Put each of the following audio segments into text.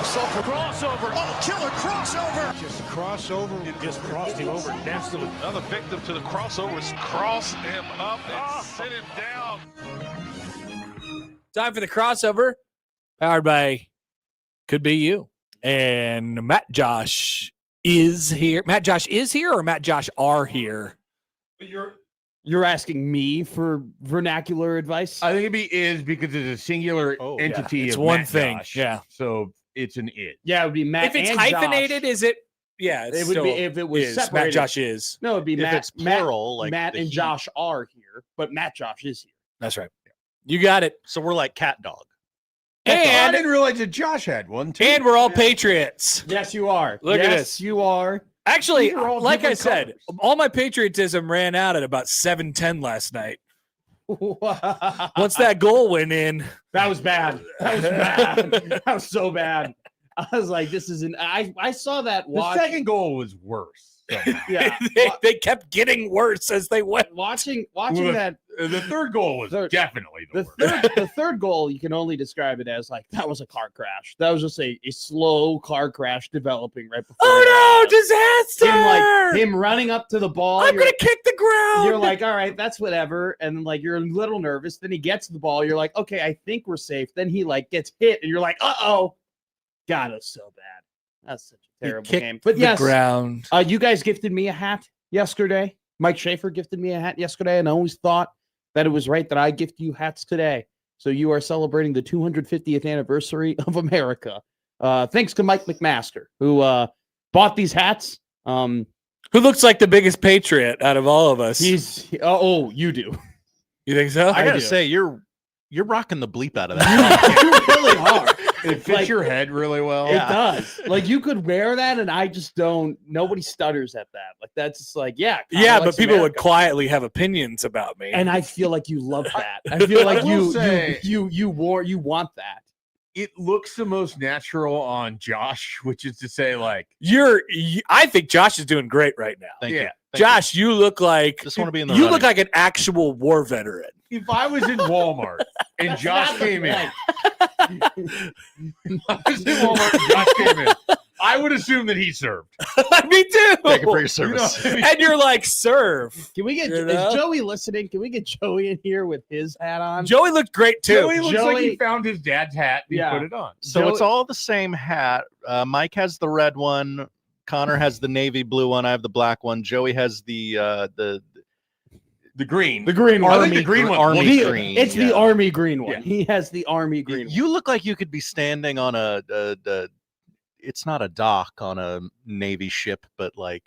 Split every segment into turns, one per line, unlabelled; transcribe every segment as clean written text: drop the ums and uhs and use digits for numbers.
himself a crossover.
Oh, killer crossover.
Just crossover. It just crossed him over nastily.
Another victim to the crossovers. Cross him up and sit him down.
Time for the crossover. Powered by Could Be You. And Matt Josh is here. Matt Josh is here or Matt Josh are here?
You're asking me for vernacular advice?
I think it'd be is because it's a singular entity.
Yeah. It's
of
one
Matt
thing.
Josh.
Yeah.
So it's an it.
Yeah, it would be Matt.
If it's
and
hyphenated,
Josh.
is it? Yeah,
It would be if it was
is.
separated.
Matt Josh is.
No, it'd be
If
Matt.
it's plural,
Matt,
like
Matt
the
and
he.
Josh are here, but Matt Josh is here.
That's right. You got it.
So we're like cat dog.
I
And
didn't realize that Josh had one too.
we're all Patriots.
Yes, you are.
Look at
Yes,
this.
you are.
Actually,
These are all
like I
different
said,
colors.
all my patriotism ran out at about 7:10 last night. Once that goal went in,
That was bad. That was bad. That was so bad. I was like, this isn't. I saw that
the
watch.
second goal was worse. somehow.
Yeah.
they kept getting worse as they went.
Watching
Well,
that.
The third goal was
Third-
definitely the
The
worst.
the third goal, you can only describe it as like that was a car crash. That was just a slow car crash developing right before.
Oh no,
Him
disaster!
him running up to the ball.
I'm
you're-
gonna kick the ground.
You're like, all right, that's whatever. And then, like, you're a little nervous. Then he gets the ball. You're like, okay, I think we're safe. Then he like gets hit, and you're like, uh-oh. God, it was so bad. That's such a
He
terrible
kicked
game. But
the
yes,
ground.
you guys gifted me a hat yesterday. Mike Schaefer gifted me a hat yesterday, and I always thought that it was right that I gift you hats today. So you are celebrating the 250th anniversary of America. Thanks to Mike McMaster, who bought these hats.
Who looks like the biggest patriot out of all of us?
You do.
You think so?
I gotta
do.
say, you're rocking the bleep out of that.
You really are.
It fits
Like-
your head really well.
It does. Like you could wear that, and I just don't. Nobody stutters at that. Like that's just like, yeah, Connor
Yeah,
likes
but people would
America.
quietly have opinions about me.
And I feel like you love that. I feel like
I will say-
you want that.
It looks the most natural on Josh, which is to say, like,
I think Josh is doing great right now.
Thank you.
Yeah.
Thank
Josh, you look like
Just wanna be in the
you
running.
look like an actual war veteran.
if I was in Walmart and Josh came in, if I was in Walmart and Josh came in, I would assume that he served.
Me too.
Thank you for your
You know
service.
what I mean?
And you're like, serve.
Can we get
You know?
is Joey listening? Can we get Joey in here with his hat on?
Joey looked great too.
Joey looks like
Joey-
he found his dad's hat and
Yeah.
he put it on.
So it's
Joey-
all the same hat. Mike has the red one. Connor has the navy blue one. I have the black one. Joey has the
The green.
The green
I
one.
think the green one.
Army
looks
The-
green.
It's the
yeah.
army green one.
Yeah.
He has the army green one.
You look like you could be standing on it's not a dock on a Navy ship, but like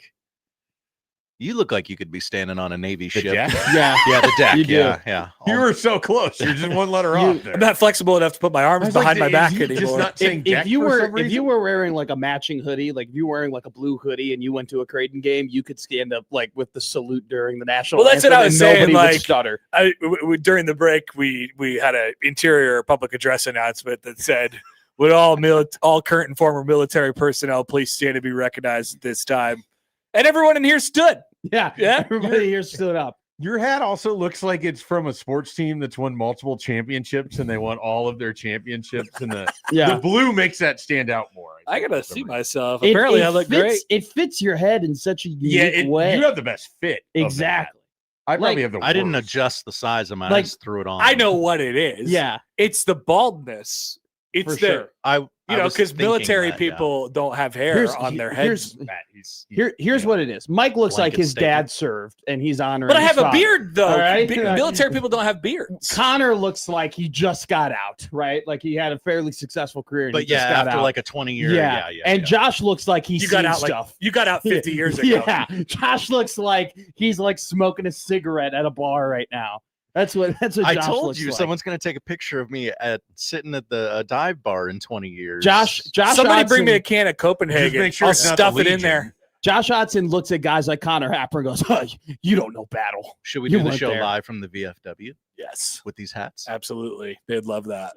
you look like you could be standing on a Navy
The
ship.
deck?
Yeah.
Yeah, the deck.
You do.
Yeah.
You were so close. You're just one letter off there.
I'm not flexible enough to put my
I
arms
was like,
behind my
is
back
he just
anymore.
not saying
If
deck
you
for
were
some
if you
reason?
were wearing like a matching hoodie, like if you were wearing like a blue hoodie and you went to a Creighton game, you could stand up like with the salute during the national.
Well, that's what
anthem
I was
and
saying,
nobody would
like-
stutter.
During the break, we had an interior public address announcement that said, "Would all current and former military personnel please stand to be recognized at this time?" And everyone in here stood.
Yeah,
Yeah.
Everybody here stood up.
Your hat also looks like it's from a sports team that's won multiple championships and they won all of their championships. And the
Yeah.
blue makes that stand out more.
I
think,
gotta
for some
see
reason.
myself.
It-
Apparently,
it
I look
fits,
great.
It fits your head in such a unique
Yeah,
way.
you have the best fit. of the hat.
Exactly.
I probably
Like,
have the
I didn't
worst.
adjust the size of mine.
Like,
I just threw it on.
I know what it is.
Yeah,
it's the baldness. It's
for
the
sure.
you know because military people don't have hair
Here's-
on their
here's-
heads.
Matt,
Here's what it is. Mike looks like
Blanket
his
statement.
dad served, and he's honoring.
But I
his
have a
father.
beard though.
All right?
Military people don't have beards.
Connor looks like he just got out, right? Like he had a fairly successful career. And
But
he just
yeah,
got
after
out.
like a 20-year.
yeah.
Yeah.
And Josh looks like he's
You got
seen
out
stuff.
you got out 50 years ago.
Yeah, Josh looks like he's like smoking a cigarette at a bar right now. That's what
I
Josh
told
looks
you
like.
someone's going to take a picture of me sitting at the dive bar in 20 years.
Josh
Somebody bring me a
Otson-
can of Copenhagen.
make sure
I'll
it's not the
stuff it in
Legion.
there.
Josh Otson looks at guys like Connor Happer and goes, "Oh, you don't know battle."
Should we
You
do the
weren't
show
there.
live from the VFW
Yes,
with these hats?
absolutely. They'd love that.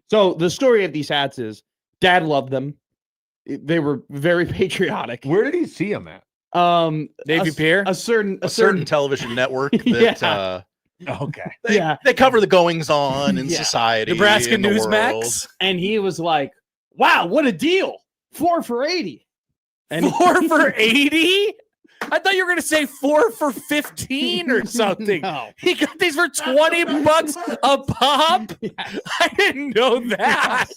So the story of these hats is Dad loved them. They were very patriotic.
Where did he see him at?
Navy
a,
Pier?
a certain
A certain television network that
Yeah.
Okay.
yeah.
they cover the goings on in
Yeah.
society.
Nebraska
in the world.
Newsmax.
And he was like, wow, what a deal. 4 for $80. And
4 for $80? I thought you were going to say 4 for 15 or something.
No.
He got these for $20 a pop.
Yes.
I didn't know that.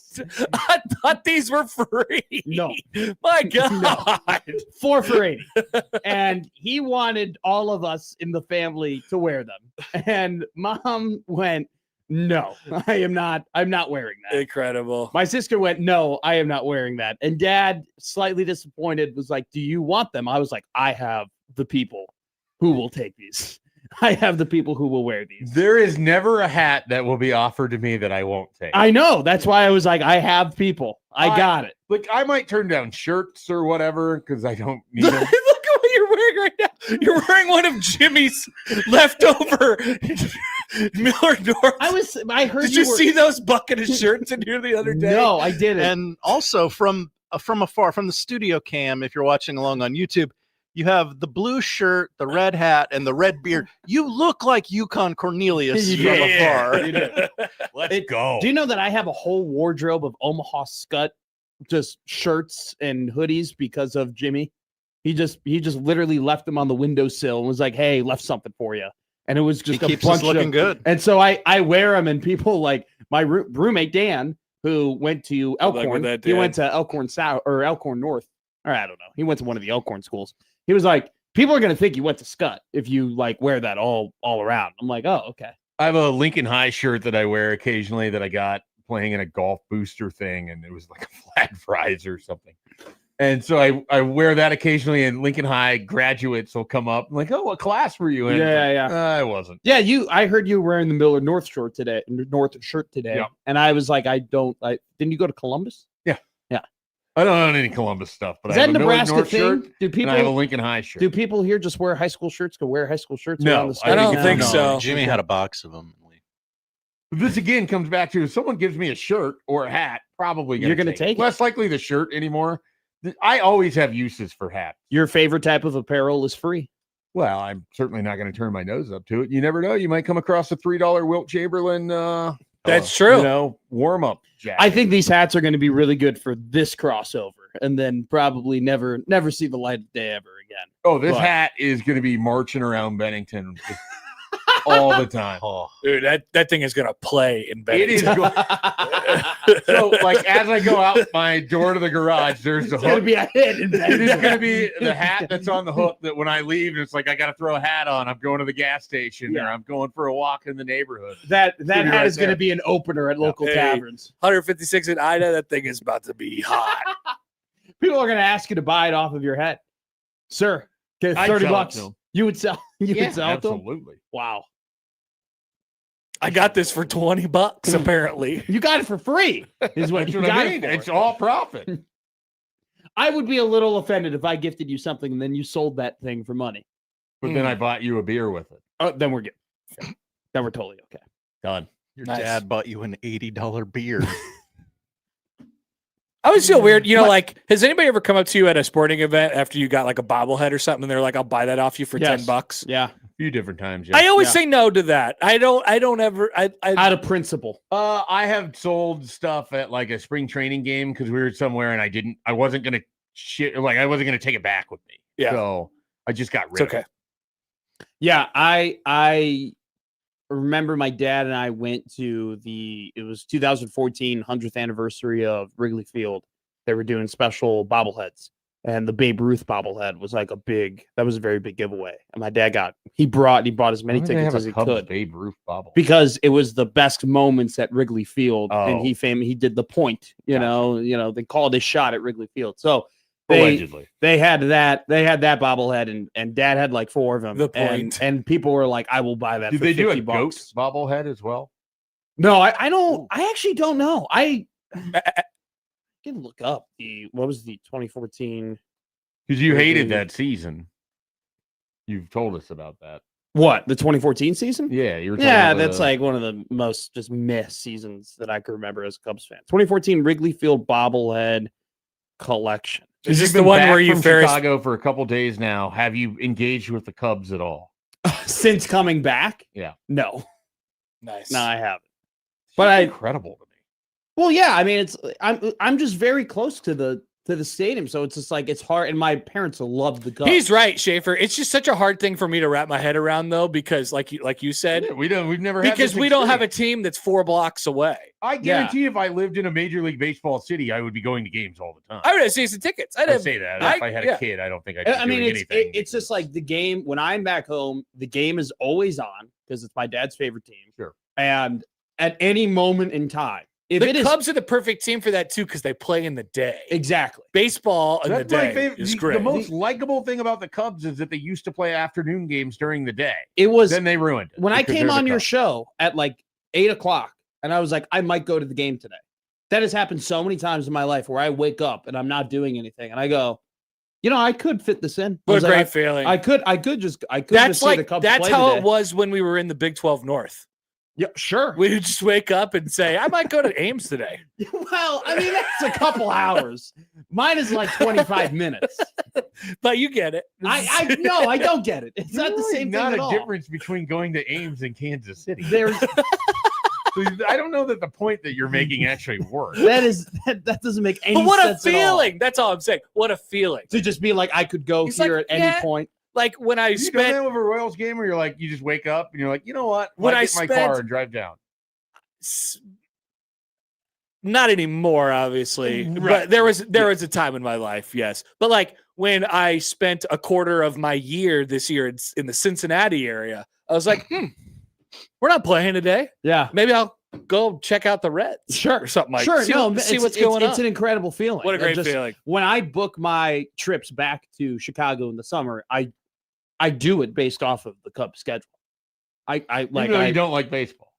I thought these were free.
No.
My God.
4 for 80. And he wanted all of us in the family to wear them. And Mom went, no, I'm not wearing that.
Incredible.
My sister went, no, I am not wearing that. And Dad, slightly disappointed, was like, do you want them? I was like, I have the people who will take these. I have the people who will wear these.
There is never a hat that will be offered to me that I won't take.
I know. That's why I was like, I have people. I got it.
Like, I might turn down shirts or whatever because I don't need them.
Look at what you're wearing right now. You're wearing one of Jimmy's leftover Miller North.
I heard
Did you see those bucket of shirts in here the other day?
No, I didn't.
And also from afar, from the studio cam, if you're watching along on YouTube, you have the blue shirt, the red hat, and the red beard. You look like Yukon Cornelius from afar.
Let's go.
Do you know that I have a whole wardrobe of Omaha Scut, just shirts and hoodies because of Jimmy? He just literally left them on the windowsill and was like, "Hey, left something for you." And it was just
He
a
keeps
bunch
us looking
of,
good.
And so I wear them, and people like my roommate Dan, who went to
Good luck with
Elkhorn.
that,
He
Dan.
went to Elkhorn South or Elkhorn North, or I don't know. He went to one of the Elkhorn schools. He was like, people are gonna think you went to Scut if you like wear that all around. I'm like, oh, okay.
I have a Lincoln High shirt that I wear occasionally that I got playing in a golf booster thing, and it was like a flag prize or something. And so I wear that occasionally, and Lincoln High graduates will come up and like, oh, what class were you in?
Yeah,
Like, I wasn't.
Yeah, I heard you wearing the Miller North shirt today.
Yeah.
And I was like, didn't you go to Columbus?
I don't own any Columbus stuff, but
Is
I have
that
a Miller
Nebraska
North
thing?
shirt,
Do
and I have a
people
Lincoln High shirt.
do people here just wear high school shirts? Go wear high school shirts
No,
around the
I
state?
don't
now?
think
No,
so.
Jimmy had a box of them.
This again comes back to if someone gives me a shirt or a hat, probably
You're gonna take it.
Less likely the shirt anymore. I always have uses for hats.
Your favorite type of apparel is free.
Well, I'm certainly not going to turn my nose up to it. You never know. You might come across a $3 Wilt Chamberlain.
That's true.
Warm up jacket.
I think these hats are going to be really good for this crossover, and then probably never see the light of day ever again.
Oh, this
But-
hat is going to be marching around Bennington just all the time.
Oh,
Dude, that thing is going to play in bed.
It is going. So, like, as I go out my door to the garage, there's the
It's going to
hook.
be a hit. In
It is going to be the hat that's on the hook that when I leave, it's like I got to throw a hat on. I'm going to the gas station or
Yeah.
I'm going for a walk in the neighborhood.
that
be
hat
right
is going to
there.
be an opener at local
Hey.
taverns.
156 in Ida. That thing is about to be hot.
People are going to ask you to buy it off of your head, sir. Okay,
I'd
$30
sell it
bucks.
to 'em.
You would sell. You would sell it to 'em?
Absolutely.
Wow.
I got this for $20, apparently.
You got it for free. Is what
That's
you
what
got
I
it
mean.
for.
It's all profit.
I would be a little offended if I gifted you something and then you sold that thing for money.
But then I bought you a beer with it.
Oh, then we're good. Yeah. Then we're totally okay.
Done.
your
Nice.
dad bought you an $80 beer.
I always feel weird. You know, like, has anybody ever come up to you at a sporting event after you got like a bobblehead or something? And they're like, I'll buy that off you for
Yes.
$10.
Yeah.
A few different times.
I always
Yeah.
say no to that. I don't ever.
Out of principle.
I have sold stuff at like a spring training game because we were somewhere and I wasn't gonna I wasn't gonna take it back with me.
Yeah.
So I just got
It's
rid
okay.
of it.
Yeah, I remember my dad and I went to it was 2014 100th anniversary of Wrigley Field. They were doing special bobbleheads, and the Babe Ruth bobblehead was like that was a very big giveaway. And my dad he bought as many
Why do they
tickets
have
as
a
he
Cubs
could
Babe Ruth bobble.
because it was the best moments at Wrigley Field, and
Oh.
he did the point. You know, they called his shot at Wrigley Field. So
Allegedly.
they had that bobblehead, and Dad had like 4 of them.
The point.
And people were like, "I will buy that."
Did
for
they do a
$50.
goat bobblehead as well?
No, I don't. I actually don't know. I can look up what was the 2014.
Because you hated
Wrigley.
that season. You've told us about that.
What, the 2014 season?
Yeah, you were talking
Yeah,
about
that's like one of the most just meh seasons that I can remember as a Cubs fan. 2014 Wrigley Field bobblehead collection.
Is this
You've
the
been
one
back
where you
from
Ferris?
Chicago for a couple days now? Have you engaged with the Cubs at all?
Since coming back?
Yeah.
No,
Nice.
no, I haven't. But
It's incredible to me.
Well, yeah, I mean, I'm just very close to the stadium, so it's just like it's hard. And my parents love the Cubs.
He's right, Schaefer. It's just such a hard thing for me to wrap my head around, though, because like you said,
We've never
because we don't have a team that's 4 blocks away.
I guarantee if I lived in a Major League Baseball city, I would be going to games all the time.
I would have season tickets.
I'd say that. If I had a kid, I don't think I'd be doing anything.
It's just like the game. When I'm back home, the game is always on because it's my dad's favorite team.
Sure.
And at any moment in time,
the Cubs are the perfect team for that too because they play in the day.
Exactly.
Baseball in the day is great.
The most likable thing about the Cubs is that they used to play afternoon games during the day.
Then
they ruined it.
When I came on your show at like 8:00, and I was like, I might go to the game today. That has happened so many times in my life where I wake up and I'm not doing anything, and I go, I could fit this in.
What a great feeling!
I could just see the Cubs.
That's
play
how
today.
it was when we were in the Big 12 North.
Yeah, sure.
We would just wake up and say, I might go to Ames today.
Well, I mean, that's a couple hours. Mine is like 25 minutes.
But you get it.
I no, I don't get it. It's not the same thing at all.
Not a difference between going to Ames and Kansas City.
There's
I don't know that the point that you're making actually works.
That doesn't make any sense.
But what a feeling. That's all I'm saying. What a feeling.
To just be like, I could go here at any point.
Like when I
you done that with a Royals game where you're like, you just wake up and you're like, you know what?
When
I get my car and drive down.
Not anymore, obviously.
Right.
But there was a time in my life, yes. But like when I spent a quarter of my year this year in the Cincinnati area, I was like, we're not playing today.
Yeah.
Maybe I'll go check out the Reds.
Sure.
Or something like
that.
See what's going on.
It's an incredible feeling.
What a great feeling.
When I book my trips back to Chicago in the summer, I do it based off of the Cubs schedule. I
you don't like baseball.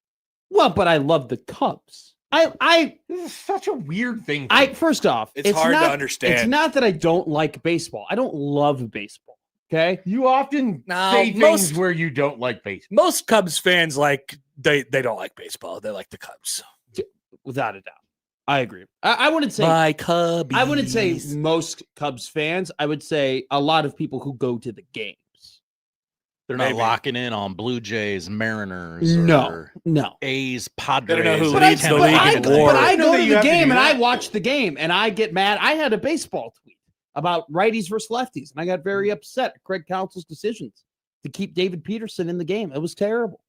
Well, but I love the Cubs.
This is such a weird thing.
First off,
it's hard to understand.
It's not that I don't like baseball. I don't love baseball. Okay.
You often say things where you don't like baseball.
Most Cubs fans they don't like baseball. They like the Cubs.
Without a doubt. I agree. I wouldn't say
my Cubbies.
I wouldn't say most Cubs fans. I would say a lot of people who go to the games.
They're not locking in on Blue Jays, Mariners,
no,
A's, Padres.
They don't know who leads the league in war.
But I go to the game and I watch the game and I get mad. I had a baseball tweet about righties versus lefties, and I got very upset at Craig Counsell's decisions to keep David Peterson in the game. It was terrible.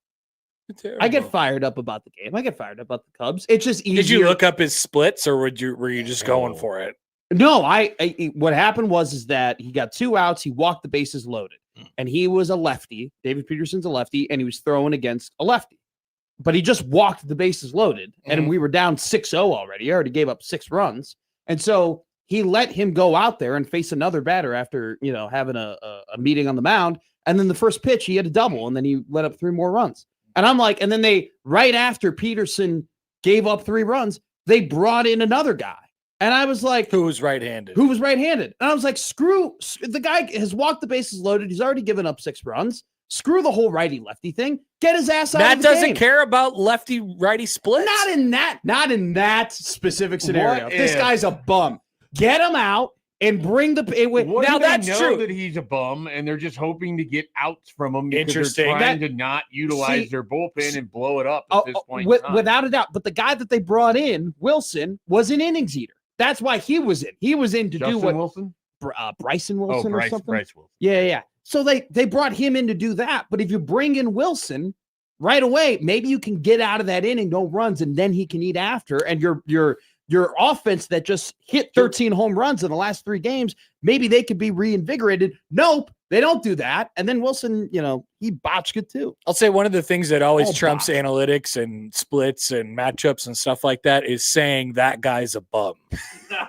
I get fired up about the game. I get fired up about the Cubs. It's just easier.
Did you look up his splits, or were you just going for it?
No, what happened was that he got 2 outs. He walked the bases loaded, and he was a lefty. David Peterson's a lefty, and he was throwing against a lefty. But he just walked the bases loaded, and we were down 6-0 already. He already gave up 6 runs, and so he let him go out there and face another batter after having a meeting on the mound. And then the first pitch, he had a double, and then he let up 3 more runs. And I'm like, and then right after Peterson gave up 3 runs, they brought in another guy. And I was like,
who was right-handed?
And I was like, screw, the guy has walked the bases loaded. He's already given up 6 runs. Screw the whole righty-lefty thing. Get his ass out of the game.
Matt doesn't care about lefty-righty splits.
Not in that specific scenario. This guy's a bum. Get him out and bring the.
Now that's true that he's a bum, and they're just hoping to get outs from him because they're trying to not utilize their bullpen and blow it up at this point.
Without a doubt, but the guy that they brought in, Wilson, was an innings eater. That's why he was in. He was in to
Justin
do what
Wilson,
Bryson Wilson or something.
Bryce Wilson.
Yeah. So they brought him in to do that. But if you bring in Wilson right away, maybe you can get out of that inning, no runs, and then he can eat after. And your offense that just hit 13 home runs in the last 3 games, maybe they could be reinvigorated. Nope, they don't do that. And then Wilson, he botched it too.
I'll say one of the things that always trumps analytics and splits and matchups and stuff like that is saying that guy's a bum.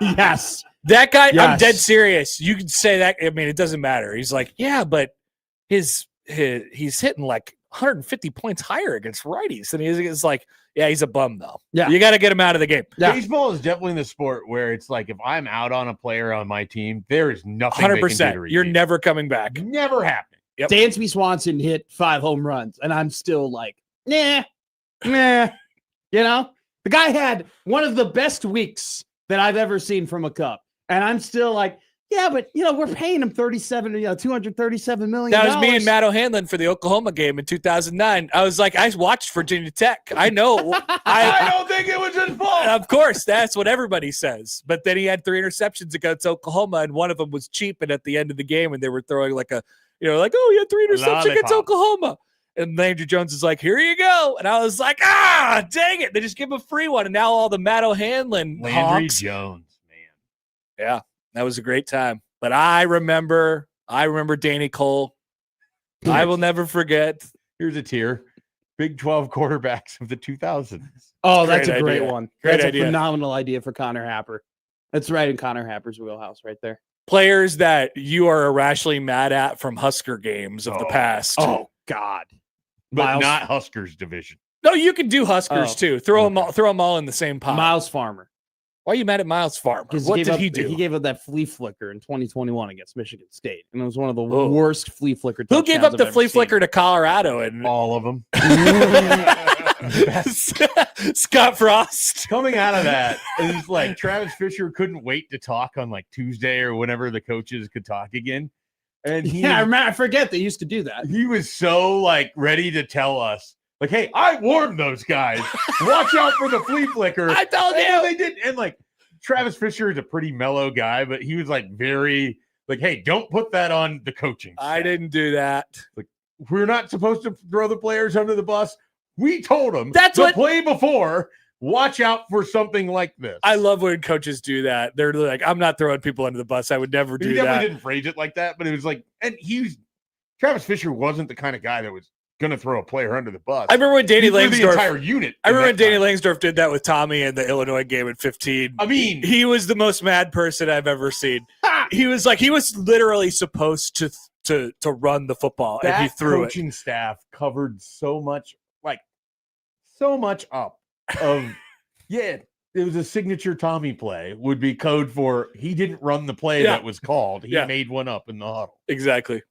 Yes.
That guy, yes. I'm dead serious. You can say that. I mean, it doesn't matter. He's like, yeah, but he's hitting like 150 points higher against righties. And he's like, yeah, he's a bum though.
Yeah.
You got to get him out of the game.
Yeah.
Baseball is definitely the sport where it's like, if I'm out on a player on my team, there is nothing
100%. You're never coming back.
Never happening.
Yep.
Dansby Swanson hit 5 home runs, and I'm still like, nah. The guy had one of the best weeks that I've ever seen from a Cub. And I'm still like, Yeah, but we're paying him $237 million.
That was me and Matt O'Hanlon for the Oklahoma game in 2009. I was like, I watched Virginia Tech. I know.
I don't think it was his fault.
Of course, that's what everybody says. But then he had 3 interceptions against Oklahoma, and one of them was cheap. And at the end of the game, and they were throwing like he had 3 interceptions against Oklahoma. And Landry Jones is like, here you go. And I was like, dang it. They just give him a free one. And now all the Matt O'Hanlon
Landry
honks.
Jones, man.
Yeah, that was a great time. But I remember Danny Cole. I will never forget.
Here's a tier. Big 12 quarterbacks of the 2000s.
Oh, that's
Great
a great
idea.
one.
Great
That's
idea.
a phenomenal idea for Connor Happer. That's right in Connor Happer's wheelhouse right there.
Players that you are irrationally mad at from Husker games of the past.
Oh, God.
But
Miles-
not Huskers division.
No, you can do Huskers too. Throw them all in the same pot.
Miles Farmer.
Why are you mad at Miles Farmer?
Because
What did he do?
He gave up that flea flicker in 2021 against Michigan State. And it was one of the worst flea flicker
Who gave
touchdowns
up the
I've
flea
ever seen.
flicker to Colorado? And
All of them.
Scott Frost.
Coming out of that, it was like Travis Fisher couldn't wait to talk on like Tuesday or whenever the coaches could talk again. And
I forget they used to do that.
he was so like ready to tell us, like, hey, I warned those guys. Watch out for the flea flicker.
I told
And
you.
they did. And like Travis Fisher is a pretty mellow guy, but he was like very like, hey, don't put that on the coaching staff.
I didn't do that.
We're not supposed to throw the players under the bus. We told them
That's
the
what-
play before. Watch out for something like this.
I love when coaches do that. They're like, I'm not throwing people under the bus. I would never
He
do
definitely
that.
didn't phrase it like that, but it was like, and Travis Fisher wasn't the kind of guy that was going to throw a player under the bus.
I remember when Danny
He threw the
Langsdorff.
entire unit.
I remember when
in that
Danny
time.
Langsdorff did that with Tommy in the Illinois game in 15.
I mean,
He was the most mad person I've ever seen. He was literally supposed to run the football, and
that
he threw it.
coaching staff covered so much up of yeah. It was a signature Tommy play would be code for he didn't run the play
Yeah.
that was called. He
Yeah.
made one up in the huddle.
Exactly.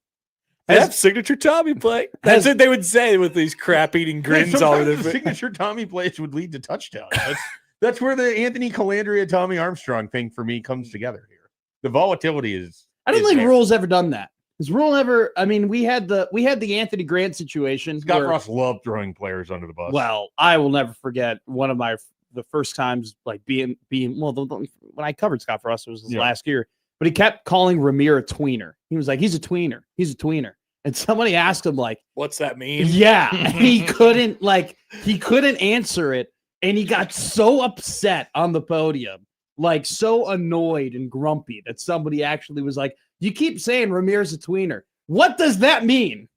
Has-
That's signature Tommy play. That's what they would say with these crap-eating grins all over
Sometimes
their
the signature Tommy plays would lead to touchdowns. That's where the Anthony Calandria, Tommy Armstrong thing for me comes together here. The volatility is.
I don't
is
think
there.
Rule's ever done that. Has Rule ever? I mean, we had the Anthony Grant situation.
Scott
where-
Frost loved throwing players under the bus.
Well, I will never forget one of the first times like being when I covered Scott Frost, it was his last year, but he kept calling Ramir a tweener. He was like, he's a tweener. And somebody asked him like,
What's that mean?
yeah, and he couldn't answer it. And he got so upset on the podium, like so annoyed and grumpy that somebody actually was like, you keep saying Ramir's a tweener. What does that mean?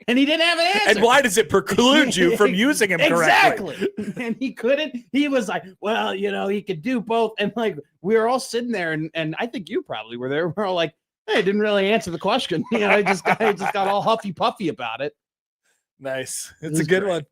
And he didn't have an answer.
And why does it preclude you from using him correctly?
Exactly. And he couldn't. He was like, well, he could do both. And like, we were all sitting there, and I think you probably were there. We're all like, hey, didn't really answer the question. I just got all huffy puffy about it.
Nice.
It
It's a
was
good
great.
one.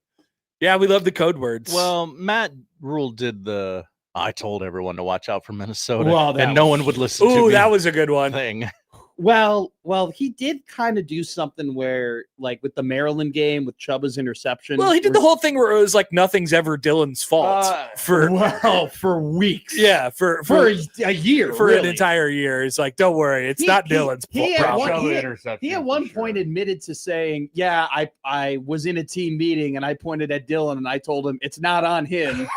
Yeah, we love the code words.
Well, Matt Rhule did the I told everyone to watch out for Minnesota,
Well, that
and no
was-
one would listen to
ooh,
me
that was a good one.
thing.
Well, he did kind of do something where, like with the Maryland game with Chuba's interception.
Well, he did the whole thing where it was like nothing's ever Dylan's fault
for weeks.
yeah,
for a year,
for
really.
an entire year. It's like, don't worry, it's not Dylan's
he had
problem.
one-
Shove
he
the
had-
interception
He at
for
one
sure.
point admitted to saying, yeah, I was in a team meeting and I pointed at Dylan and I told him it's not on him.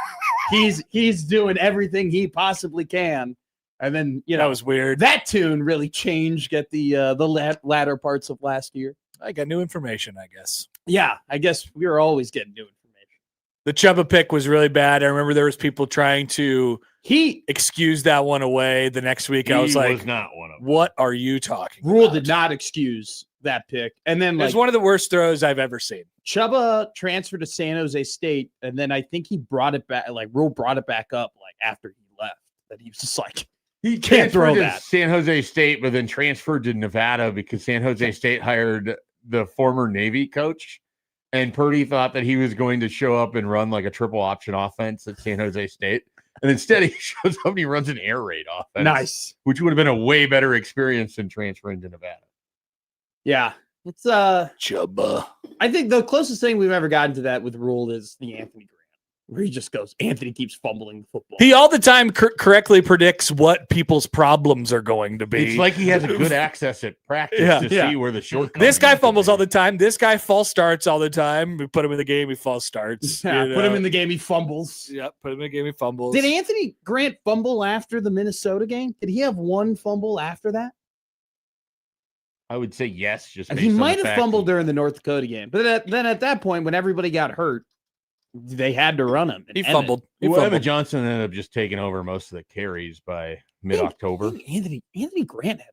he's doing everything he possibly can. And then,
That was weird.
that tune really changed at the latter parts of last year.
I got new information, I guess.
Yeah, I guess we were always getting new information.
The Chuba pick was really bad. I remember there was people trying to excuse that one away the next week. I was
He
like,
was not one of them.
what are you talking
Rule
about?
did not excuse that pick. And then
It was one of the worst throws I've ever seen.
Chuba transferred to San Jose State, and then I think he brought it back. Like Rule brought it back up like after he left. That he was just like,
He
can't throw
transferred to
that.
San Jose State, but then transferred to Nevada because San Jose State hired the former Navy coach. And Purdy thought that he was going to show up and run like a triple option offense at San Jose State. And instead he shows up and he runs an air raid offense.
nice.
Which would have been a way better experience than transferring to Nevada.
Yeah, it's
Chuba.
I think the closest thing we've ever gotten to that with Rule is the Anthony Grant. where he just goes, Anthony keeps fumbling the football.
He all the time correctly predicts what people's problems are going to be.
It's like he has a good access at practice to see where the shortcomings.
This guy fumbles all the time. This guy false starts all the time. We put him in the game, he false starts.
Yeah, put him in the game, he fumbles.
Yep, put him in the game, he fumbles.
Did Anthony Grant fumble after the Minnesota game? Did he have one fumble after that?
I would say yes. Just
And he might have fumbled during the North Dakota game. But then at that point, when everybody got hurt, they had to run him.
He fumbled.
Emmett Johnson ended up just taking over most of the carries by mid-October.
Anthony Grant had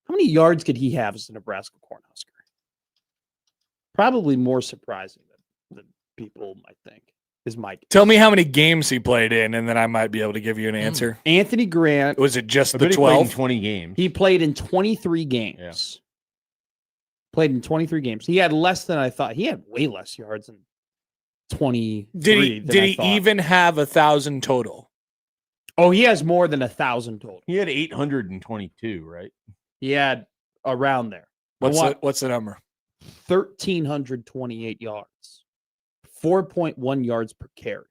how many yards could he have as a Nebraska Cornhusker? Probably more surprising than people might think. Is my guess.
Tell me how many games he played in, and then I might be able to give you an answer.
Anthony Grant.
Was it just the
He played
12?
in 20 games.
He played in 23 games.
Yeah.
Played in 23 games. He had less than I thought. He had way less yards than 20.
Did he even have 1,000 total?
Oh, he has more than 1,000 total.
He had 822, right?
He had around there.
What's the number?
1,328 yards. 4.1 yards per carry.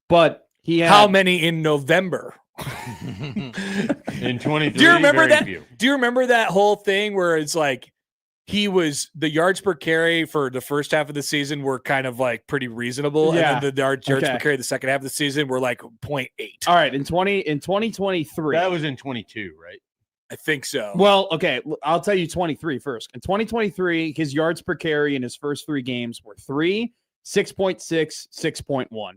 But he had
How many in November?
In 23.
Do you remember
very
that?
few.
Do you remember that whole thing where it's like he was the yards per carry for the first half of the season were kind of like pretty reasonable,
Yeah.
and then the yards per carry the second half of the season were like 0.8.
All right, in 2023.
That was in 22, right?
I think so.
Well, okay, I'll tell you 23 first. In 2023, his yards per carry in his first 3 games were 3, 6.6, 6.1.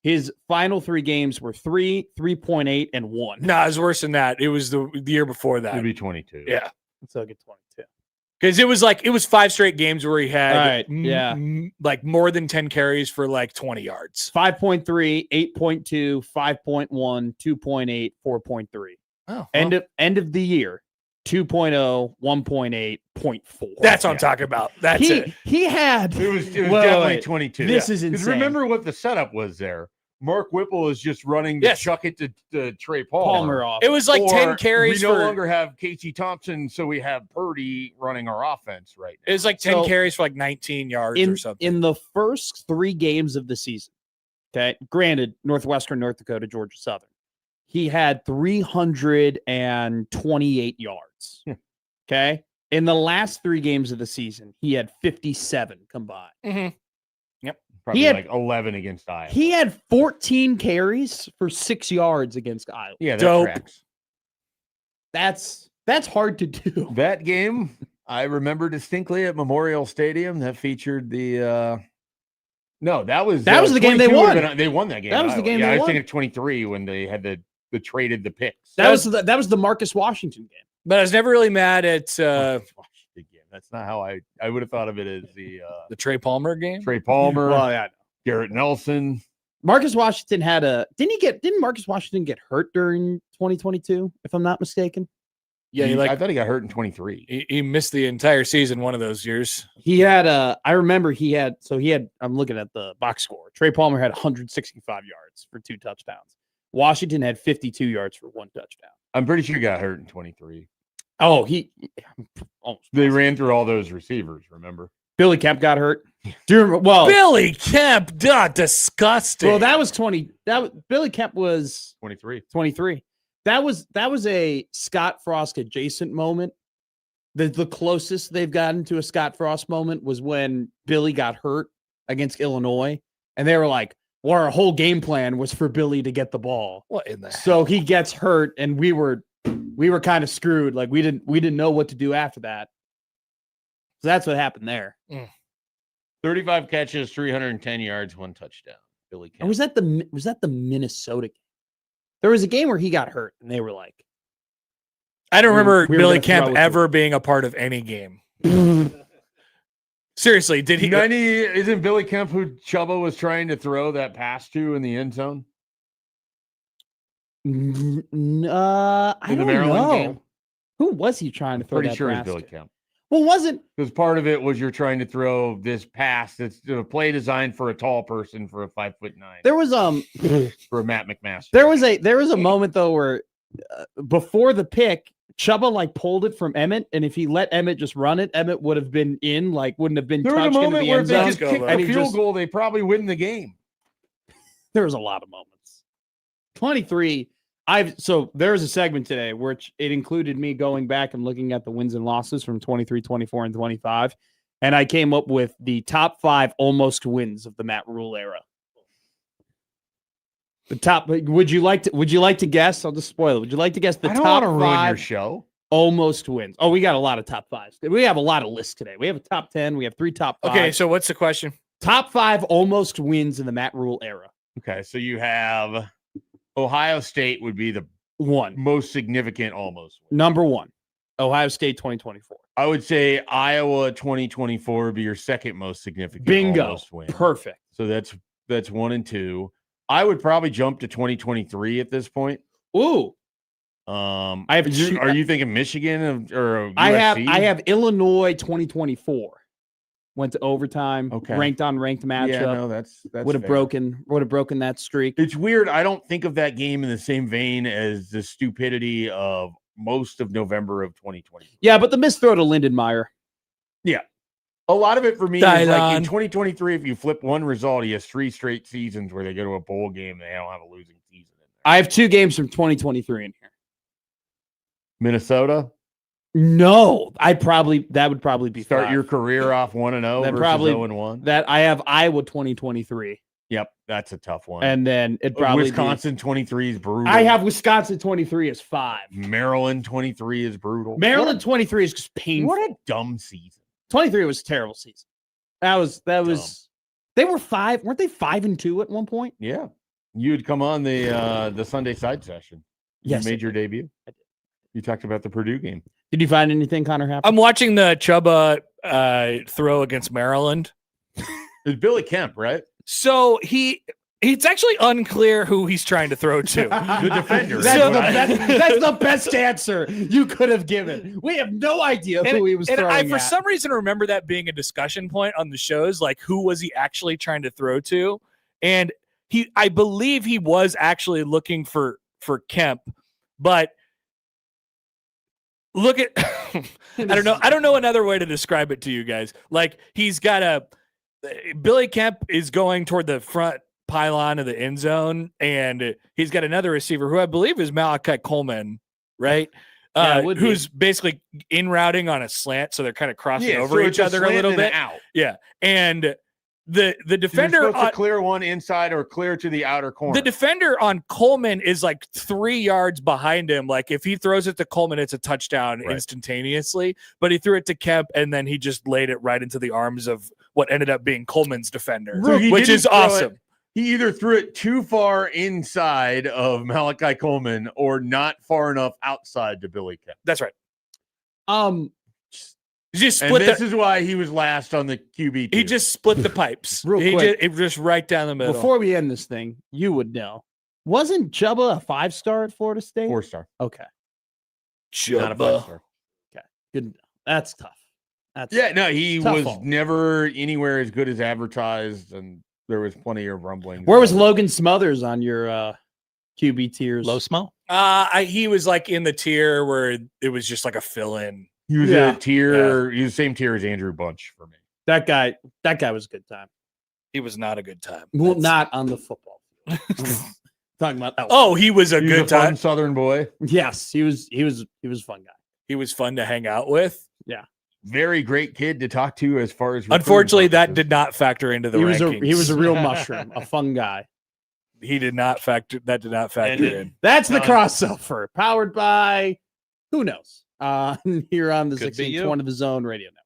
His final 3 games were 3, 3.8, and 1.
No, it was worse than that. It was the year before that.
It'd be 22.
Yeah.
So I'll get 22.
Because it was 5 straight games where he had like more than 10 carries for like 20 yards.
5.3, 8.2, 5.1, 2.8, 4.3.
Oh,
End of the year, 2.0, 1.8, 0.4.
That's what I'm talking about. That's it.
He had.
It was definitely
wait.
22.
This is insane.
Remember what the setup was there. Mark Whipple is just running to chuck it to Trey Palmer
off.
It was like
Or
10 carries.
We no longer have Casey Thompson, so we have Purdy running our offense right now.
It was like 10 carries for like 19 yards or something.
In the first 3 games of the season, okay, granted, Northwestern, North Dakota, Georgia Southern, he had 328 yards. Okay. In the last 3 games of the season, he had 57 combined.
Mm-hmm.
Probably
he had,
like 11 against Iowa.
He had 14 carries for 6 yards against Iowa.
Yeah, that
Dope.
tracks.
That's hard to do.
That game, I remember distinctly at Memorial Stadium. That featured the no, that was
the game they won.
They won that game.
That was the game
I
they
was
won.
thinking of 23 when they had the traded the picks.
That was the Marcus Washington game.
But I was never really mad at
That's not how I would have thought of it as the
Trey Palmer game.
Trey Palmer,
Well, yeah.
Garrett Nelson.
Marcus Washington didn't Marcus Washington get hurt during 2022, if I'm not mistaken?
Yeah,
I thought he got hurt in 23.
He missed the entire season one of those years.
He had I remember I'm looking at the box score. Trey Palmer had 165 yards for 2 touchdowns. Washington had 52 yards for 1 touchdown.
I'm pretty sure he got hurt in 23.
Oh,
They ran through all those receivers, remember?
Billy Kemp got hurt. Do you remember? Well,
Billy Kemp, disgusting.
well, that was 20. Billy Kemp was
23.
That was a Scott Frost adjacent moment. The closest they've gotten to a Scott Frost moment was when Billy got hurt against Illinois, and they were like, "Well, our whole game plan was for Billy to get the ball."
What in the
So he gets hurt, and we were kind of screwed. Like we didn't know what to do after that. So that's what happened there.
35 catches, 310 yards, 1 touchdown. Billy Kemp.
And was that the Minnesota game? There was a game where he got hurt, and they were like,
I don't remember
we were
Billy
gonna throw
Kemp
it to
ever being a part of any game. Seriously, did he?
Isn't Billy Kemp who Chubba was trying to throw that pass to in the end zone?
I
In the
don't
Maryland
know.
game?
Who was he trying to throw
Pretty
that
sure it's
pass
Billy
to?
Kemp.
Well, wasn't
Because part of it was you're trying to throw this pass that's a play designed for a tall person for a 5'9"
there was
for a Matt McMaster.
there was a moment though where before the pick, Chubba like pulled it from Emmett, and if he let Emmett just run it, Emmett would have been in, like wouldn't have been
There was a
touched into
moment
the
where
end
if they
zone.
just kicked
and
a
he
field
just-
goal, they probably win the game.
There's a lot of moments. 23. So there's a segment today which it included me going back and looking at the wins and losses from 23, 24, and 25. And I came up with the top 5 almost wins of the Matt Rhule era. The top. Would you like to guess? I'll just spoil it. Would you like to guess the
I don't
top
want to ruin
5
your show.
almost wins? Oh, we got a lot of top 5s. We have a lot of lists today. We have a top 10. We have 3 top 5.
Okay, so what's the question?
Top 5 almost wins in the Matt Rhule era.
Okay, so you have Ohio State would be the
One.
most significant almost win.
Number 1. Ohio State 2024.
I would say Iowa 2024 would be your second most significant
Bingo.
almost win.
Perfect.
So that's 1 and 2. I would probably jump to 2023 at this point.
Ooh.
I
have
Are you thinking Michigan or USC?
I have Illinois 2024. Went to overtime.
Okay.
Ranked matchup.
Yeah, no, that's
would have
fair.
broken that streak.
It's weird. I don't think of that game in the same vein as the stupidity of most of November of 2020.
Yeah, but the missed throw to Lindenmeyer.
A lot of it for me
Died
is like
on.
in 2023, if you flip one result, he has 3 straight seasons where they go to a bowl game and they don't have a losing season in there.
I have 2 games from 2023 in here.
Minnesota,
No, that would probably be
start
5.
your career off 1-0
That
versus
probably-
0-1.
That I have Iowa 2023,
Yep, that's a tough one.
and then it probably
Wisconsin 23 is brutal.
I have Wisconsin 23 as 5.
Maryland 23 is brutal.
Maryland 23 is just painful.
What a dumb season.
23 was a terrible season. That was they were 5, weren't they 5-2 at one point?
Yeah, you'd come on the Sunday side session.
Yes,
You made your debut.
I did.
You talked about the Purdue game.
Did you find anything, Connor? Happen?
I'm watching the Chuba throw against Maryland.
It's Billy Kemp, right?
So it's actually unclear who he's trying to throw to.
The defender.
That's,
right?
that's the best answer you could have given. We have no idea who he was throwing
I, for
at.
some reason, remember that being a discussion point on the shows, like who was he actually trying to throw to? And I believe he was actually looking for Kemp, but look at, I don't know another way to describe it to you guys. Like he's got Billy Kemp is going toward the front pylon of the end zone, and he's got another receiver who I believe is Malachi Coleman, right? Who's basically in routing on a slant, so they're kind of crossing over each other a little bit.
Out.
Yeah, and the defender
You're supposed to clear one inside or clear to the outer corner.
the defender on Coleman is like 3 yards behind him. Like if he throws it to Coleman, it's a touchdown instantaneously. But he threw it to Kemp, and then he just laid it right into the arms of what ended up being Coleman's defender,
So he
which
didn't
is
throw
awesome.
He either threw it too far inside of Malachi Coleman or not far enough outside to Billy Kemp.
That's right. He just
And
split
this is why he was last on the QB.
He just split the pipes.
Real quick.
It just right down the middle.
Before we end this thing, you would know. Wasn't Chuba a 5-star at Florida State?
4-star.
Okay.
Not a 5-star.
Good. That's tough.
Yeah, no, he
Tough
was
call.
never anywhere as good as advertised, and there was plenty of rumblings.
Where was Logan Smothers on your QB tiers?
Low smell.
He was like in the tier where it was just like a fill-in.
He was
Yeah.
a tier. He was the same tier as Andrew Bunch for me.
That guy was a good time.
It was not a good time.
Well, not on the football field. Talking about
Oh, he was a
He was
good
a fun
time.
Southern boy.
yes, he was a fun guy.
He was fun to hang out with.
Very great kid to talk to as far as recruiting
Unfortunately, that
purposes.
did not factor into the
He
rankings.
was a real mushroom, a fun guy.
He did not factor. That did not factor in.
That's the crossover, powered by who knows? Here on the
Could be
1620 of the Zone Radio Network.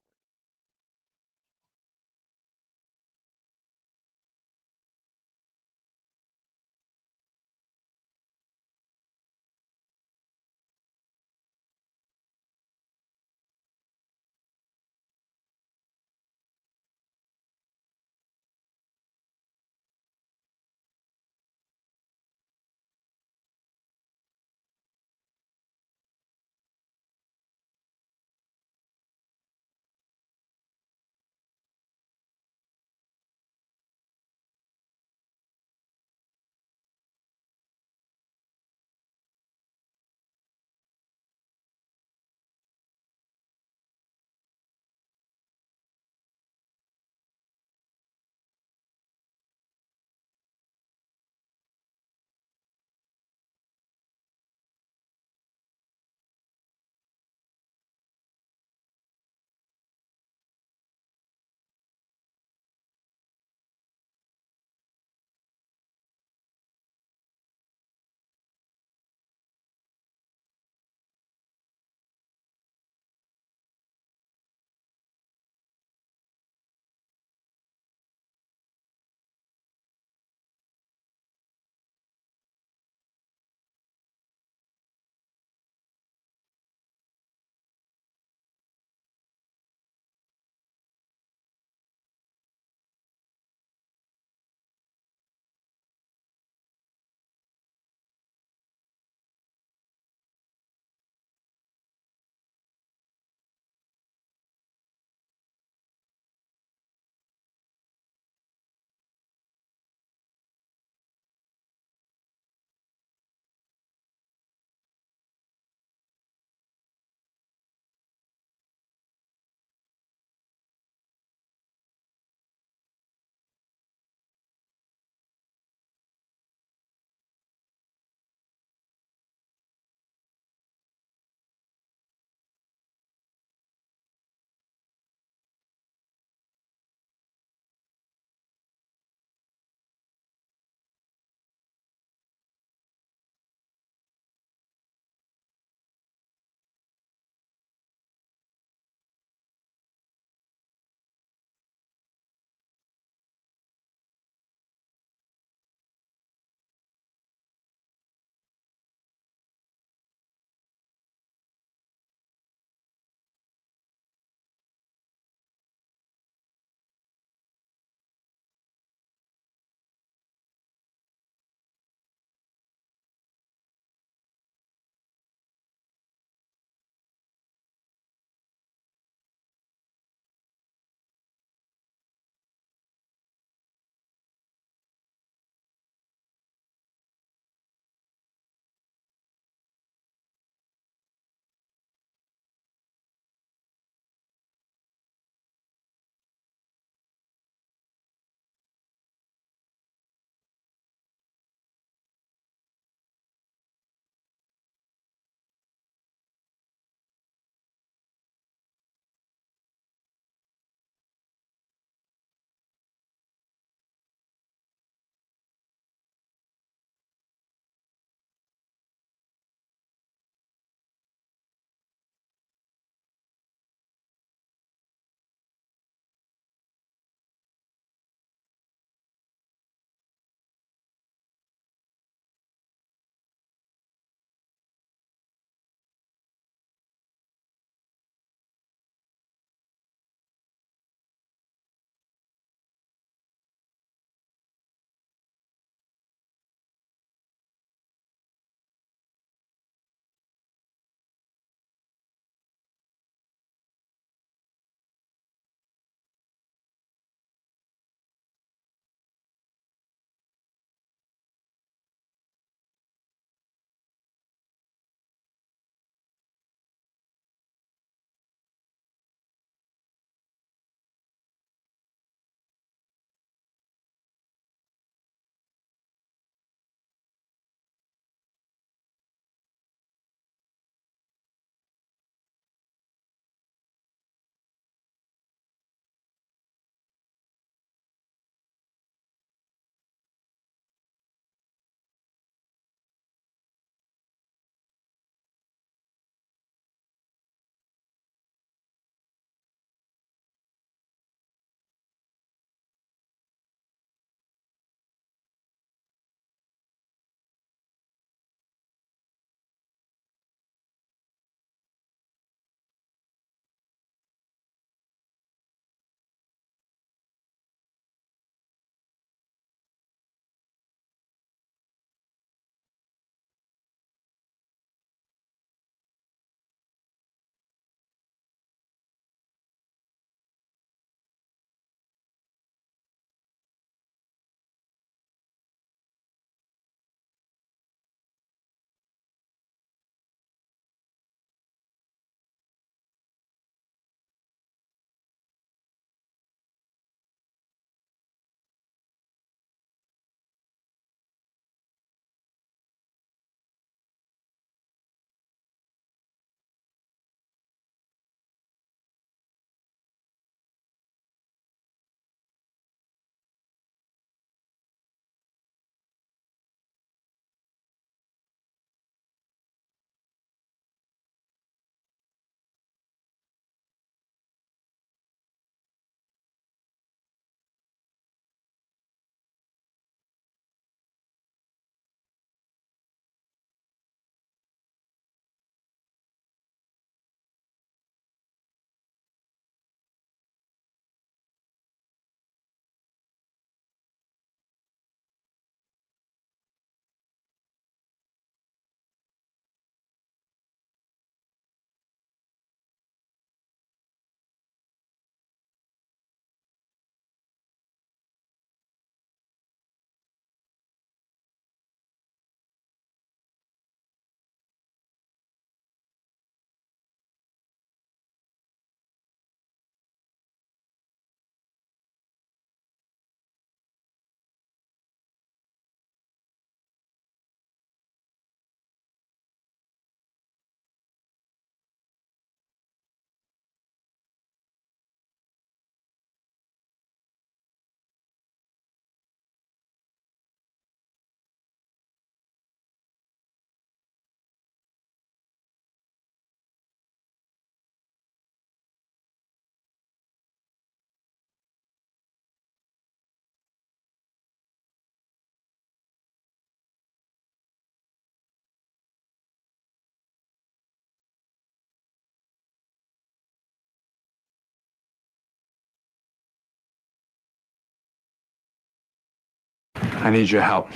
I need your help.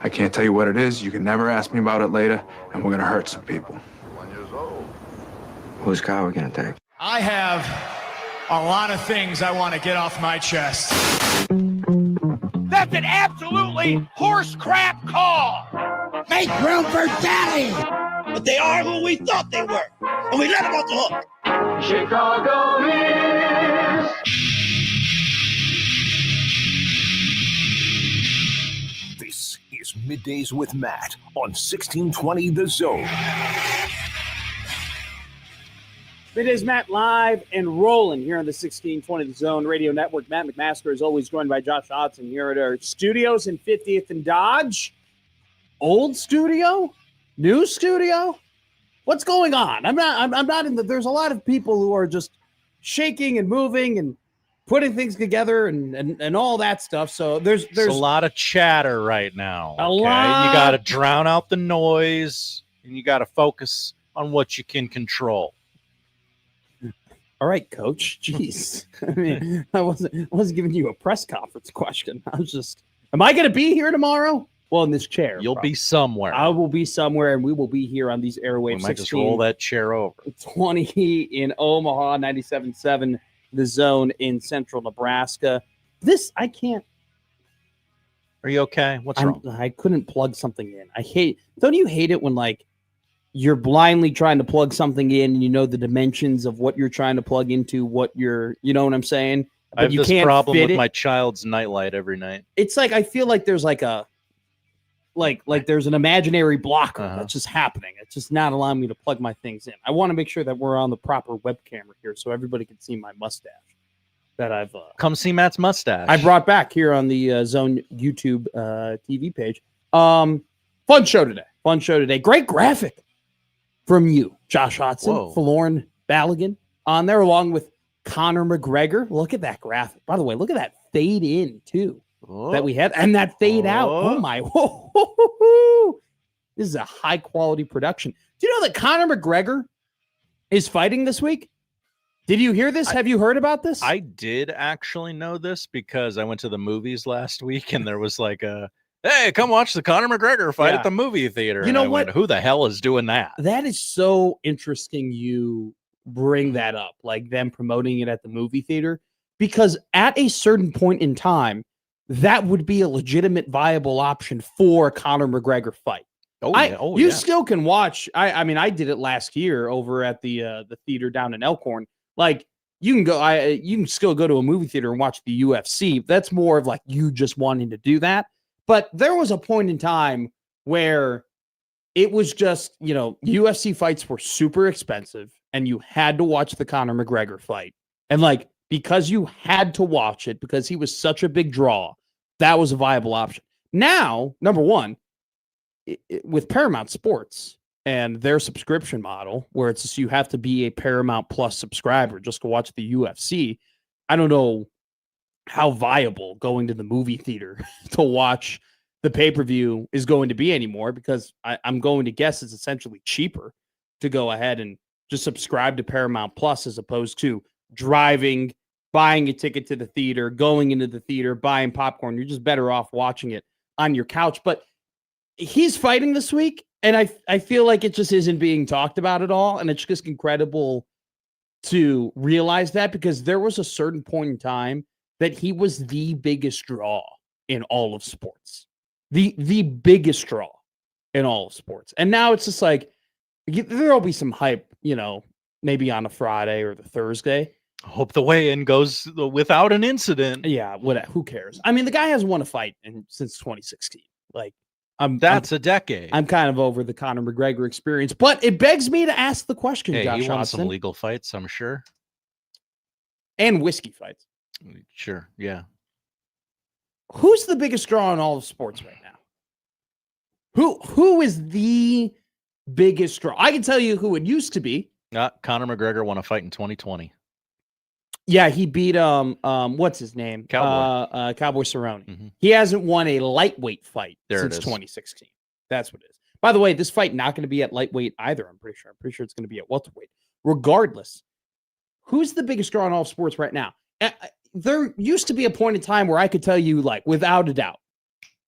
I can't tell you what it is. You can never ask me about it later, and we're gonna hurt some people.
Whose car are we gonna take?
I have a lot of things I want to get off my chest.
That's an absolutely horse crap call.
Make room for Daddy. But they are who we thought they were, and we let them off the hook.
Chicago is.
This is Middays with Matt on 1620 The Zone.
Middays Matt live and rolling here on the 1620 The Zone Radio Network. Matt McMaster is always joined by Josh Hodson here at our studios in 50th and Dodge. Old studio? New studio? What's going on? I'm not in the, there's a lot of people who are just shaking and moving and putting things together and all that stuff. So there's
a lot of chatter right now.
A lot.
You got to drown out the noise and you got to focus on what you can control.
All right, Coach. Jeez, I mean, I wasn't giving you a press conference question. I was just, am I going to be here tomorrow? Well, in this chair,
you'll be somewhere.
I will be somewhere, and we will be here on these airwaves.
We might just roll that chair over.
20 in Omaha, 97.7 The Zone in Central Nebraska. This I can't.
Are you okay? What's wrong?
I couldn't plug something in. Don't you hate it when like you're blindly trying to plug something in and you know the dimensions of what you're trying to plug into, you know what I'm saying? But
I have
you
this problem with my child's nightlight every night.
It's like I feel like there's like a like there's an imaginary blocker that's just happening. It's just not allowing me to plug my things in. I want to make sure that we're on the proper web camera here so everybody can see my mustache that I've
come see Matt's mustache.
I brought back here on the Zone YouTube TV page. Fun show today. Great graphic from you, Josh Hodson, Lauren Ballaghan on there, along with Conor McGregor. Look at that graphic. By the way, look at that fade in, too, that we had, and that fade out. Oh, my. This is a high-quality production. Do you know that Conor McGregor is fighting this week? Did you hear this? Have you heard about this?
I did actually know this because I went to the movies last week, and there was like a, hey, come watch the Conor McGregor fight at the movie theater.
You know what?
Who the hell is doing that?
That is so interesting you bring that up, like them promoting it at the movie theater, because at a certain point in time, that would be a legitimate, viable option for a Conor McGregor fight. You still can watch. I mean, I did it last year over at the theater down in Elkhorn. Like you can go, you can still go to a movie theater and watch the UFC. That's more of like you just wanting to do that. But there was a point in time where it was just, UFC fights were super expensive and you had to watch the Conor McGregor fight. And like, because you had to watch it because he was such a big draw, that was a viable option. Now, number one, with Paramount Sports and their subscription model, where it's just you have to be a Paramount Plus subscriber just to watch the UFC, I don't know how viable going to the movie theater to watch the pay-per-view is going to be anymore, because I'm going to guess it's essentially cheaper to go ahead and just subscribe to Paramount Plus as opposed to driving, buying a ticket to the theater, going into the theater, buying popcorn. You're just better off watching it on your couch. But he's fighting this week, and I feel like it just isn't being talked about at all, and it's just incredible to realize that, because there was a certain point in time that he was the biggest draw in all of sports. The biggest draw in all of sports. And now it's just like, there'll be some hype, maybe on a Friday or the Thursday.
I hope the weigh-in goes without an incident.
Yeah, who cares? I mean, the guy hasn't won a fight since 2016. Like,
that's a decade.
I'm kind of over the Conor McGregor experience, but it begs me to ask the question,
hey,
Josh
he won
Hodson.
Some legal fights, I'm sure.
And whiskey fights.
Sure, yeah.
Who's the biggest draw in all of sports right now? Who is the biggest draw? I can tell you who it used to be.
Conor McGregor won a fight in 2020.
Yeah, he beat what's his name?
Cowboy
Cerrone.
Mm-hmm.
He hasn't won a lightweight fight since 2016. That's what it is. By the way, this fight not going to be at lightweight either, I'm pretty sure. I'm pretty sure it's going to be at welterweight. Regardless, who's the biggest draw in all of sports right now? There used to be a point in time where I could tell you, like, without a doubt,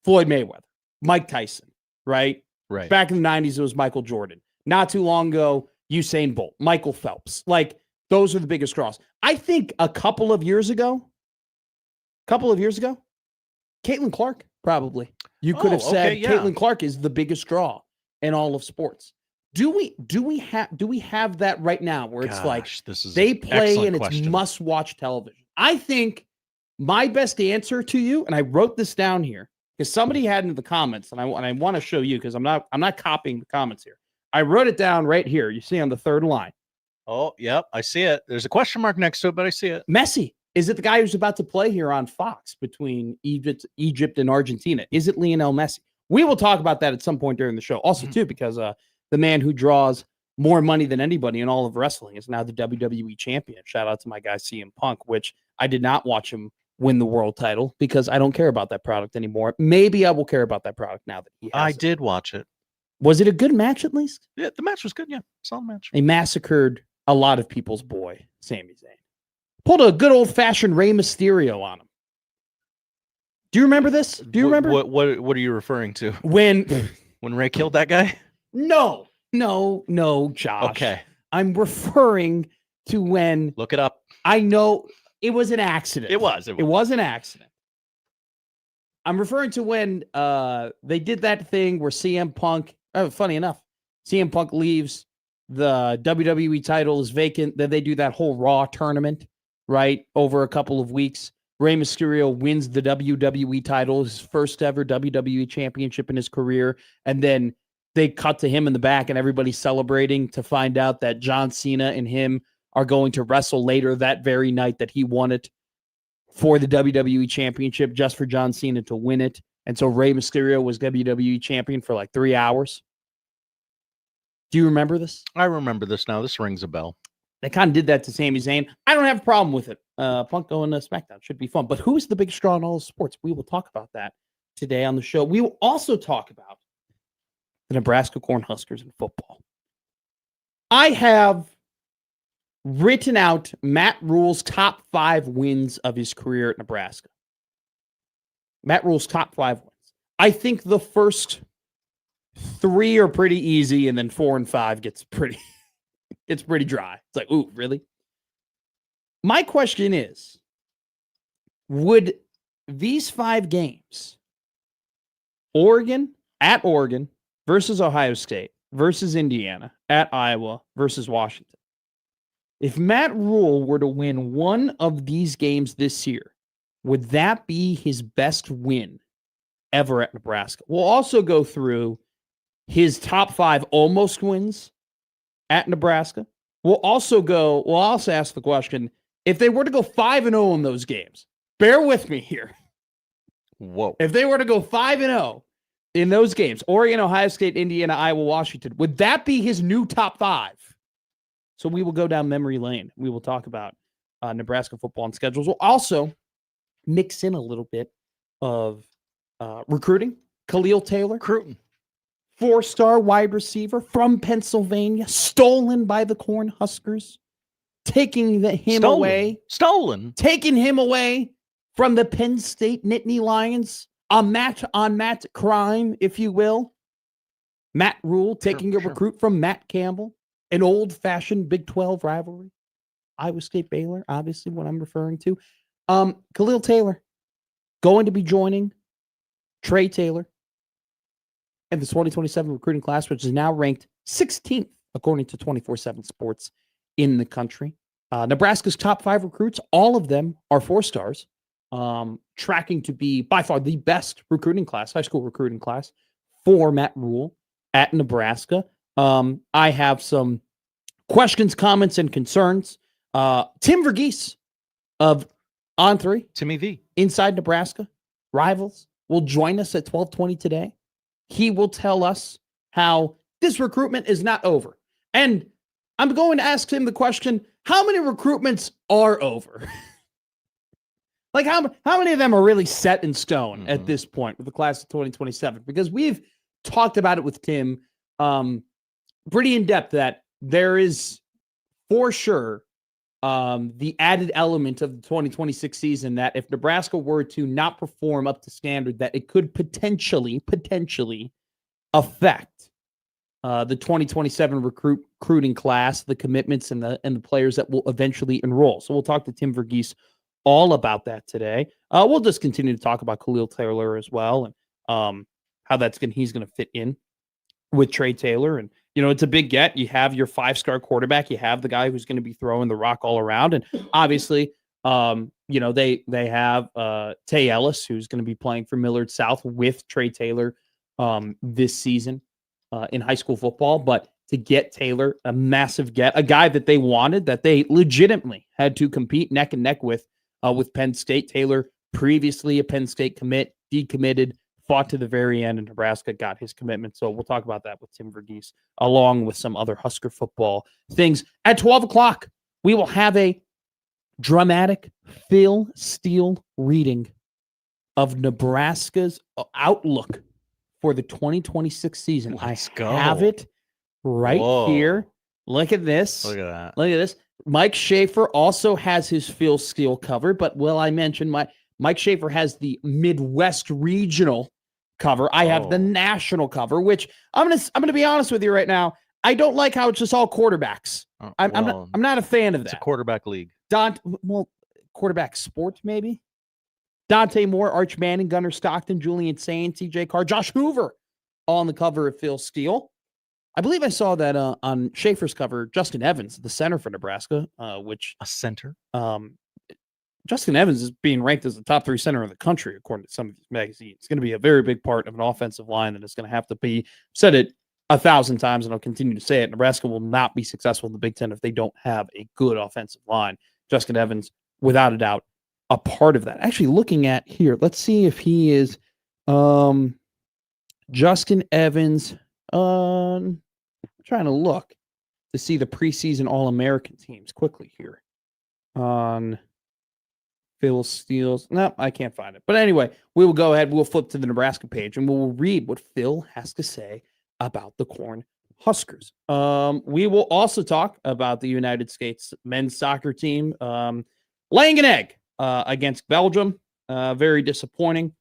Floyd Mayweather, Mike Tyson, right?
Right.
Back in the 90s, it was Michael Jordan. Not too long ago, Usain Bolt, Michael Phelps. Like, those are the biggest draws. I think a couple of years ago, Caitlin Clark, probably. You could have said Caitlin Clark is the biggest draw in all of sports. Do we have that right now where it's like they play and it's must-watch television? I think my best answer to you, and I wrote this down here because somebody had in the comments, and I want to show you because I'm not copying the comments here. I wrote it down right here. You see on the third line.
Oh, yep, I see it. There's a question mark next to it, but I see it.
Messi. Is it the guy who's about to play here on Fox between Egypt and Argentina? Is it Lionel Messi? We will talk about that at some point during the show. Also, too, because the man who draws more money than anybody in all of wrestling is now the WWE champion. Shout out to my guy CM Punk, which I did not watch him win the world title because I don't care about that product anymore. Maybe I will care about that product now that he has it.
Did watch it.
Was it a good match at least?
Yeah, the match was good. Yeah, solid match.
They massacred a lot of people's boy, Sami Zayn. Pulled a good old-fashioned Rey Mysterio on him. Do you remember this? Do you remember?
What are you referring to?
When
Rey killed that guy?
No, Josh.
Okay.
I'm referring to when...
Look it up.
I know it was an accident.
It was
an accident. I'm referring to when they did that thing where CM Punk... funny enough, CM Punk leaves, the WWE title is vacant, then they do that whole Raw tournament, right, over a couple of weeks. Rey Mysterio wins the WWE title, his first ever WWE championship in his career, and then they cut to him in the back and everybody's celebrating to find out that John Cena and him are going to wrestle later that very night that he won it for the WWE championship just for John Cena to win it. And so Rey Mysterio was WWE champion for like 3 hours. Do you remember this?
I remember this now. This rings a bell.
They kind of did that to Sami Zayn. I don't have a problem with it. Punk going to SmackDown should be fun. But who's the biggest draw in all of sports? We will talk about that today on the show. We will also talk about the Nebraska Cornhuskers in football. I have written out Matt Rhule's top 5 wins of his career at Nebraska. Matt Rhule's top 5 wins. I think the first 3 are pretty easy, and then 4 and 5 gets pretty dry. It's like, ooh, really? My question is, would these 5 games, Oregon, at Oregon, versus Ohio State, versus Indiana, at Iowa, versus Washington, if Matt Rhule were to win one of these games this year, would that be his best win ever at Nebraska? We'll also go through his top 5 almost wins at Nebraska. We'll also ask the question, if they were to go 5-0 in those games, bear with me here.
Whoa.
If they were to go 5-0 in those games, Oregon, Ohio State, Indiana, Iowa, Washington, would that be his new top 5? So we will go down memory lane. We will talk about Nebraska football and schedules. We'll also mix in a little bit of recruiting. Khalil Taylor.
Recruiting.
4-star wide receiver from Pennsylvania, stolen by the Cornhuskers, taking him away from the Penn State Nittany Lions, a match-on-match crime, if you will. Matt Rhule taking a recruit from Matt Campbell, an old-fashioned Big 12 rivalry. Iowa State Baylor, obviously what I'm referring to. Khalil Taylor going to be joining Trey Taylor and the 2027 recruiting class, which is now ranked 16th, according to 24/7 Sports in the country. Nebraska's top 5 recruits, all of them are 4-stars, tracking to be by far the best recruiting class, high school recruiting class for Matt Rhule at Nebraska. I have some questions, comments, and concerns. Tim Verghese of On3,
Timmy V,
Inside Nebraska, Rivals, will join us at 12:20 today. He will tell us how this recruitment is not over. And I'm going to ask him the question, how many recruitments are over? Like, how many of them are really set in stone at this point with the class of 2027? Because we've talked about it with Tim pretty in depth that there is, for sure, the added element of the 2026 season that if Nebraska were to not perform up to standard, that it could potentially affect the 2027 recruiting class, the commitments, and the players that will eventually enroll. So we'll talk to Tim Verghese all about that today. We'll just continue to talk about Khalil Taylor as well, and how he's going to fit in with Trey Taylor. And it's a big get. You have your 5-star quarterback. You have the guy who's going to be throwing the rock all around, and obviously, they have Tay Ellis, who's going to be playing for Millard South with Trey Taylor this season in high school football. But to get Taylor, a massive get, a guy that they wanted, that they legitimately had to compete neck and neck with Penn State. Taylor, previously a Penn State commit, decommitted, fought to the very end, and Nebraska got his commitment. So we'll talk about that with Tim Verghese, along with some other Husker football things. At 12 o'clock, we will have a dramatic Phil Steele reading of Nebraska's outlook for the 2026 season.
Let's
I
go.
have it right here. Look at this.
Look at that.
Look at this. Mike Schaefer also has his Phil Steele covered, but I mentioned Mike Schaefer has the Midwest regional cover. I have the national cover, which I'm gonna be honest with you right now. I don't like how it's just all quarterbacks. I'm not a fan of that.
It's a quarterback league.
Quarterback sport maybe. Dante Moore, Arch Manning, Gunnar Stockton, Julian Sain, C.J. Carr, Josh Hoover, all on the cover of Phil Steele. I believe I saw that on Schaefer's cover, Justin Evans, the center for Nebraska, which
a center.
Justin Evans is being ranked as the top 3 center in the country, according to some of these magazines. It's going to be a very big part of an offensive line that is going to have to be. Said it 1,000 times, and I'll continue to say it. Nebraska will not be successful in the Big Ten if they don't have a good offensive line. Justin Evans, without a doubt, a part of that. Actually, looking at here, let's see if he is Justin Evans. Trying to look to see the preseason All-American teams quickly here on Phil Steele's. No, I can't find it. But anyway, we will go ahead. We'll flip to the Nebraska page and we'll read what Phil has to say about the Corn Huskers. We will also talk about the United States men's soccer team laying an egg against Belgium. Very disappointing.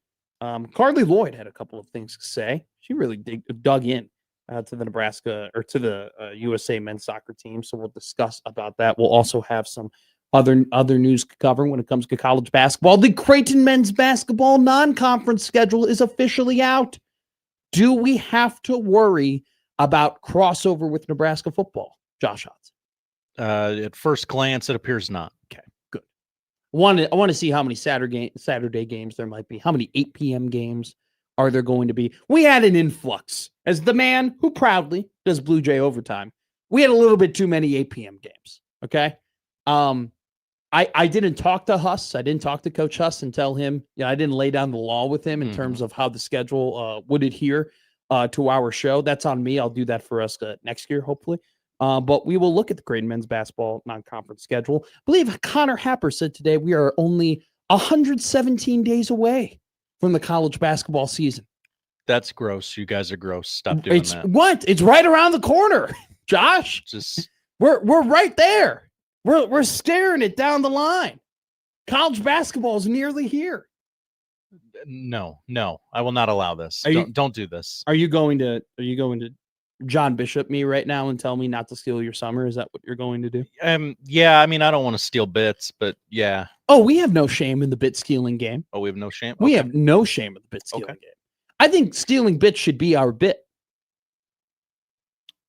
Carly Lloyd had a couple of things to say. She really dug in to the Nebraska or to the USA men's soccer team. So we'll discuss about that. We'll also have some other news to cover when it comes to college basketball. The Creighton men's basketball non-conference schedule is officially out. Do we have to worry about crossover with Nebraska football, Josh Hodson?
At first glance, it appears not.
Okay, good. I want to see how many Saturday games there might be. How many 8 p.m. games are there going to be? We had an influx. As the man who proudly does Blue Jay overtime, we had a little bit too many 8 p.m. games. Okay. I didn't talk to Huss. I didn't talk to Coach Huss and tell him, I didn't lay down the law with him in terms of how the schedule would adhere to our show. That's on me. I'll do that for us next year, hopefully. But we will look at the Creighton men's basketball non-conference schedule. I believe Connor Happer said today we are only 117 days away from the college basketball season.
That's gross. You guys are gross. Stop doing that.
What? It's right around the corner, Josh. We're right there. We're staring it down the line. College basketball is nearly here.
No, I will not allow this. Don't do this.
Are you going to John Bishop me right now and tell me not to steal your summer? Is that what you're going to do?
Yeah, I mean, I don't want to steal bits, but yeah.
Oh, we have no shame in the bit stealing game.
Oh, we have no shame?
We have no shame in the bit stealing game. I think stealing bits should be our bit.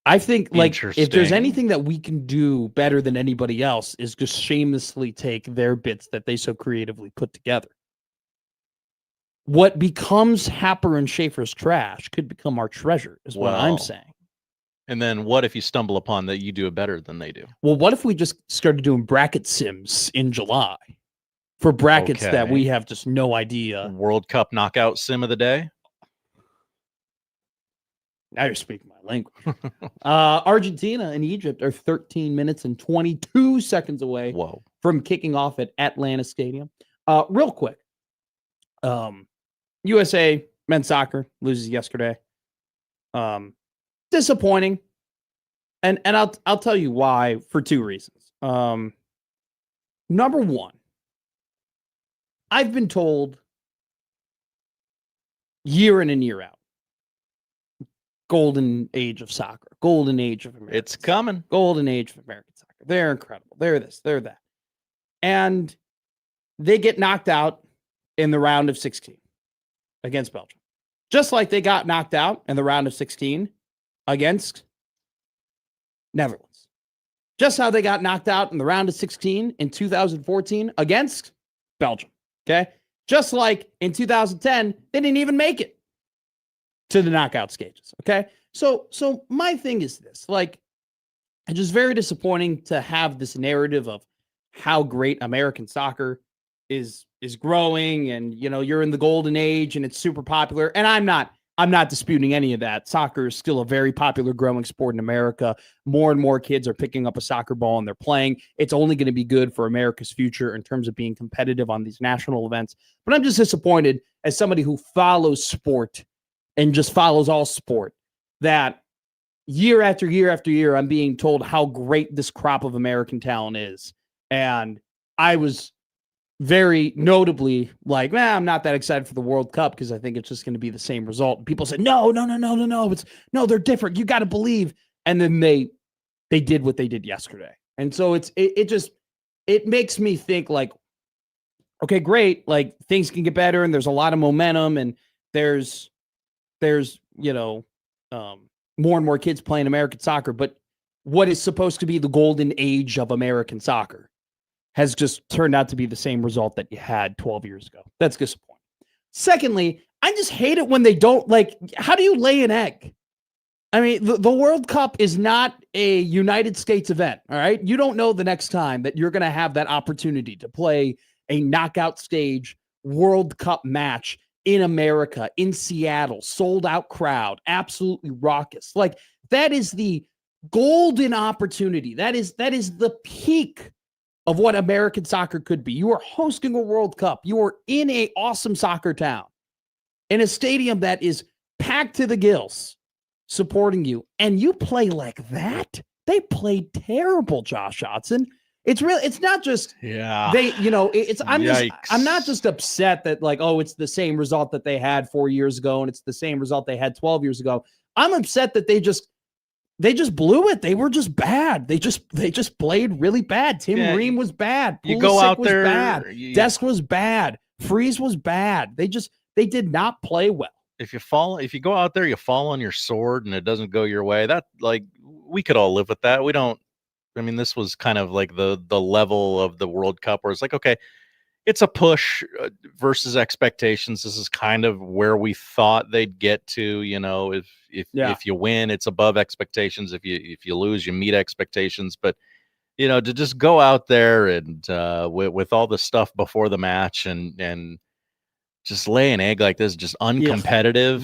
I think, like, if there's anything that we can do better than anybody else is just shamelessly take their bits that they so creatively put together. What becomes Happer and Schaefer's trash could become our treasure, is what I'm saying.
And then what if you stumble upon that you do it better than they do?
Well, what if we just started doing bracket sims in July for brackets that we have just no idea?
World Cup knockout sim of the day?
Now you're speaking my language. Argentina and Egypt are 13 minutes and 22 seconds away from kicking off at Atlanta Stadium. Real quick, USA men's soccer loses yesterday. Disappointing, and I'll tell you why for two reasons. Number one, I've been told year in and year out, golden age of soccer, golden age of American
It's coming.
soccer, golden age of American soccer. They're incredible. They're this, they're that. And they get knocked out in the round of 16 against Belgium. Just like they got knocked out in the round of 16 against Netherlands. Just how they got knocked out in the round of 16 in 2014 against Belgium. Okay? Just like in 2010, they didn't even make it to the knockout stages. Okay? So my thing is this. Like, it's just very disappointing to have this narrative of how great American soccer is growing, and you're in the golden age and it's super popular. And I'm not disputing any of that. Soccer is still a very popular growing sport in America. More and more kids are picking up a soccer ball and they're playing. It's only going to be good for America's future in terms of being competitive on these national events. But I'm just disappointed as somebody who follows sport and just follows all sport that year after year after year, I'm being told how great this crop of American talent is. And I was very notably like, I'm not that excited for the World Cup because I think it's just going to be the same result. And people said, no. They're different. You got to believe. And then they did what they did yesterday. And so it makes me think like, okay, great. Like things can get better and there's a lot of momentum and there's more and more kids playing American soccer. But what is supposed to be the golden age of American soccer has just turned out to be the same result that you had 12 years ago. That's disappointing. Secondly, I just hate it when they don't how do you lay an egg? I mean, the World Cup is not a United States event, all right? You don't know the next time that you're going to have that opportunity to play a knockout stage World Cup match in America, in Seattle, sold out crowd, absolutely raucous. Like that is the golden opportunity. That is the peak of what American soccer could be. You are hosting a World Cup. You are in a awesome soccer town, in a stadium that is packed to the gills, supporting you, and you play like that. They played terrible, Josh Hodgson. It's not just I'm not just upset that it's the same result that they had 4 years ago and it's the same result they had 12 years ago. I'm upset that they just blew it. They were just bad. They just played really bad. Tim Ream was bad.
You go out there.
Bad. Desk was bad. Freeze was bad. They did not play well.
If you go out there, you fall on your sword and it doesn't go your way. That we could all live with that. This was kind of like the level of the World Cup where it's like, okay, it's a push versus expectations. This is kind of where we thought they'd get to. If you win, it's above expectations. If you lose, you meet expectations. But to just go out there and with all the stuff before the match and just lay an egg like this, just uncompetitive.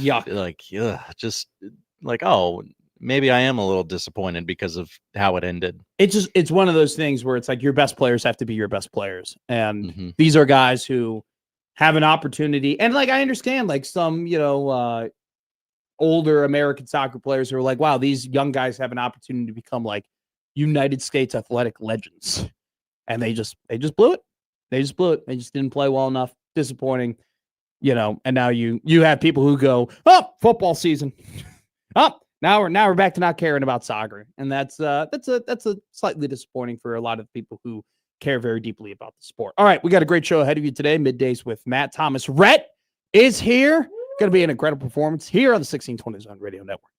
Maybe I am a little disappointed because of how it ended.
It's one of those things where it's like your best players have to be your best players. And these are guys who have an opportunity. And I understand some, older American soccer players who are like, wow, these young guys have an opportunity to become United States athletic legends. And they just blew it. They just blew it. They just didn't play well enough. Disappointing. And now you have people who go, oh, football season. Now we're back to not caring about soccer, and that's a slightly disappointing for a lot of people who care very deeply about the sport. All right, we got a great show ahead of you today. Middays with Matt. Thomas Rhett is here. Going to be an incredible performance here on the 1620 Zone Radio Network.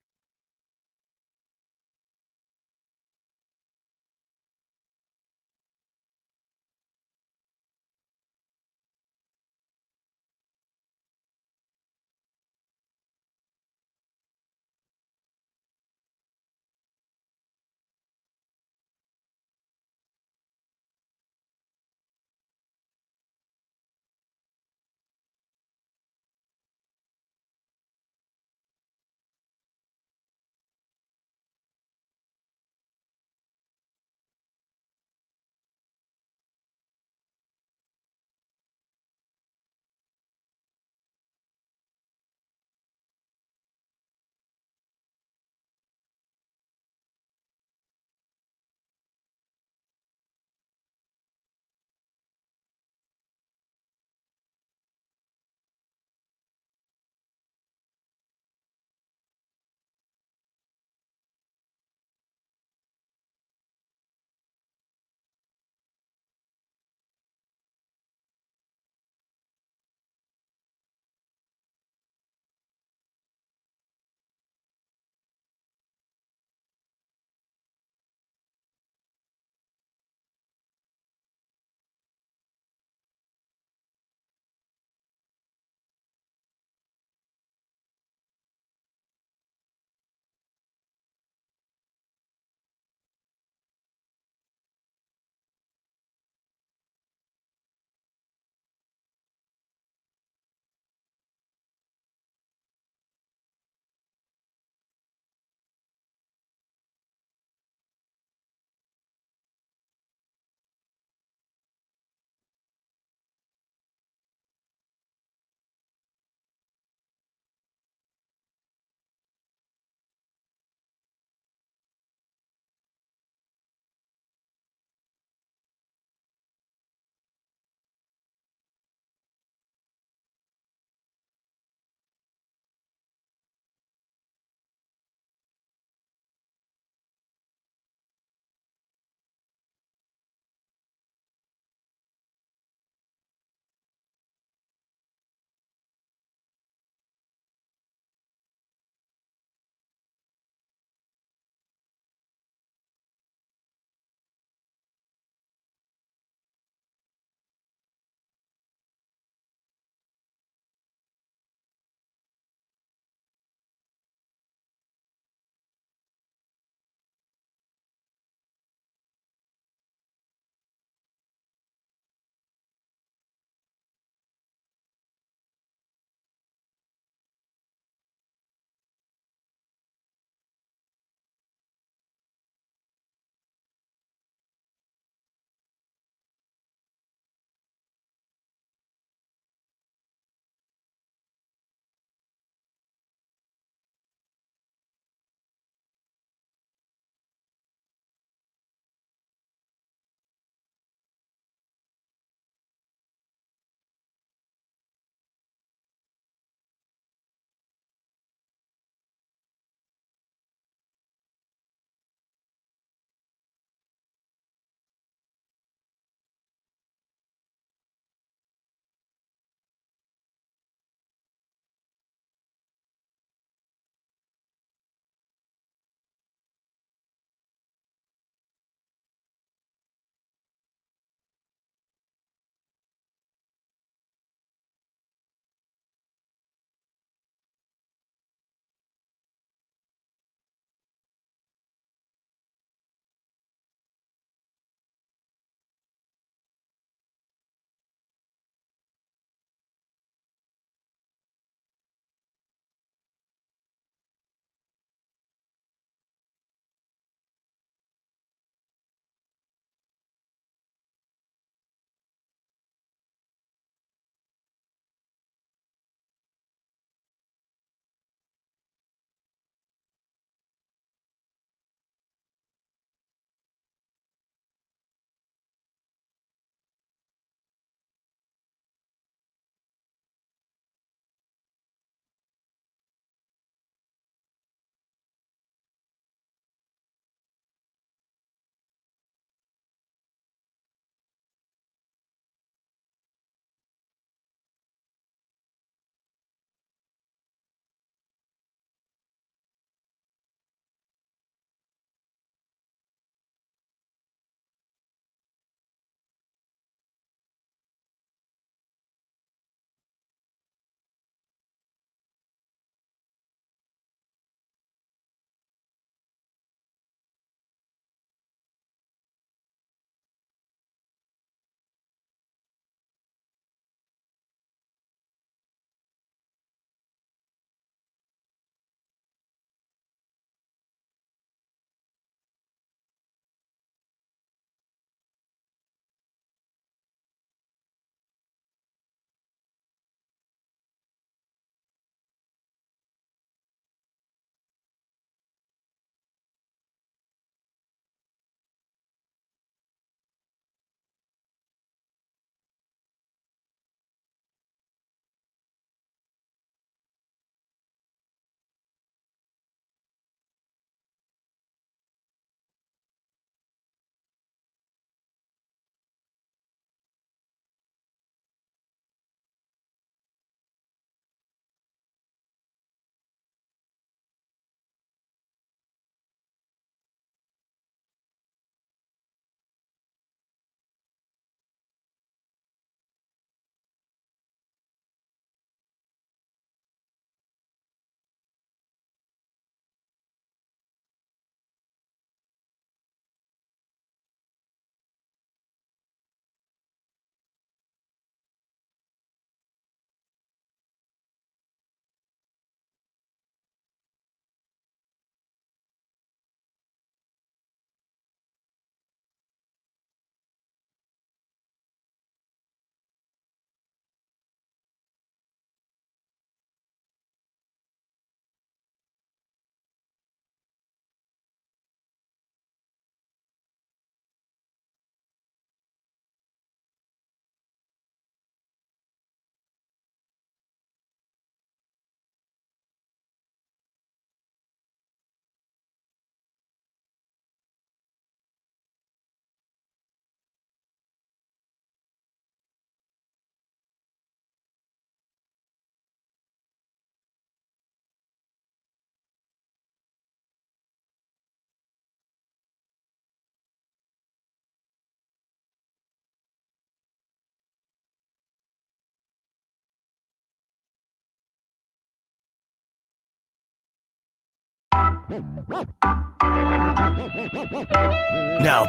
Now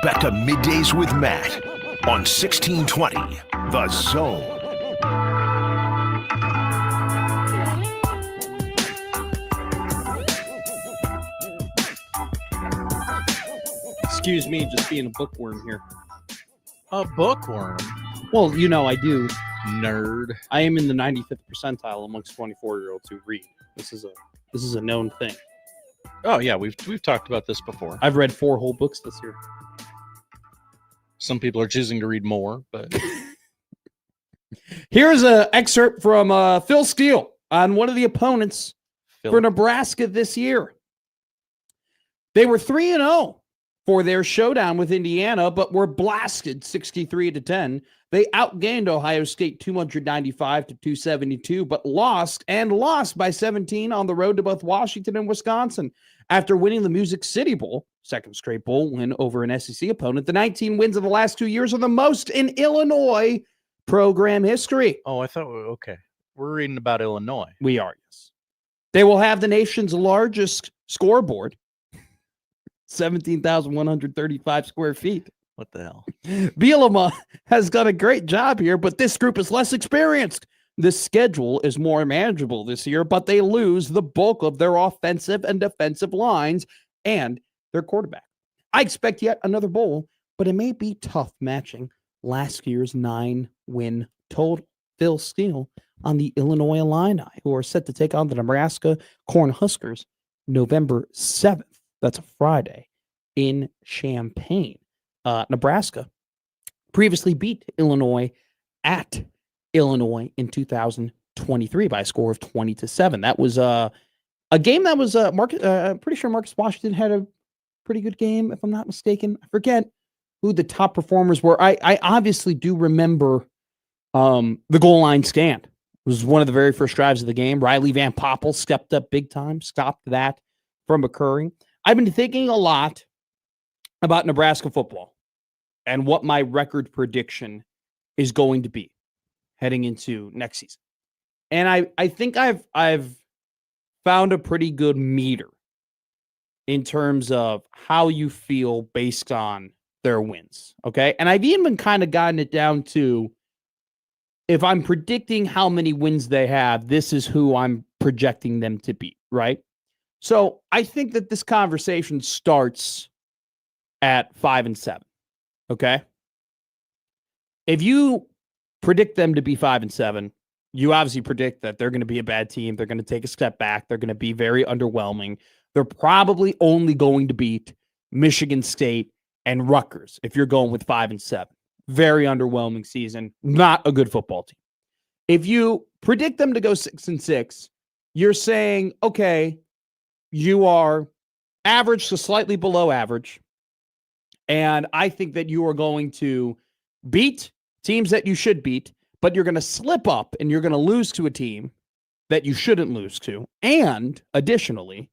back to Middays with Matt on 1620 The Zone.
Excuse me, just being a bookworm here.
A bookworm?
Well, you know I do.
Nerd.
I am in the 95th percentile amongst 24-year-olds who read. This is a known thing.
Oh yeah, we've talked about this before.
I've read 4 whole books this year.
Some people are choosing to read more, but
here's an excerpt from Phil Steele on one of the opponents for Nebraska this year. They were 3-0 for their showdown with Indiana, but were blasted 63-10. They outgained Ohio State 295-272, but lost by 17 on the road to both Washington and Wisconsin. After winning the Music City Bowl, second straight bowl win over an SEC opponent, the 19 wins of the last 2 years are the most in Illinois program history.
Oh, I thought, okay. We're reading about Illinois.
We are, yes. They will have the nation's largest scoreboard, 17,135 square feet.
What the hell?
Bielema has done a great job here, but this group is less experienced. The schedule is more manageable this year, but they lose the bulk of their offensive and defensive lines and their quarterback. I expect yet another bowl, but it may be tough matching last year's 9-win total. Phil Steele on the Illinois Illini, who are set to take on the Nebraska Cornhuskers November 7th. That's a Friday in Champaign. Nebraska previously beat Illinois at Illinois in 2023 by a score of 20-7. That was a game that was pretty sure Marcus Washington had a pretty good game, if I'm not mistaken. I forget who the top performers were. I obviously do remember the goal line stand. It was one of the very first drives of the game. Riley Van Poppel stepped up big time, stopped that from occurring. I've been thinking a lot about Nebraska football and what my record prediction is going to be heading into next season. And I think I've found a pretty good meter in terms of how you feel based on their wins. Okay. And I've even kind of gotten it down to, if I'm predicting how many wins they have, this is who I'm projecting them to beat, right? So I think that this conversation starts at 5-7. Okay. If you predict them to be 5-7, you obviously predict that they're going to be a bad team. They're going to take a step back. They're going to be very underwhelming. They're probably only going to beat Michigan State and Rutgers if you're going with 5-7. Very underwhelming season. Not a good football team. If you predict them to go 6-6, you're saying, okay, you are average to slightly below average. And I think that you are going to beat teams that you should beat, but you're going to slip up and you're going to lose to a team that you shouldn't lose to. And additionally,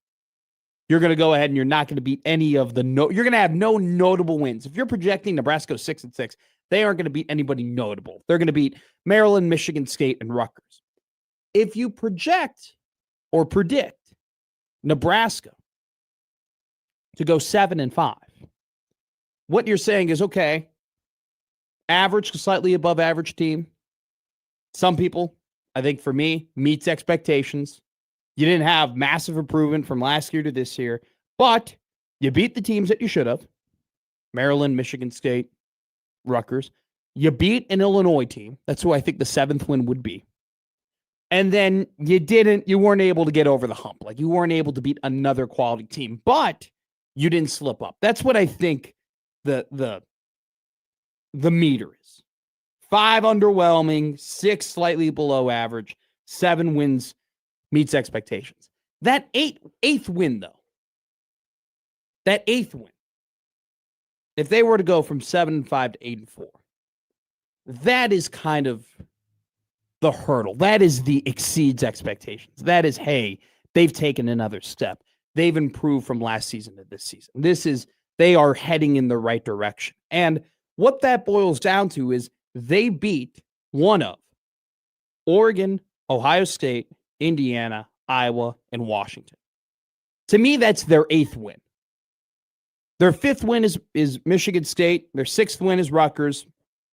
you're going to go ahead and you're not going to beat any of the you're going to have no notable wins. If you're projecting Nebraska 6-6, they aren't going to beat anybody notable. They're going to beat Maryland, Michigan State, and Rutgers. If you project or predict Nebraska to go 7-5, what you're saying is, okay, average to slightly above average team. Some people, I think for me, meets expectations. You didn't have massive improvement from last year to this year, but you beat the teams that you should have. Maryland, Michigan State, Rutgers. You beat an Illinois team. That's who I think the 7th win would be. And then you weren't able to get over the hump. Like, you weren't able to beat another quality team, but you didn't slip up. That's what I think the meter is. 5 underwhelming, 6 slightly below average, 7 wins meets expectations. That eighth win, though, that 8th win, if they were to go from 7-5 to 8-4, that is kind of the hurdle. That is the exceeds expectations. That is, hey, they've taken another step. They've improved from last season to this season. They are heading in the right direction. And what that boils down to is they beat one of Oregon, Ohio State, Indiana, Iowa, and Washington. To me, that's their 8th win. Their 5th win is Michigan State. Their 6th win is Rutgers.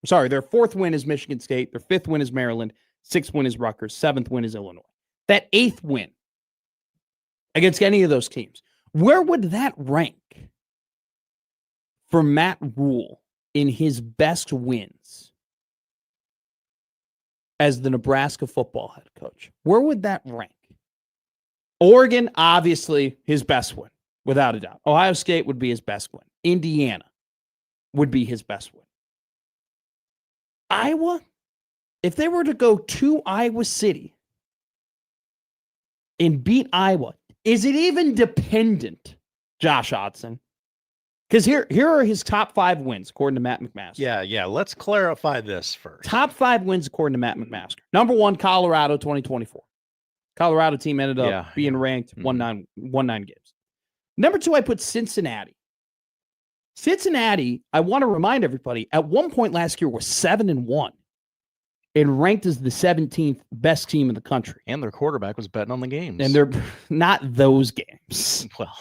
Sorry, their 4th win is Michigan State. Their 5th win is Maryland. 6th win is Rutgers. 7th win is Illinois. That 8th win against any of those teams, where would that rank for Matt Rhule in his best wins as the Nebraska football head coach? Where would that rank? Oregon, obviously, his best win, without a doubt. Ohio State would be his best win. Indiana would be his best win. Iowa, if they were to go to Iowa City and beat Iowa, is it even dependent, Josh Hodson? Because here are his top 5 wins, according to Matt McMaster.
Yeah. Let's clarify this first.
Top 5 wins, according to Matt McMaster. Number 1, Colorado 2024. Colorado team ended up being ranked 1-9 games. Number 2, I put Cincinnati. Cincinnati, I want to remind everybody, at one point last year was 7-1 and ranked as the 17th best team in the country.
And their quarterback was betting on the games.
And they're not those games.
Well,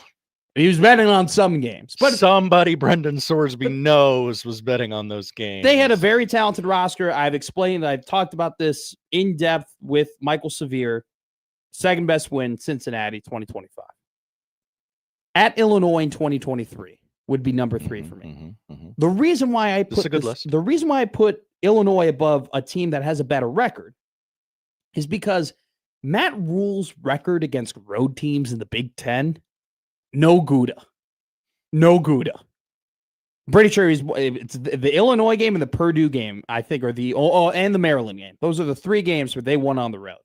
he was betting on some games. But
somebody Brendan Sorsby knows was betting on those games.
They had a very talented roster. I've talked about this in depth with Michael Severe. Second best win, Cincinnati, 2025. At Illinois in 2023 would be number 3 for me. The reason why I put the reason why I put Illinois above a team that has a better record is because Matt Rhule's record against road teams in the Big Ten, no Gouda. Pretty sure it's the Illinois game and the Purdue game, I think, are and the Maryland game. Those are the 3 games where they won on the road.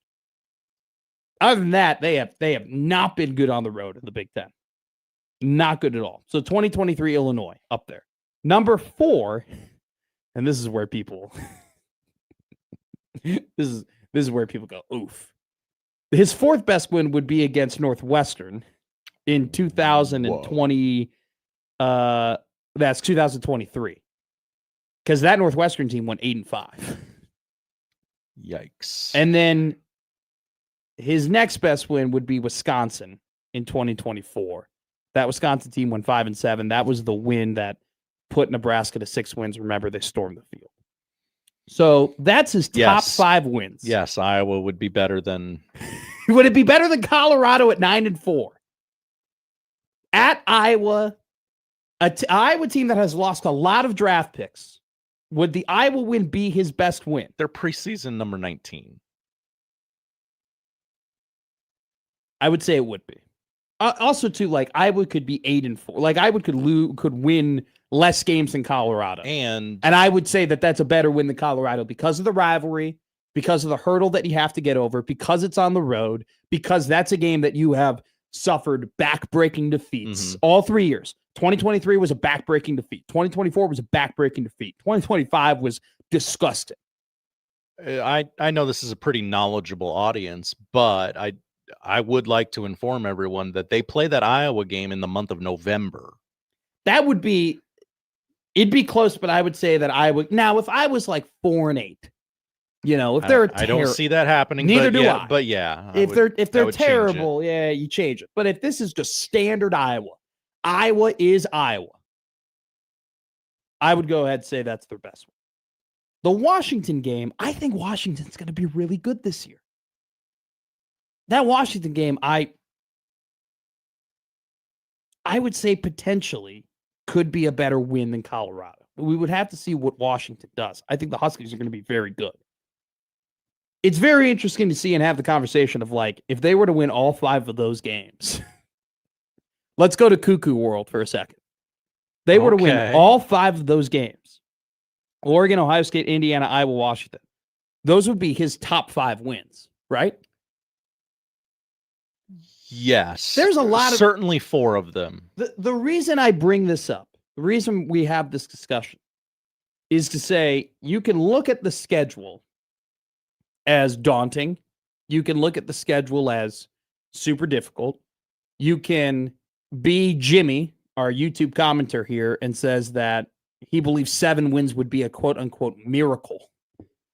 Other than that, they have not been good on the road in the Big Ten. Not good at all. So 2023 Illinois up there. Number 4, and this is where people this is where people go, oof. His 4th best win would be against Northwestern in 2020. That's 2023. Because that Northwestern team went 8-5.
Yikes.
And then his next best win would be Wisconsin in 2024. That Wisconsin team went 5-7. That was the win that put Nebraska to 6 wins. Remember, they stormed the field. So that's his top 5 wins.
Yes, Iowa would be better than.
Would it be better than Colorado at 9-4? At Iowa, Iowa team that has lost a lot of draft picks. Would the Iowa win be his best win?
Their preseason number 19.
I would say it would be. Also, too, like Iowa could be 8-4. Like Iowa could win less games than Colorado,
and
I would say that that's a better win than Colorado because of the rivalry, because of the hurdle that you have to get over, because it's on the road, because that's a game that you have suffered back-breaking defeats all 3 years. 2023 was a back-breaking defeat. 2024 was a back-breaking defeat. 2025 was disgusting.
I know this is a pretty knowledgeable audience, but I would like to inform everyone that they play that Iowa game in the month of November.
That would be, it'd be close, but I would say that I would. Now, if I was like 4-8, you know, if they're,
I don't see that happening.
Neither do
I.
I.
But yeah,
if they're terrible, yeah, you change it. But if this is just standard Iowa is Iowa. I would go ahead and say that's their best one. The Washington game, I think Washington's going to be really good this year. That Washington game, I would say potentially could be a better win than Colorado. We would have to see what Washington does. I think the Huskers are going to be very good. It's very interesting to see and have the conversation of like, if they were to win all 5 of those games, let's go to Cuckoo World for a second. They were to win all 5 of those games. Oregon, Ohio State, Indiana, Iowa, Washington. Those would be his top 5 wins, right?
Yes.
There's a lot of...
Certainly 4 of them.
The reason I bring this up, the reason we have this discussion is to say you can look at the schedule as daunting. You can look at the schedule as super difficult. You can be Jimmy, our YouTube commenter here, and says that he believes 7 wins would be a quote-unquote miracle.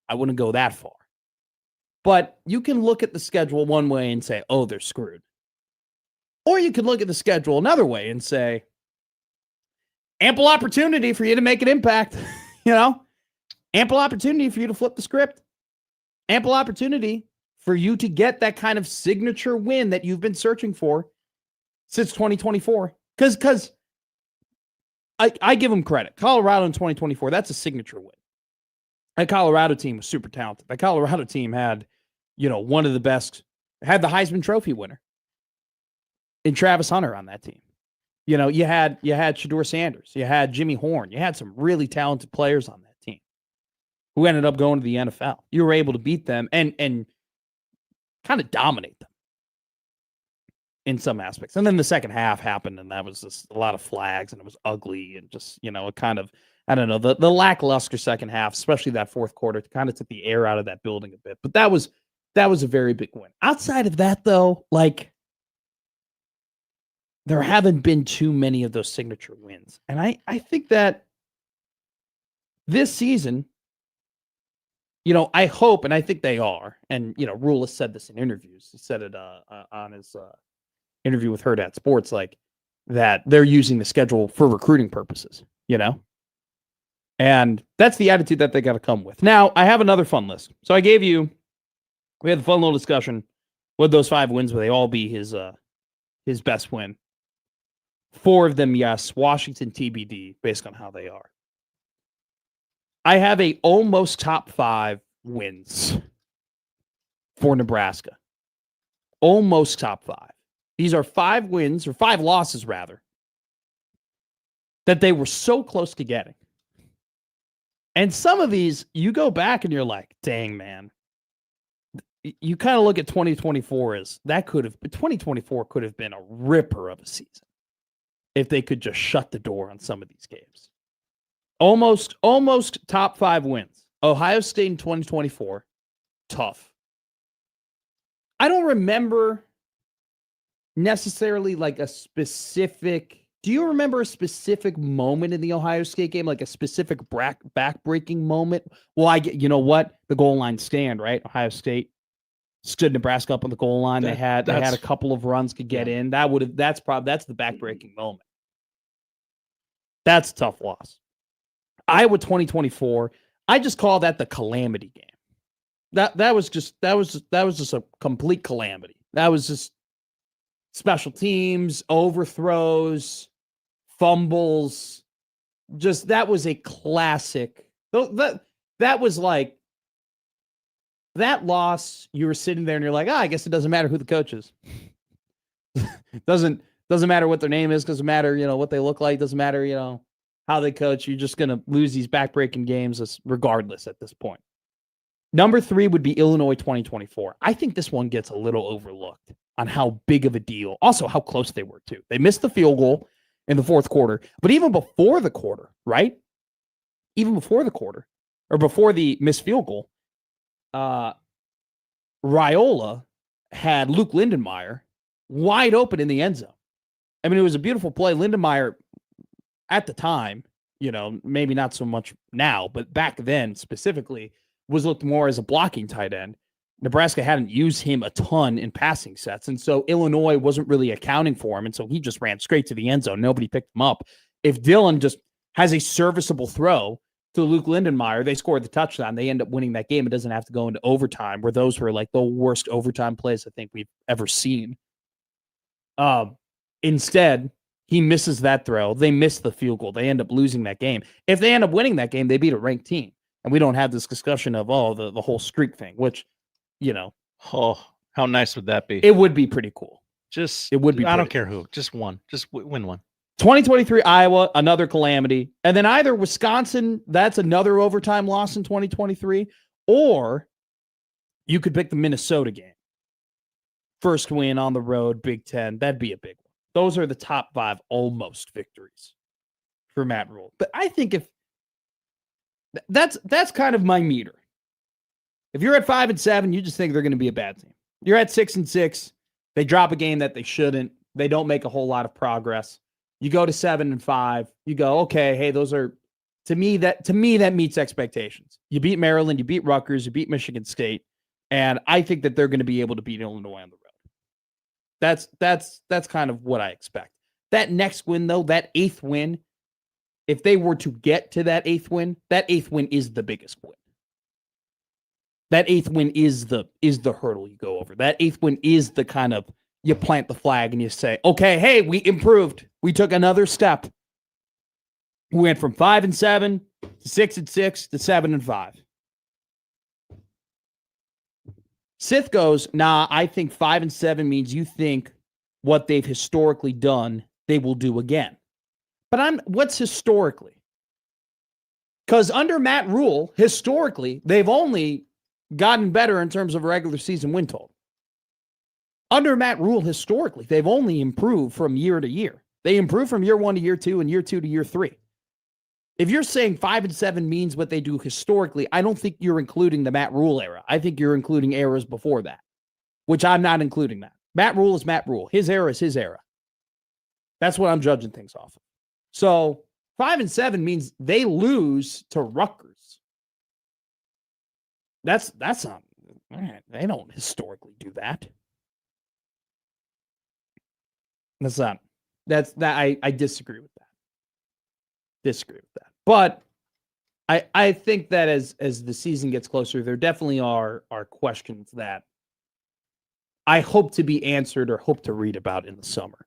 I wouldn't go that far. But you can look at the schedule one way and say, oh, they're screwed. Or you could look at the schedule another way and say, ample opportunity for you to make an impact, ample opportunity for you to flip the script, ample opportunity for you to get that kind of signature win that you've been searching for since 2024. Because I give them credit. Colorado in 2024, that's a signature win. That Colorado team was super talented. That Colorado team had, one of the best, had the Heisman Trophy winner in Travis Hunter on that team. You had Shedeur Sanders, you had Jimmy Horn, you had some really talented players on that team who ended up going to the NFL. You were able to beat them and kind of dominate them in some aspects. And then the second half happened, and that was just a lot of flags, and it was ugly, and just, it kind of, I don't know, the lackluster second half, especially that fourth quarter, kind of took the air out of that building a bit. But that was a very big win. Outside of that, though, there haven't been too many of those signature wins. And I think that this season, I hope, and I think they are, and, Rhule has said this in interviews. He said it on his interview with Herd at Sports, that they're using the schedule for recruiting purposes, And that's the attitude that they got to come with. Now, I have another fun list. So we had a fun little discussion. Would those 5 wins, would they all be his best win? 4 of them, yes. Washington TBD, based on how they are. I have a almost top 5 wins for Nebraska. Almost top 5. These are 5 wins, or 5 losses, rather, that they were so close to getting. And some of these, you go back and you're like, dang, man. You kind of look at 2024 as 2024 could have been a ripper of a season if they could just shut the door on some of these games. Almost top 5 wins. Ohio State in 2024, tough. I don't remember necessarily a specific. Do you remember a specific moment in the Ohio State game, a specific backbreaking moment? Well, you know what? The goal line stand, right? Ohio State stood Nebraska up on the goal line. They had a couple of runs to get in. That's the backbreaking moment. That's a tough loss. Iowa 2024. I just call that the calamity game. That was just a complete calamity. That was just special teams, overthrows, fumbles. Just that was a classic. That was that loss. You were sitting there and you're like, I guess it doesn't matter who the coach is. doesn't matter what their name is. Doesn't matter, what they look like. Doesn't matter, how they coach. You're just gonna lose these backbreaking games regardless at this point. Number 3 would be Illinois 2024. I think this one gets a little overlooked on how big of a deal. Also, how close they were too. They missed the field goal in the fourth quarter, but even before the quarter, right? Even before the quarter, or before the missed field goal, Raiola had Luke Lindenmeyer wide open in the end zone. I mean, it was a beautiful play. Lindenmeyer, at the time, maybe not so much now, but back then specifically, was looked more as a blocking tight end. Nebraska hadn't used him a ton in passing sets, and so Illinois wasn't really accounting for him, and so he just ran straight to the end zone. Nobody picked him up. If Dillon just has a serviceable throw to Luke Lindenmeyer, they scored the touchdown. They end up winning that game. It doesn't have to go into overtime, where those were the worst overtime plays I think we've ever seen. Instead, he misses that throw. They miss the field goal. They end up losing that game. If they end up winning that game, they beat a ranked team. And we don't have this discussion of, the whole streak thing, which,
oh, how nice would that be?
It would be pretty cool.
It would be. I don't care who. Just one. Just win one.
2023 Iowa, another calamity. And then either Wisconsin, that's another overtime loss in 2023, or you could pick the Minnesota game. First win on the road, Big Ten. That'd be a big one. Those are the top 5 almost victories for Matt Rhule. But I think if that's kind of my meter. If you're at 5-7, you just think they're going to be a bad team. You're at 6-6. They drop a game that they shouldn't. They don't make a whole lot of progress. You go to 7-5. You go, okay, hey, those are to me that meets expectations. You beat Maryland, you beat Rutgers, you beat Michigan State, and I think that they're going to be able to beat Illinois on the road. That's kind of what I expect. That next win, though, that 8th win, if they were to get to that 8th win, that 8th win is the biggest win. That 8th win is the hurdle you go over. That 8th win is the kind of, you plant the flag and you say, okay, hey, we improved. We took another step. We went from 5-7 to 6-6 to 7-5. Sith goes, nah, I think 5-7 means you think what they've historically done, they will do again. But what's historically? Because under Matt Rhule, historically, they've only gotten better in terms of regular season win total. Under Matt Rhule, historically, they've only improved from year to year. They improved from year 1 to year 2 and year 2 to year 3. If you're saying 5-7 means what they do historically, I don't think you're including the Matt Rhule era. I think you're including eras before that, which I'm not including that. Matt Rhule is Matt Rhule. His era is his era. That's what I'm judging things off of. So 5-7 means they lose to Rutgers. That's not, they don't historically do that. I disagree with that. But I think that as the season gets closer, there definitely are questions that I hope to be answered or hope to read about in the summer.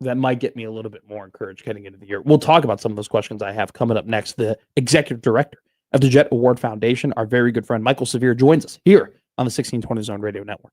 That might get me a little bit more encouraged heading into the year. We'll talk about some of those questions I have coming up next. The executive director of the Jet Award Foundation, our very good friend Michael Severe, joins us here on the 1620 Zone Radio Network.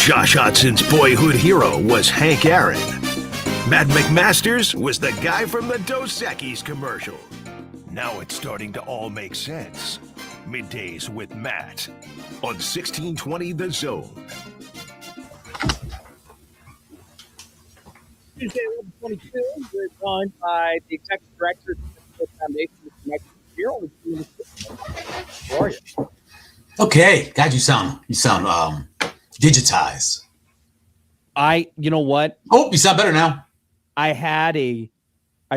Josh Hudson's boyhood hero was Hank Aaron. Matt McMasters was the guy from the Dos Equis commercial. Now it's starting to all make sense. Middays with Matt on 1620 The Zone.
Tuesday, 11/22. We're joined by the executive director of the Foundation for Next Year. How are you?
Okay, God, you sound digitized.
You know what?
Oh, you sound better now.
I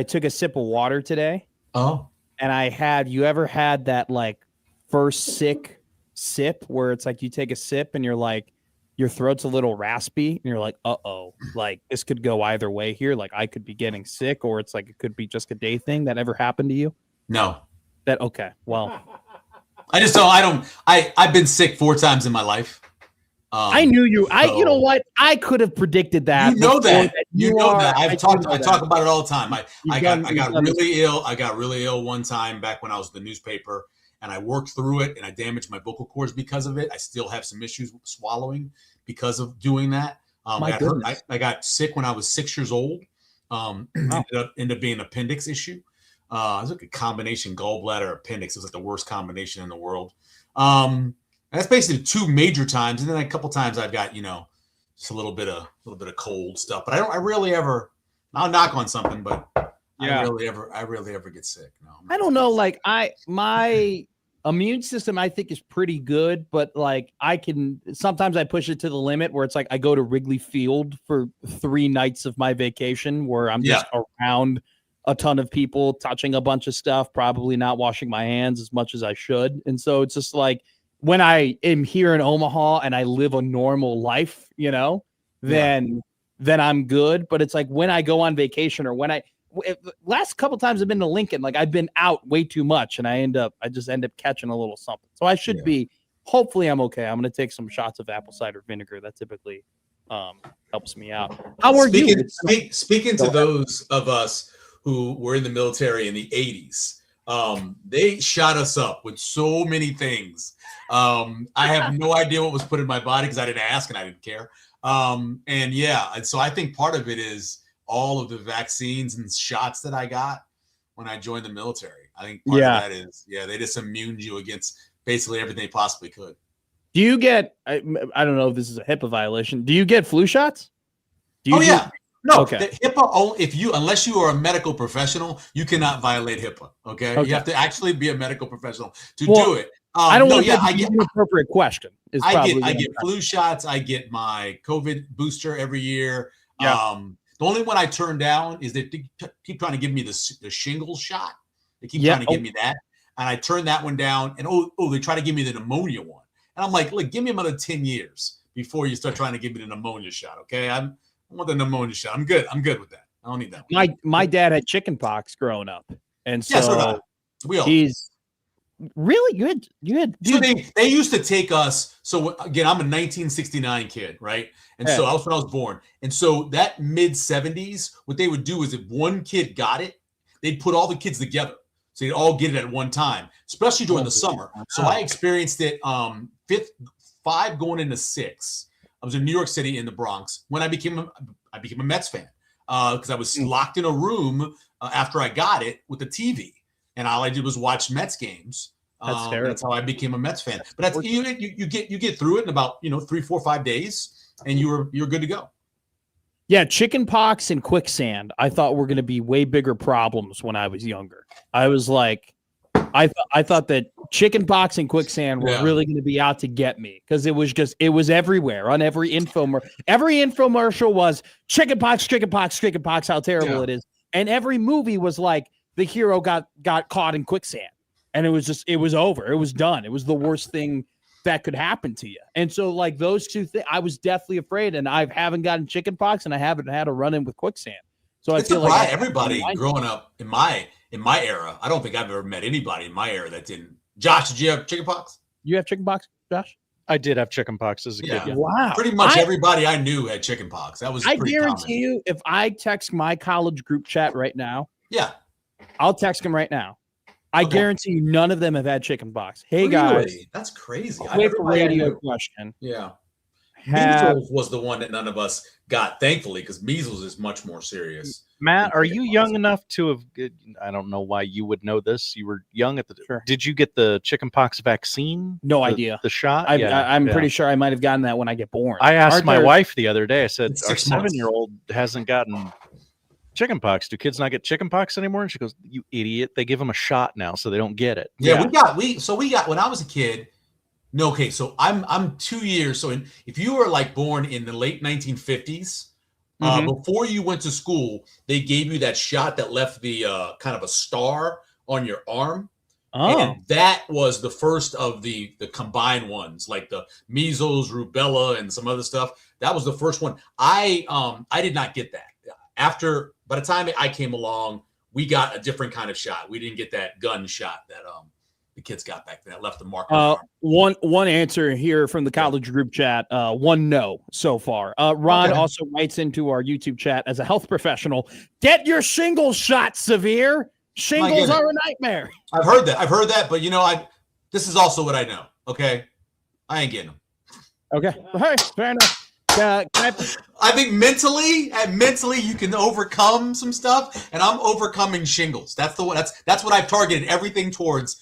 took a sip of water today.
Oh,
and you ever had that like first sick sip where it's like you take a sip and you're like, your throat's a little raspy and you're like, uh-oh, like this could go either way here. Like I could be getting sick, or it's like, it could be just a day thing. That ever happened to you?
No.
Okay. Well,
I've been sick 4 times in my life.
I knew you. You know what? I could have predicted that.
You know that. I talk
that.
about it all the time. I got really ill. I got really ill one time back when I was at the newspaper, and I worked through it, and I damaged my vocal cords because of it. I still have some issues with swallowing because of doing that. I got sick when I was 6 years old. Ended up being an appendix issue. It was like a combination gallbladder appendix. It was like the worst combination in the world. That's basically 2 major times, and then a couple times I've got just a little bit of cold stuff. But I rarely ever. I'll knock on something, but I rarely ever get sick. No,
I don't know. Like my immune system, I think, is pretty good, but like sometimes I push it to the limit where it's like I go to Wrigley Field for 3 nights of my vacation where I'm just around a ton of people, touching a bunch of stuff, probably not washing my hands as much as I should. And so it's just like when I am here in Omaha and I live a normal life, then I'm good. But it's like when I go on vacation or last couple times I've been to Lincoln, like I've been out way too much and I just end up catching a little something. So I should be, hopefully I'm okay. I'm going to take some shots of apple cider vinegar. That typically helps me out. How are you?
Speaking to those of us who were in the military in the 80s, they shot us up with so many things. I have no idea what was put in my body because I didn't ask and I didn't care. And so I think part of it is all of the vaccines and shots that I got when I joined the military. I think part of that is, they just immuned you against basically everything they possibly could.
Do you get, I don't know if this is a HIPAA violation. Do you get flu shots?
No, okay. The HIPAA, unless you are a medical professional, you cannot violate HIPAA. Okay. You have to actually be a medical professional to do it.
I don't I get an appropriate question.
I get flu shots. I get my COVID booster every year.
Yeah.
The only one I turn down is they keep trying to give me the shingles shot. They keep trying to give me that. And I turn that one down. And they try to give me the pneumonia one. And I'm like, look, give me another 10 years before you start trying to give me the pneumonia shot. Okay. I want the pneumonia shot. I'm good. I'm good with that. I don't need that one.
My dad had chicken pox growing up. And so
we all
he's really good. So
they used to take us. So again, I'm a 1969 kid, right? And so I was when I was born. And so that mid 70s, what they would do is if one kid got it, they'd put all the kids together. So they'd all get it at one time, especially during the summer. So I experienced it 5 going into 6. I was in New York City in the Bronx when I became a Mets fan because I was locked in a room after I got it with the TV. And all I did was watch Mets games. That's how I became a Mets fan. But that's you get through it in about 3, 4, 5 days, and you're good to go.
Yeah, chicken pox and quicksand, I thought were going to be way bigger problems when I was younger. I was like, I thought that chicken pox and quicksand were really going to be out to get me because it was everywhere on every infomercial. Every infomercial was chicken pox, how terrible it is. And every movie was like the hero got caught in quicksand and it was over. It was done. It was the worst thing that could happen to you. And so like those two things, I was deathly afraid, and I haven't gotten chicken pox and I haven't had a run-in with quicksand. So I feel like
everybody growing up in my era, I don't think I've ever met anybody in my era that didn't. Josh, did you have chicken pox?
You have chicken pox, Josh?
I did have chicken pox as a kid. Yeah.
Wow.
Pretty much everybody I knew had chicken pox. That was
I guarantee you, if I text my college group chat right now, I'll text them right now. I guarantee you none of them have had chicken pox. Hey, guys.
That's crazy.
Quick radio question.
Yeah. Measles was the one that none of us got, thankfully, because measles is much more serious.
Matt, are you young enough to have? I don't know why you would know this. You were young at the.
Sure.
Did you get the chickenpox vaccine?
No idea.
The shot.
I'm pretty sure I might have gotten that when I get born.
I asked my wife the other day. I said,
It's
"Our
6 months.
7-year-old hasn't gotten chickenpox. Do kids not get chickenpox anymore?" And she goes, "You idiot! They give them a shot now, so they don't get it."
Yeah, we got when I was a kid. No, okay, so I'm 2 years. So if you were like born in the late 1950s. Before you went to school, they gave you that shot that left the kind of a star on your arm. And that was the first of the combined ones, like the measles, rubella, and some other stuff. That was the first one. I did not get that. By the time I came along, we got a different kind of shot. We didn't get that gun shot that the kids got back then. That left the mark.
One answer here from the college group chat. One no so far. Ron also writes into our YouTube chat as a health professional. Get your shingles shot, Severe. Shingles are a nightmare.
I've heard that, but this is also what I know. Okay, I ain't getting them.
Okay, all right, fair enough.
I think mentally you can overcome some stuff, and I'm overcoming shingles. That's the one. That's what I've targeted everything towards.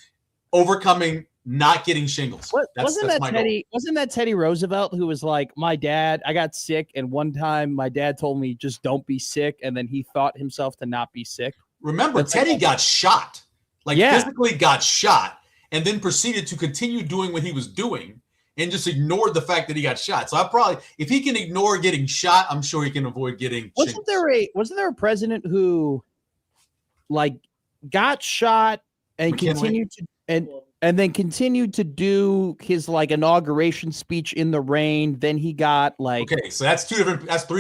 Overcoming not getting shingles.
Wasn't that Teddy Roosevelt who was like, my dad, I got sick, and one time my dad told me just don't be sick, and then he thought himself to not be sick.
Remember, Teddy got shot, physically got shot, and then proceeded to continue doing what he was doing and just ignored the fact that he got shot. So if he can ignore getting shot, I'm sure he can avoid getting
Wasn't there a president who got shot and
McKinley?
continued to and then continued to do his inauguration speech in the rain. Then he got
okay, so that's three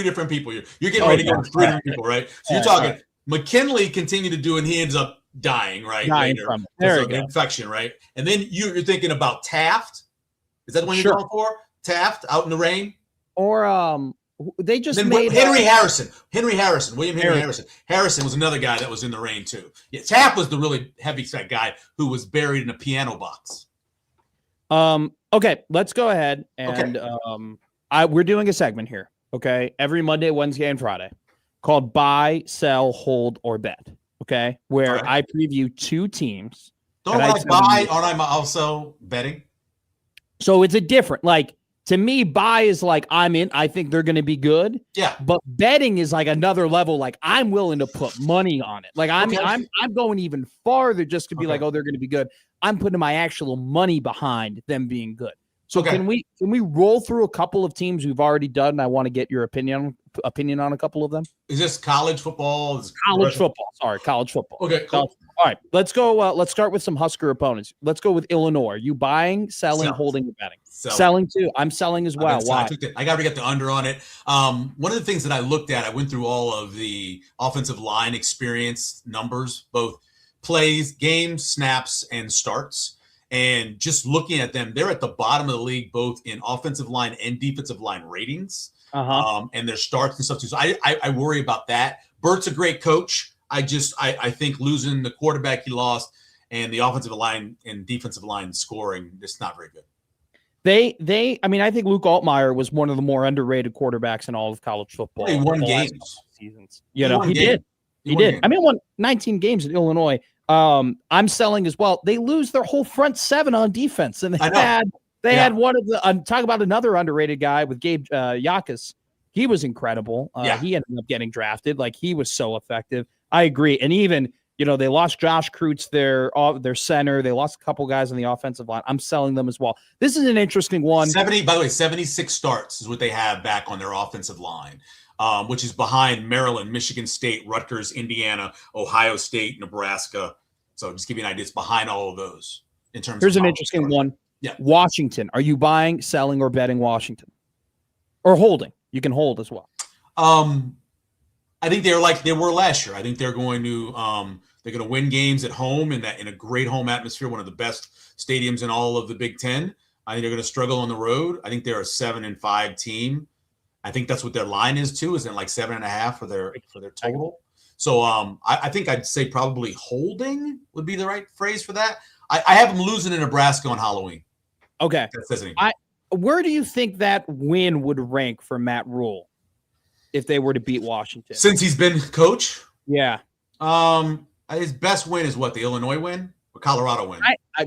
different people. You're getting ready to go with three different people, right? So you're talking McKinley continued to do, and he ends up dying, right?
Dying
later,
from it. There you go.
Infection, right? And then you're thinking about Taft. Is that the one you're going for? Taft out in the rain,
or they just
made Henry Harrison. William Henry Harrison. Harrison was another guy that was in the rain too. Yeah, Taft was the really heavy set guy who was buried in a piano box.
Okay, let's go ahead and we're doing a segment here. Okay, every Monday, Wednesday, and Friday, called Buy, Sell, Hold, or Bet. Okay, where I preview two teams.
Don't I buy? Aren't I also betting?
So it's a different to me, buy is I'm in. I think they're going to be good.
Yeah.
But betting is another level. I'm willing to put money on it. I'm going even farther just to be they're going to be good. I'm putting my actual money behind them being good. So can we roll through a couple of teams we've already done? And I want to get your opinion on a couple of them.
Is this college football?
College football. Sorry, college football.
Okay, cool.
All right, let's go. Let's start with some Husker opponents. Let's go with Illinois. Are you buying, selling, holding, or betting? Selling too. I'm selling as well. Why?
I got to get the under on it. One of the things that I looked at, I went through all of the offensive line experience numbers, both plays, games, snaps, and starts. And just looking at them, they're at the bottom of the league, both in offensive line and defensive line ratings, and their starts and stuff too. So I worry about that. Bert's a great coach. I think losing the quarterback he lost and the offensive line and defensive line scoring, it's not very good.
I think Luke Altmaier was one of the more underrated quarterbacks in all of college football.
He won games.
Seasons. He did. He did. Won 19 games at Illinois. I'm selling as well. They lose their whole front seven on defense, and they had one of the. Talk about another underrated guy with Gabe Yakas. He was incredible. He ended up getting drafted. He was so effective. I agree. And even they lost Josh Kreutz, their center. They lost a couple guys on the offensive line. I'm selling them as well. This is an interesting one.
76 starts is what they have back on their offensive line, which is behind Maryland, Michigan State, Rutgers, Indiana, Ohio State, Nebraska. So just give you an idea, it's behind all of those in terms.
Here's an interesting one.
Yeah.
Washington. Are you buying, selling, or betting Washington? Or holding? You can hold as well.
I think they're like they were last year. I think they're going to win games at home in a great home atmosphere, one of the best stadiums in all of the Big Ten. I think they're going to struggle on the road. I think they're a 7-5 team. I think that's what their line is too. Is it 7.5 for their total? So I think I'd say probably holding would be the right phrase for that. I have them losing in Nebraska on Halloween.
Okay.
That says anything.
where do you think that win would rank for Matt Rhule if they were to beat Washington?
Since he's been coach?
Yeah.
His best win is what, the Illinois win or Colorado win?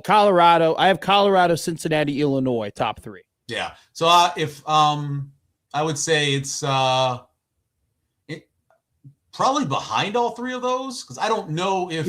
Colorado. I have Colorado, Cincinnati, Illinois, top 3.
Yeah. So if I would say it's probably behind all 3 of those, because I don't know if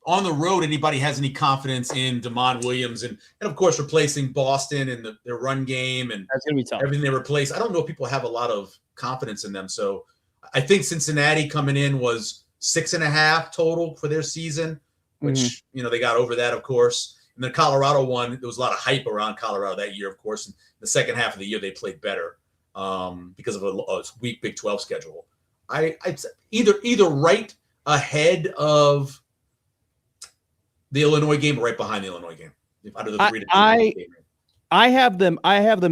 on the road anybody has any confidence in DeMond Williams and of course replacing Boston and their run game and
that's gonna be tough.
Everything they replace. I don't know if people have a lot of confidence in them. So I think Cincinnati coming in was 6.5 total for their season, which they got over that, of course. And the Colorado one, there was a lot of hype around Colorado that year, of course. In the second half of the year, they played better because of a weak Big 12 schedule. I'd either right ahead of the Illinois game or right behind the Illinois game. Out of the 3 to 2
I have them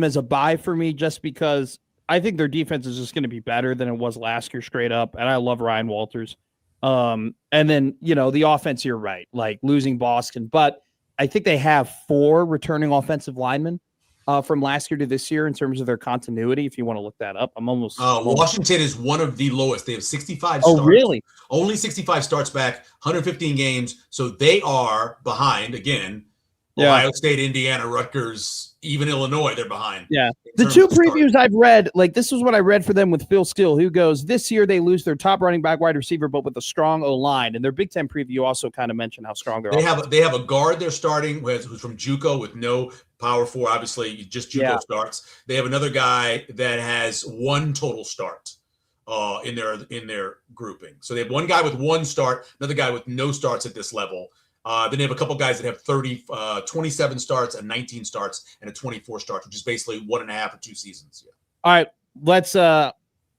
as a bye for me just because I think their defense is just going to be better than it was last year straight up. And I love Ryan Walters. And then, the offense, you're right, like losing Boston, but I think they have 4 returning offensive linemen from last year to this year in terms of their continuity. If you want to look that up, I'm almost.
Washington is one of the lowest. They have 65 starts.
Oh, really?
Only 65 starts back, 115 games. So they are behind again. Ohio State, Indiana, Rutgers, even Illinois, they're behind.
Yeah. The 2 previews I've read, like this is what I read for them with Phil Steele, who goes, this year they lose their top running back, wide receiver, but with a strong O-line. And their Big Ten preview also kind of mentioned how strong
they have a guard they're starting who's from JUCO with no Power 4, obviously just JUCO starts. They have another guy that has 1 total start in their grouping. So they have one guy with 1 start, another guy with no starts at this level. Then they have a couple guys that have 27 starts and 19 starts and a 24 starts, which is basically 1.5 or 2 seasons. Yeah.
All right, let's.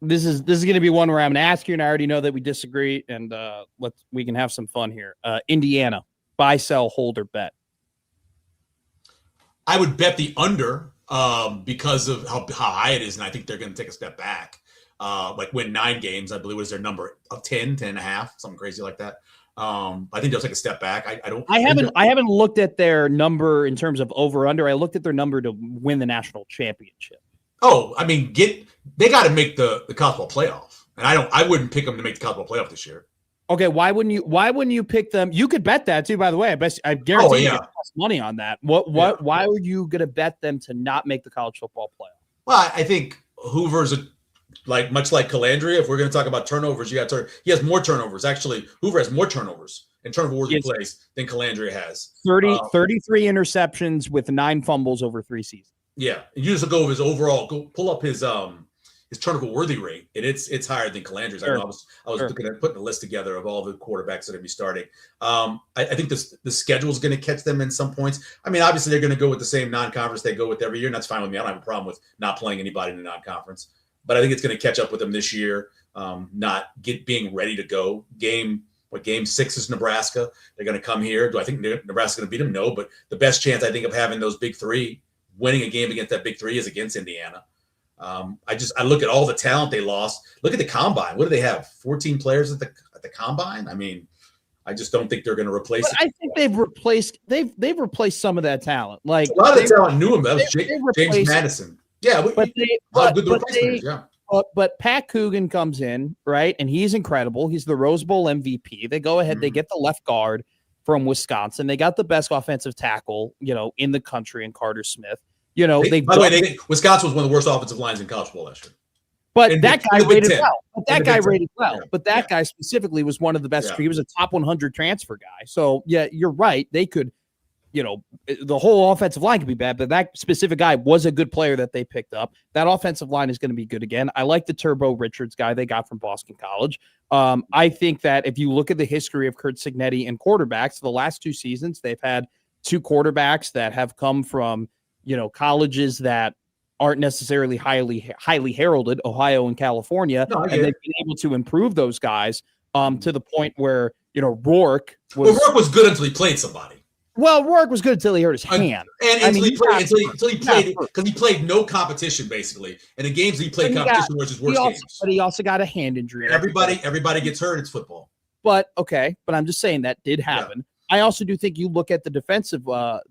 This is going to be one where I'm going to ask you, and I already know that we disagree, and we can have some fun here. Indiana, buy, sell, hold, or bet.
I would bet the under because of how high it is, and I think they're going to take a step back. Like win 9 games, I believe was their number of 10 and a half, something crazy like that. I think they'll take a step back. I
haven't looked at their number in terms of over under. I looked at their number to win the national championship.
Oh, I mean, they got to make the college ball playoff, and I wouldn't pick them to make the college ball playoff this year.
Okay, why wouldn't you pick them? You could bet that too, by the way. I guarantee you could cost money on that. Why were you going to bet them to not make the college football playoff?
Well, I think Hoover's much like Calandria. If we're going to talk about turnovers, he has more turnovers. Actually, Hoover has more turnovers and turnover-worthy plays than Calandria has.
33 interceptions with 9 fumbles over 3 seasons.
Yeah, and you just go over his overall. Go pull up his turnover-worthy rate, and it's higher than Calandria's.
Sure.
I was looking at putting a list together of all the quarterbacks that are going to be starting. I think the schedule is going to catch them in some points. I mean, obviously they're going to go with the same non-conference they go with every year, and that's fine with me. I don't have a problem with not playing anybody in the non-conference. But I think it's going to catch up with them this year, being ready to go. Game 6 is Nebraska. They're going to come here. Do I think Nebraska's going to beat them? No, but the best chance I think of having those big 3, winning a game against that big 3 is against Indiana. I look at all the talent they lost. Look at the combine. What do they have? 14 players at the combine? I mean, I just don't think they're going to replace it.
I think they've replaced some of that talent. Like
a lot of the talent knew him. That was James Madison. Yeah,
but Pat Coogan comes in, right, and he's incredible. He's the Rose Bowl MVP. They go ahead, they get the left guard from Wisconsin. They got the best offensive tackle, in the country in Carter Smith. By
the way, Wisconsin was one of the worst offensive lines in college football last year.
But that guy rated well. But that guy specifically was one of the best. Yeah. He was a top 100 transfer guy. So yeah, you're right. They could. The whole offensive line could be bad, but that specific guy was a good player that they picked up. That offensive line is going to be good again. I like the Turbo Richards guy they got from Boston College. I think that if you look at the history of Curt Cignetti and quarterbacks, the last 2 seasons, they've had 2 quarterbacks that have come from, colleges that aren't necessarily highly heralded, Ohio and California, and they've been able to improve those guys to the point where, Rourke
was good until he played somebody.
Well, Rourke was good until he hurt his hand.
Until he played, because he played no competition, basically. And the games he played competition was his worst games.
But he also got a hand injury.
Everybody gets hurt. It's football.
But I'm just saying that did happen. I also do think you look at the defensive part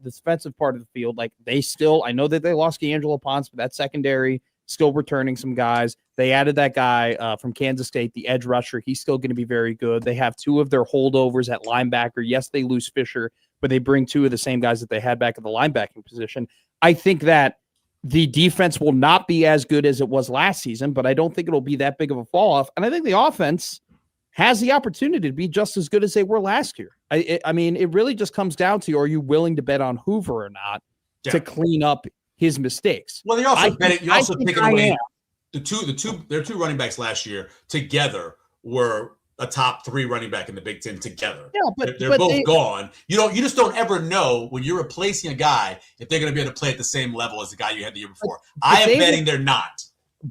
of the field. Like I know that they lost D'Angelo Ponce, but that secondary still returning some guys. They added that guy from Kansas State, the edge rusher. He's still going to be very good. They have 2 of their holdovers at linebacker. Yes, they lose Fisher, but they bring 2 of the same guys that they had back at the linebacking position. I think that the defense will not be as good as it was last season, but I don't think it'll be that big of a fall off. And I think the offense has the opportunity to be just as good as they were last year. I mean, it really just comes down to, are you willing to bet on Hoover or not to clean up his mistakes?
Well, you're also taking away their 2 running backs last year together were a top 3 running back in the Big Ten together.
Yeah, but
they're both gone. You just don't ever know when you're replacing a guy if they're going to be able to play at the same level as the guy you had the year before. I am betting they're not.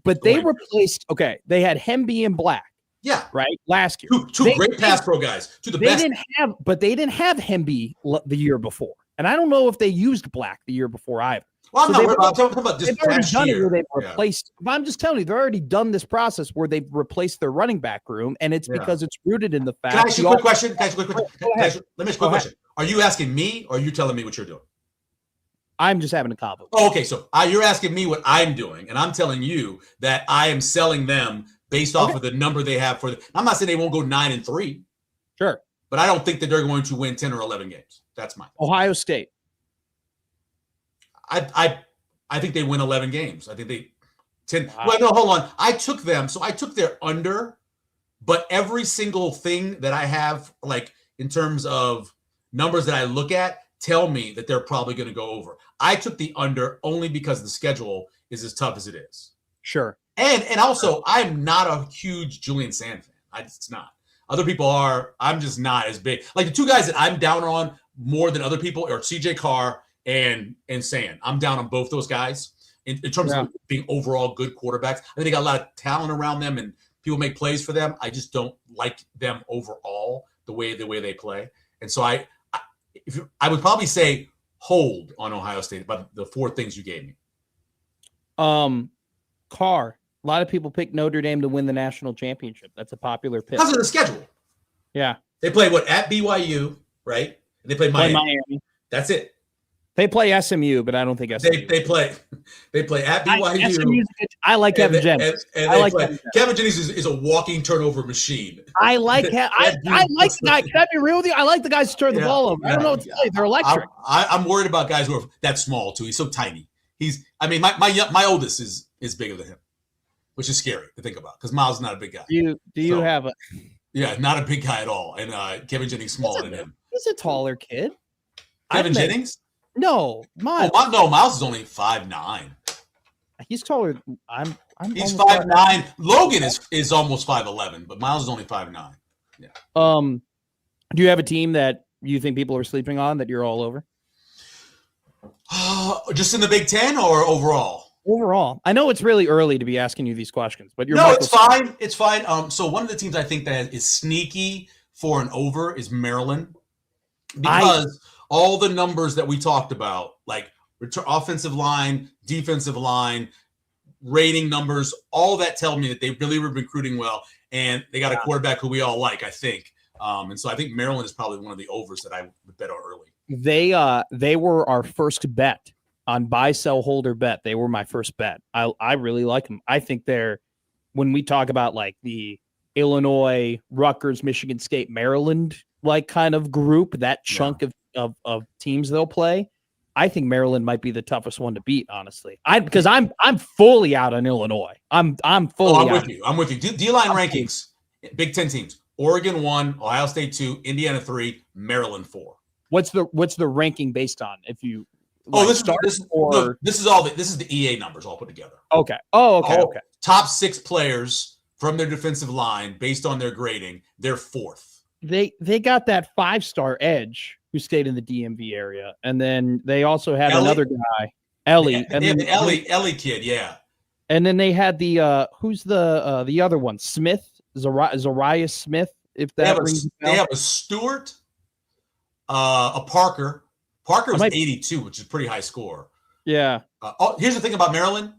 But they replaced. Okay, they had Hemby and Black.
Yeah,
right. Last year,
two great pass pro guys. They
didn't have Hemby the year before, and I don't know if they used Black the year before either.
Well, I'm talking about this past year.
They've replaced. But I'm just telling you, they've already done this process where they've replaced their running back room, and it's because it's rooted in the fact.
Can I ask you a quick question? Let me ask you a quick question. Are you asking me, or are you telling me what you're doing?
I'm just having a compliment.
Oh, okay. So you're asking me what I'm doing, and I'm telling you that I am selling them based off of the number they have for. I'm not saying they won't go 9-3.
Sure,
but I don't think that they're going to win 10 or 11 games. That's my
Ohio State.
I think they win 11 games. I think they 10. Wow. Well, no, hold on. I took them. So I took their under, but every single thing that I have, like in terms of numbers that I look at, tell me that they're probably going to go over. I took the under only because the schedule is as tough as it is.
Sure.
And also, I'm not a huge Julian Sand fan. It's not. Other people are. I'm just not as big. Like the 2 guys that I'm down on more than other people are CJ Carr and Sand. I'm down on both those guys in terms of being overall good quarterbacks. I think they got a lot of talent around them and people make plays for them. I just don't like them overall the way they play. And so I would probably say hold on Ohio State about the 4 things you gave me.
Carr. A lot of people pick Notre Dame to win the national championship. That's a popular pick.
Because of the schedule.
Yeah.
They play at BYU, right? And they play Miami. That's it.
They play SMU, but I don't think SMU.
They play at BYU.
I like Kevin Jennings.
Kevin Jennings is a walking turnover machine.
I like the guy. Can I be real with you? I like the guys to turn the ball over. I don't know what to say. They're electric.
I'm worried about guys who are that small too. He's so tiny. My oldest is bigger than him, which is scary to think about because Miles is not a big guy.
Do you have a?
Yeah, not a big guy at all, and Kevin Jennings smaller than him.
He's a taller kid.
Kevin Jennings.
No, Miles.
Miles is only 5'9".
He's taller.
He's 5'9". Logan is almost 5'11", but Miles is only 5'9". Yeah.
Do you have a team that you think people are sleeping on that you're all over?
Just in the Big Ten or overall?
Overall. I know it's really early to be asking you these questions, but
it's fine. It's fine. So one of the teams I think that is sneaky for an over is Maryland because all the numbers that we talked about, like offensive line, defensive line, rating numbers, all that tell me that they really were recruiting well, and they got a quarterback who we all like, I think. And so I think Maryland is probably one of the overs that I would bet on early.
They were our first bet on buy, sell, hold, or bet. They were my first bet. I really like them. I think when we talk about like the Illinois, Rutgers, Michigan State, Maryland, like kind of group, that chunk of teams they'll play, I think Maryland might be the toughest one to beat, honestly. Because I'm fully out on Illinois. I'm fully out.
I'm with you. D-line rankings, Big Ten teams. Oregon 1, Ohio State 2, Indiana 3, Maryland 4.
What's the ranking based on? If you
this is the EA numbers all put together.
Okay. Okay.
Top 6 players from their defensive line based on their grading, they're 4th.
They got that 5-star edge who stayed in the DMV area, and then they also had another guy, Ellie, and then
the Ellie kid, yeah.
And then they had the who's the other one, Smith, Zariah Smith. If that
they have a Stewart, a Parker. Parker was 82, which is a pretty high score.
Yeah.
Here's the thing about Maryland: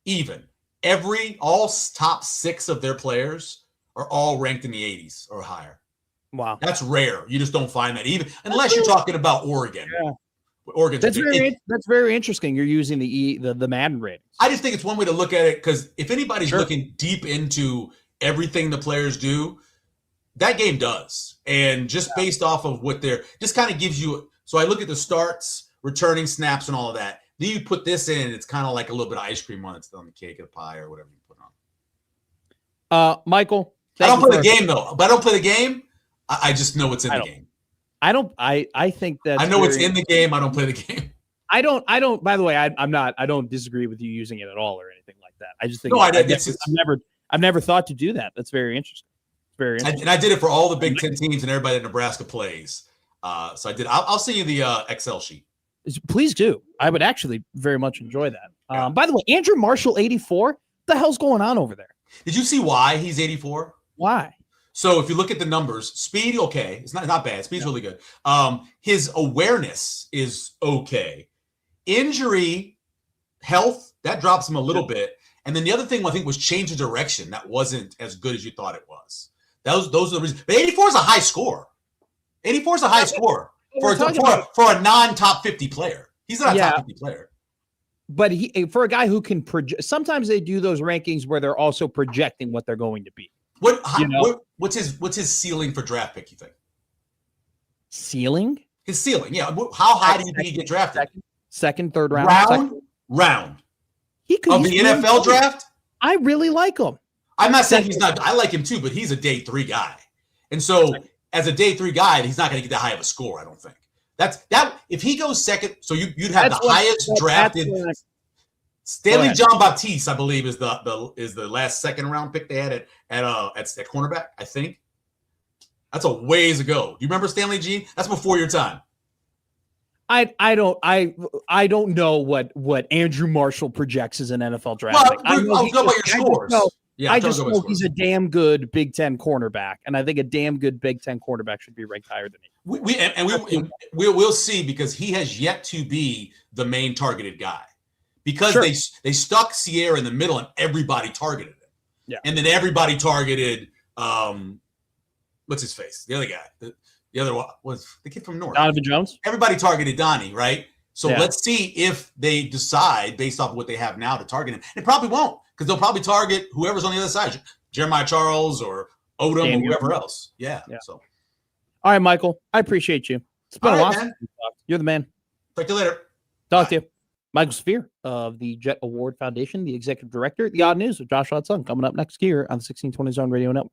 even all top 6 of their players are all ranked in the 80s or higher.
Wow.
That's rare. You just don't find that, even unless you're talking about Oregon.
Yeah.
Oregon's
That's very interesting. You're using the Madden ratings.
I just think it's one way to look at it, because if anybody's looking deep into everything the players do, that game does. And just based off of what they're, just kind of gives you. So I look at the starts, returning snaps, and all of that. Then you put this in, it's kind of like a little bit of ice cream on it, on the cake or the pie or whatever you put on.
Michael,
I don't play the game though. But I don't play the game. I just know what's in the game.
I think that
I know what's in the game. I don't play the game.
I don't. By the way, I don't disagree with you using it at all or anything like that. I just think I've never thought to do that. That's very interesting. Very interesting.
And I did it for all the Big Ten teams and everybody that Nebraska plays. So I did. I'll send you the Excel sheet.
Please do. I would actually very much enjoy that. By the way, Andrew Marshall, 84. What the hell's going on over there?
Did you see why he's 84?
Why?
So if you look at the numbers, speed, okay. It's not bad. Speed's really good. His awareness is okay. Injury, health, that drops him a little bit. And then the other thing I think was change of direction. That wasn't as good as you thought it was. Those are the reasons. But 84 is a high score. 84 is a high score for a non-top 50 player. He's not a top 50 player.
But for a guy who can project, sometimes they do those rankings where they're also projecting what they're going to be.
What's his ceiling for draft pick, you think?
Ceiling?
His ceiling, yeah. How high do you think he get drafted?
Second, third round.
Round.
He could
of the NFL draft?
I really like him.
I'm not saying he's not. I like him too, but he's a day 3 guy. And so as a day 3 guy, he's not going to get that high of a score, I don't think. If he goes second, so you'd have the highest drafted. Stanley John Baptiste, I believe, is the last second round pick they had at cornerback, I think. That's a ways ago. Do you remember Stanley G? That's before your time.
I don't know what Andrew Marshall projects as an NFL draft.
Well, I was going by your scores.
I just know he's a damn good Big Ten cornerback, and I think a damn good Big Ten cornerback should be ranked higher than he.
We'll see, because he has yet to be the main targeted guy, because they stuck Sierra in the middle and everybody targeted him.
Yeah,
and then everybody targeted what's his face, the other guy. The other one was the kid from North.
Donovan Jones.
Everybody targeted Donnie, right? So let's see if they decide based off of what they have now to target him. It probably won't, because they'll probably target whoever's on the other side, Jeremiah Charles or Odom or whoever else. Yeah. So,
all right, Michael, I appreciate you. It's been a while. You're the man.
Talk to you later.
Talk to you. Michael Sphere of the Jet Award Foundation, the executive director. The Odd News with Josh Hudson coming up next year on the 1620 Zone Radio Network.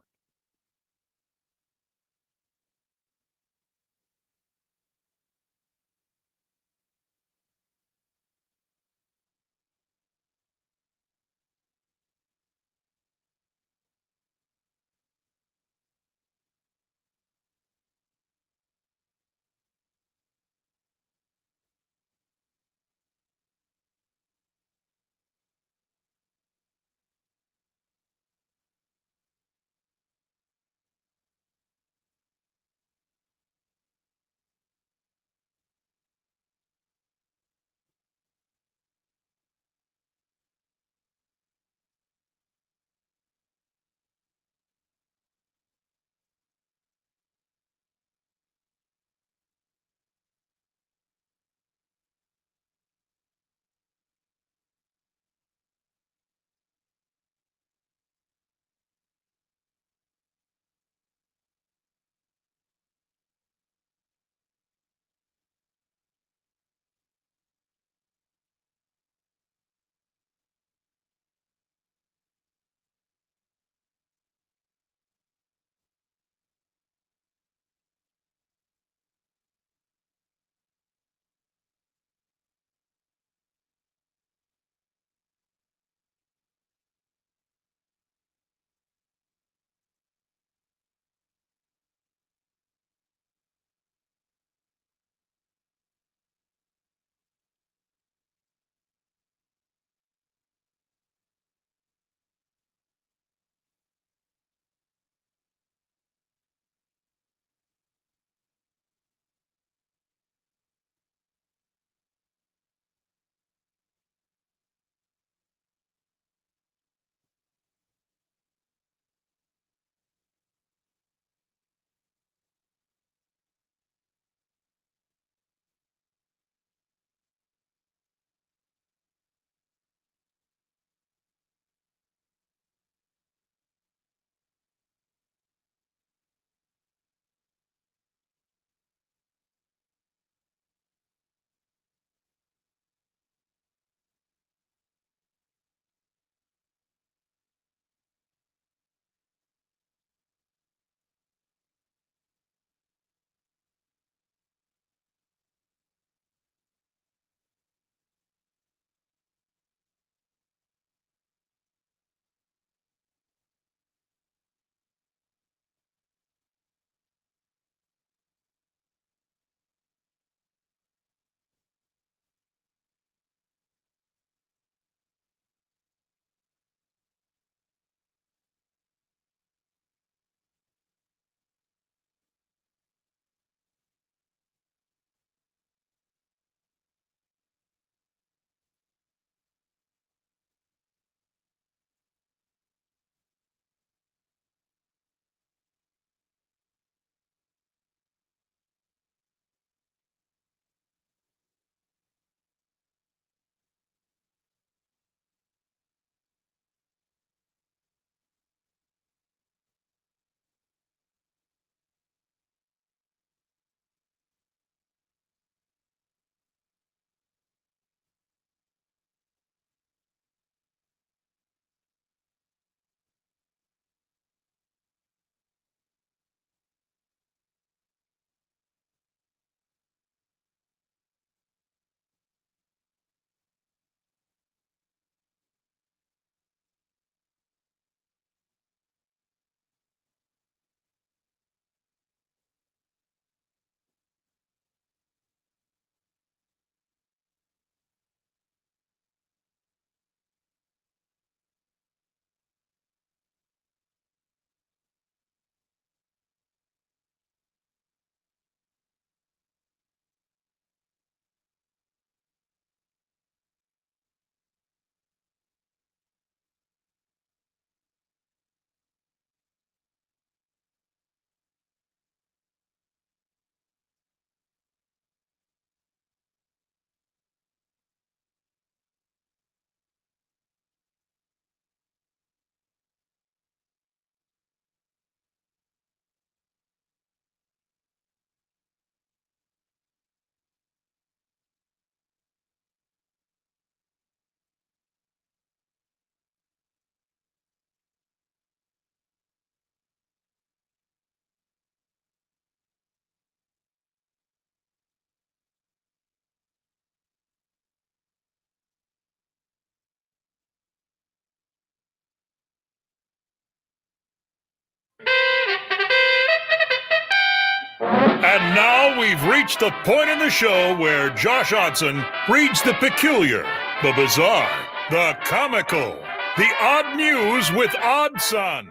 And now we've reached the point in the show where Josh Odson reads the peculiar, the bizarre, the comical, the odd news with Odd Son.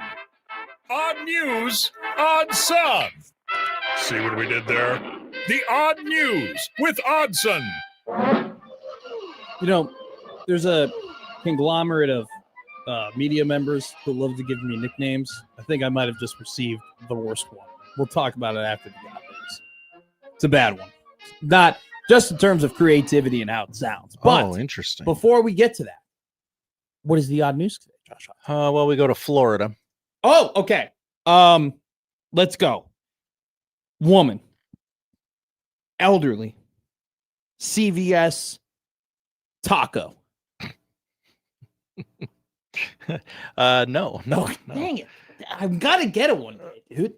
Odd news, Odd Son. See what we did there? The odd news with Oddson.
You know, there's a conglomerate of media members who love to give me nicknames. I think I might have just received the worst one. We'll talk about it after the holidays. It's a bad one. Not just in terms of creativity and how it sounds. But
interesting.
before we get to that, what is the odd news today, Josh?
Well, we go to Florida.
Oh, okay. Let's go. Woman. Elderly. CVS taco.
No.
Dang it. I've got to get it one day, dude.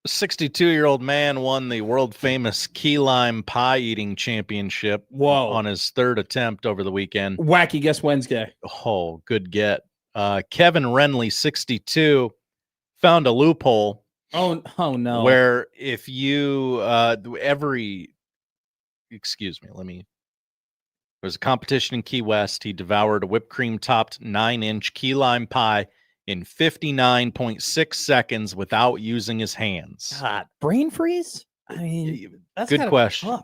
62-year-old man won the world-famous key lime pie eating championship on his third attempt over the weekend.
Wacky Guess Wednesday.
Oh, good get. Kevin Renley, 62, found a loophole.
Oh no.
Where if you there's a competition in Key West. He devoured a whipped cream topped 9-inch key lime pie in 59.6 seconds without using his hands.
God, brain freeze? I mean, that's
good question.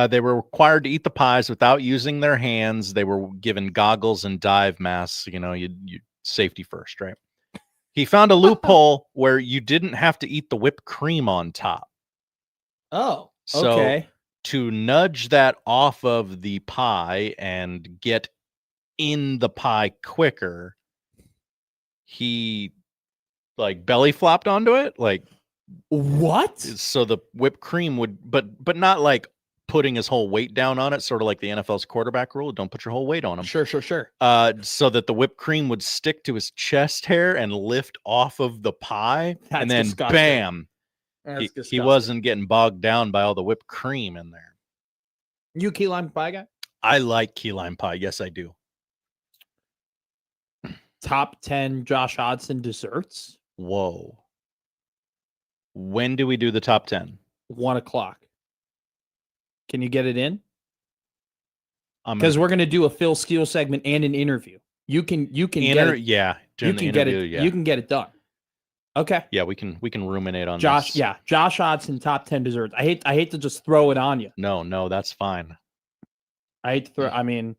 They were required to eat the pies without using their hands. They were given goggles and dive masks. You know, you safety first, right? He found a loophole where you didn't have to eat the whipped cream on top.
Oh,
so
okay.
To nudge that off of the pie and get in the pie quicker, he like belly flopped onto it. Like
what?
So the whipped cream would, but not like putting his whole weight down on it, sort of like the NFL's quarterback rule. Don't put your whole weight on him.
Sure.
So that the whipped cream would stick to his chest hair and lift off of the pie.
That's
and then
disgusting.
bam,
That's
he
disgusting.
wasn't getting bogged down by all the whipped cream in there.
You key lime pie guy?
I like key lime pie. Yes, I do.
Top 10 Josh Hodson desserts?
Whoa. When do we do the top 10?
1 o'clock. Can you get it in? Because we're going to do a Phil Steele segment and an interview. You can get it.
Yeah.
You can get it. You can get it done. Okay.
Yeah, we can ruminate on
Josh.
this.
Yeah, Josh Hodson top 10 desserts. I hate to just throw it on you.
No, that's fine.
I hate to throw. I mean,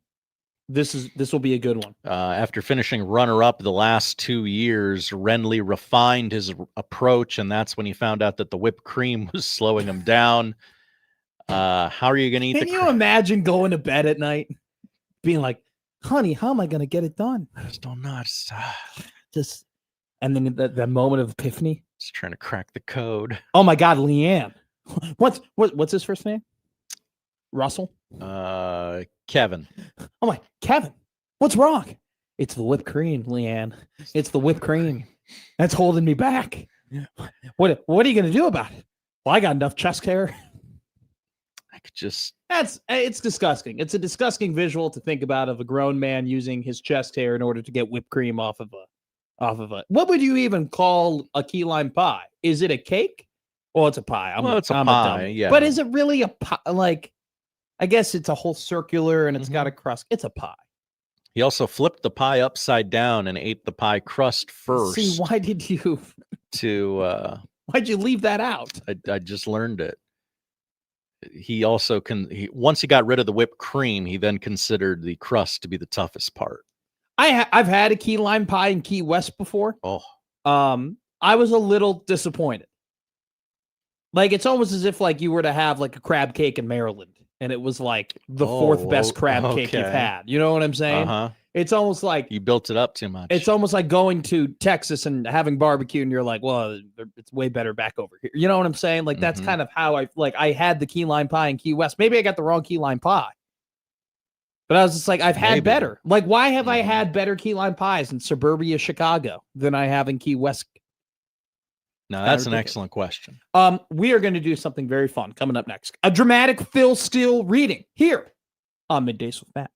this will be a good one.
After finishing runner-up the last 2 years, Renley refined his approach, and that's when he found out that the whipped cream was slowing him down. How are you going to eat
Can you imagine going to bed at night, being like, "Honey, how am I going to get it done?"
I just don't know.
Just, and then that moment of epiphany.
Just trying to crack the code.
Oh my God, Leanne. What's his first name? Russell.
Kevin.
Oh my, Kevin. What's wrong? It's the whipped cream, Leanne. It's the whipped cream. That's holding me back. What are you going to do about it? Well, I got enough chest hair.
I could just.
It's disgusting. It's a disgusting visual to think about of a grown man using his chest hair in order to get whipped cream off of a. What would you even call a key lime pie? Is it a cake? Well, it's a pie.
It's a pie. Yeah.
But is it really a pie? Like, I guess it's a whole circular and it's got a crust. It's a pie.
He also flipped the pie upside down and ate the pie crust first.
See, why did you?
Why'd
you leave that out?
I just learned it. He also once he got rid of the whipped cream, he then considered the crust to be the toughest part.
I've had a key lime pie in Key West before.
Oh,
I was a little disappointed. Like, it's almost as if like you were to have like a crab cake in Maryland, and it was like the fourth best crab cake you've had. You know what I'm saying? It's almost like
you built it up too much.
It's almost like going to Texas and having barbecue, and you're like, well, it's way better back over here. You know what I'm saying? Like, that's kind of how I had the key lime pie in Key West. Maybe I got the wrong key lime pie. But I was just like, I've had better. Like, why have I had better key lime pies in suburbia Chicago than I have in Key West?
No, that's an excellent question.
We are going to do something very fun coming up next. A dramatic Phil Steele reading here on Middays with Matt.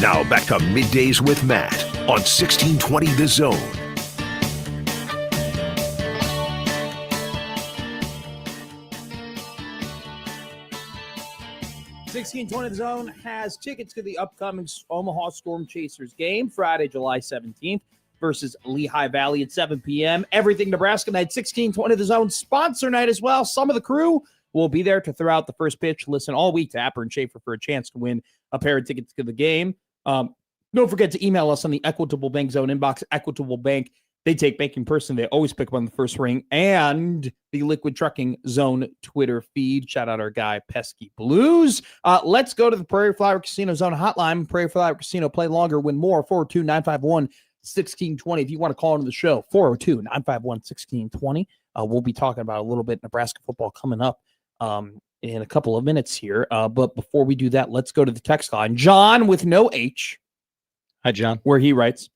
Now back to Middays with Matt on 1620 The Zone.
The Zone has tickets to the upcoming Omaha Storm Chasers game Friday, July 17th versus Lehigh Valley at 7 p.m. Everything Nebraska night, 1620 The Zone sponsor night as well. Some of the crew will be there to throw out the first pitch. Listen all week to Apper and Schaefer for a chance to win a pair of tickets to the game. Don't forget to email us on the Equitable Bank Zone inbox. Equitable Bank, they take banking personally. They always pick up on the first ring. And the Liquid Trucking Zone Twitter feed. Shout out our guy, Pesky Blues. Let's go to the Prairie Flower Casino Zone hotline. Prairie Flower Casino, play longer, win more. 402-951-1620. If you want to call into the show, 402-951-1620. We'll be talking about a little bit Nebraska football coming up in a couple of minutes here. But before we do that, let's go to the text line. John with no H.
Hi, John.
Where he writes,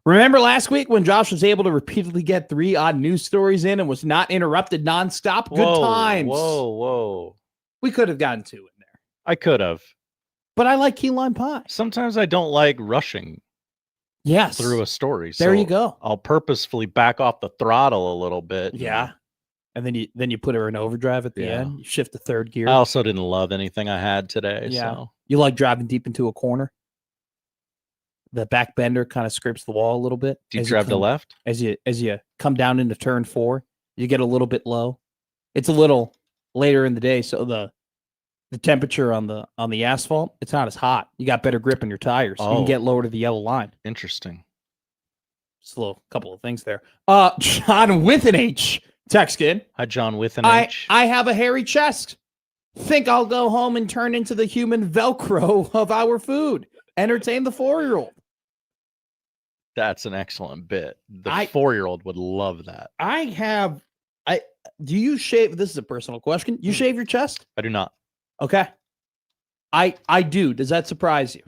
remember last week when Josh was able to repeatedly get 3 odd news stories in and was not interrupted nonstop? Good times.
Whoa.
We could have gotten 2 in there.
I could have.
But I like key lime pie.
Sometimes I don't like rushing through a story.
There you go.
I'll purposefully back off the throttle a little bit.
Yeah. And then you put her in overdrive at the end. You shift to third gear.
I also didn't love anything I had today.
Yeah.
So.
You like driving deep into a corner? The back bender kind of scrapes the wall a little bit.
Do you drive to left?
As you come down into turn 4, you get a little bit low. It's a little later in the day, so the temperature on the asphalt, it's not as hot. You got better grip on your tires. You can get lower to the yellow line.
Interesting.
Just a little couple of things there. John with an H. Text kid.
Hi, John with an H.
I have a hairy chest. Think I'll go home and turn into the human Velcro of our food. Entertain the 4-year-old.
That's an excellent bit. The 4-year-old would love that.
Do you shave? This is a personal question. You shave your chest?
I do not.
Okay. I do. Does that surprise you?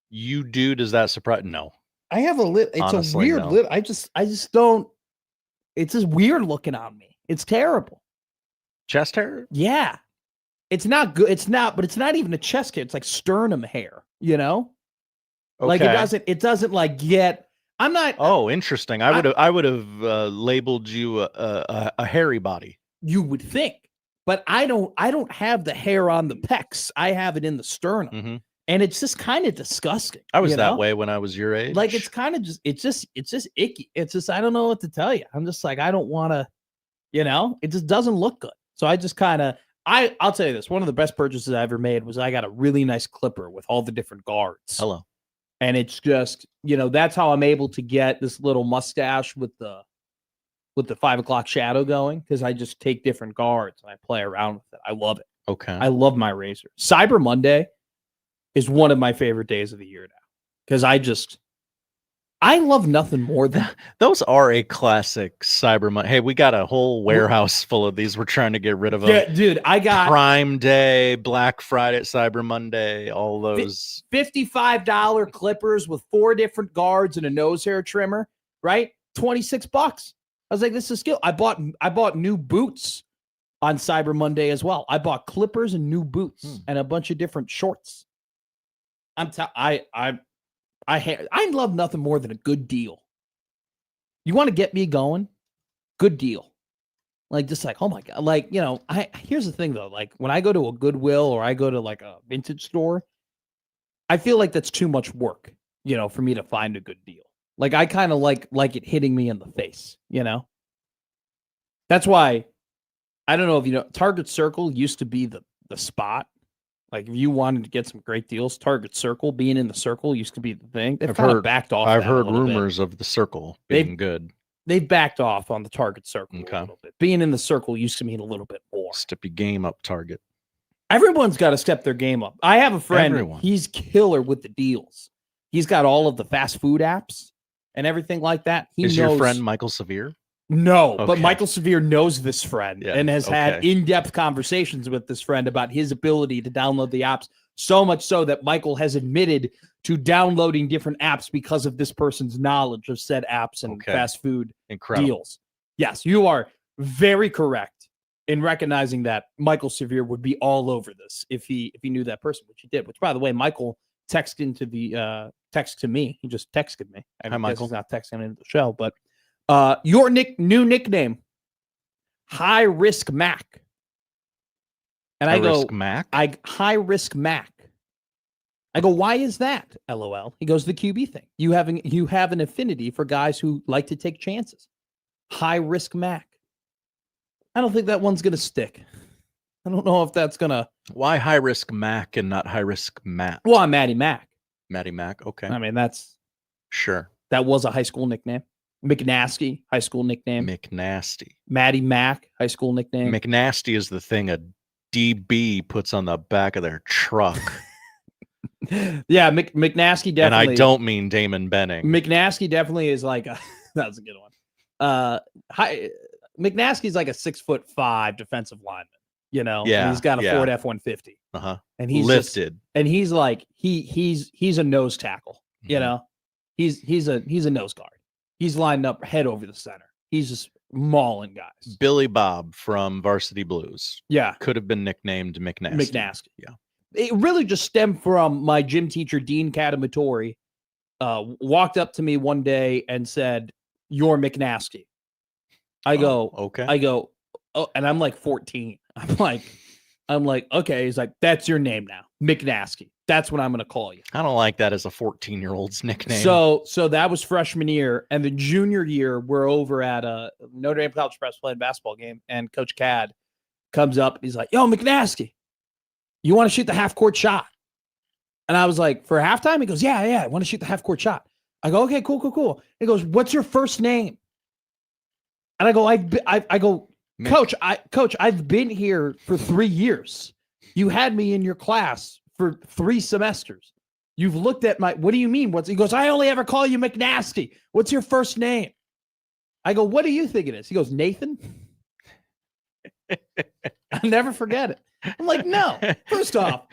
You do? Does that surprise? No.
I have a lip. It's honestly, a weird lip. I just don't. It's just weird looking on me. It's terrible.
Chest hair?
Yeah. It's not good. It's not, but it's not even a chest hair. It's like sternum hair, you know?
Okay.
Like it doesn't like get, I'm not.
Oh, interesting. I would have labeled you a hairy body.
You would think, but I don't have the hair on the pecs. I have it in the sternum.
Mm-hmm.
And it's just kind of disgusting.
I was that way when I was your age.
Like it's kind of it's just icky. It's just, I don't know what to tell you. I'm just like, I don't want to, it just doesn't look good. So I just kind of, I'll tell you this. One of the best purchases I ever made was I got a really nice clipper with all the different guards.
Hello.
And it's just, that's how I'm able to get this little mustache with the 5 o'clock shadow going, because I just take different guards and I play around with it. I love it.
Okay.
I love my razor. Cyber Monday is one of my favorite days of the year now, because I love nothing more than
those are a classic Cyber Monday. Hey, we got a whole warehouse full of these. We're trying to get rid of them.
Yeah, dude, I got
Prime Day, Black Friday, Cyber Monday, all those
$55 clippers with 4 different guards and a nose hair trimmer, right? $26. I was like, this is skill. I bought new boots on Cyber Monday as well. I bought clippers and new boots and a bunch of different shorts. I love nothing more than a good deal. You want to get me going? Good deal. Like, just like, oh my God. Like, here's the thing though. Like when I go to a Goodwill or I go to like a vintage store, I feel like that's too much work, for me to find a good deal. Like I kind of like it hitting me in the face, That's why, I don't know if Target Circle used to be the spot. Like if you wanted to get some great deals, Target Circle, being in the circle used to be the thing. They've kind of backed off.
I've heard rumors of the circle being good.
They've backed off on the Target Circle a little bit. Being in the circle used to mean a little bit more.
Step your game up, Target.
Everyone's got to step their game up. I have a friend. He's killer with the deals. He's got all of the fast food apps and everything like that.
Is your friend Michael Severe?
No, but Michael Severe knows this friend and has had in-depth conversations with this friend about his ability to download the apps, so much so that Michael has admitted to downloading different apps because of this person's knowledge of said apps and fast food deals. Yes, you are very correct in recognizing that Michael Severe would be all over this if he knew that person, which he did. Which, by the way, Michael text into the text to me. He just texted me. I
Hi,
guess
Michael.
he's not texting into the show, but your new nickname, High Risk Mac. And I go,
Mac?
High Risk Mac. I go, why is that? LOL. He goes, the QB thing. You have an affinity for guys who like to take chances. High Risk Mac. I don't think that one's gonna stick. I don't know if that's gonna.
Why High Risk Mac and not High Risk Matt?
Well, I'm Maddie Mac.
Maddie Mac. Okay.
I mean, that's
Sure.
that was a high school nickname. McNasty, high school nickname.
McNasty.
Maddie Mac, high school nickname.
McNasty is the thing a DB puts on the back of their truck.
Yeah, McNasty definitely.
And I don't mean Damon Benning.
McNasty definitely is like that was a good one. McNasky's like a 6'5" defensive lineman. You know,
Yeah,
and he's got a Ford F-150.
Uh-huh.
And he's
lifted.
And he's like he's a nose tackle. You know, he's a nose guard. He's lined up head over the center. He's just mauling guys.
Billy Bob from Varsity Blues.
Yeah,
could have been nicknamed McNasty.
McNasty.
Yeah.
It really just stemmed from my gym teacher, Dean Catamatori, walked up to me one day and said, "You're McNasty." I go,
okay.
I go, oh, and I'm like 14. I'm like, okay. He's like, that's your name now, McNasty. That's what I'm going to call you.
I don't like that as a 14-year-old's nickname.
So that was freshman year, and the junior year, we're over at Notre Dame College Press playing basketball game, and Coach Cad comes up. He's like, "Yo, McNasty, you want to shoot the half-court shot?" And I was like, "For halftime?" He goes, Yeah, I want to shoot the half-court shot. I go, "Okay, cool." He goes, "What's your first name?" And I go, I go, Coach, I've been here for 3 years. You had me in your class for 3 semesters. You've looked at what do you mean? He goes, "I only ever call you McNasty. What's your first name?" I go, "What do you think it is?" He goes, "Nathan." I'll never forget it. I'm like, no. First off,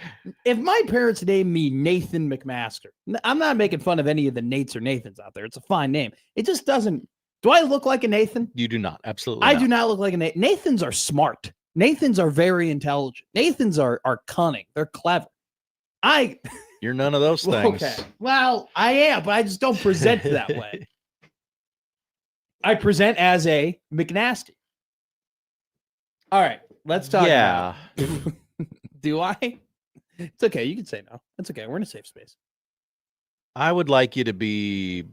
if my parents named me Nathan McMaster, I'm not making fun of any of the Nates or Nathans out there. It's a fine name. It just doesn't. Do I look like a Nathan?
You do not. Absolutely
I
not.
do not look like a Nathan. Nathans are smart. Nathans are very intelligent. Nathans are cunning. They're clever.
You're none of those things.
Okay. Well, I am, but I just don't present that way. I present as a McNasty. All right. Let's talk.
Yeah.
Do I? It's okay. You can say no. It's okay. We're in a safe space.
I would like you to be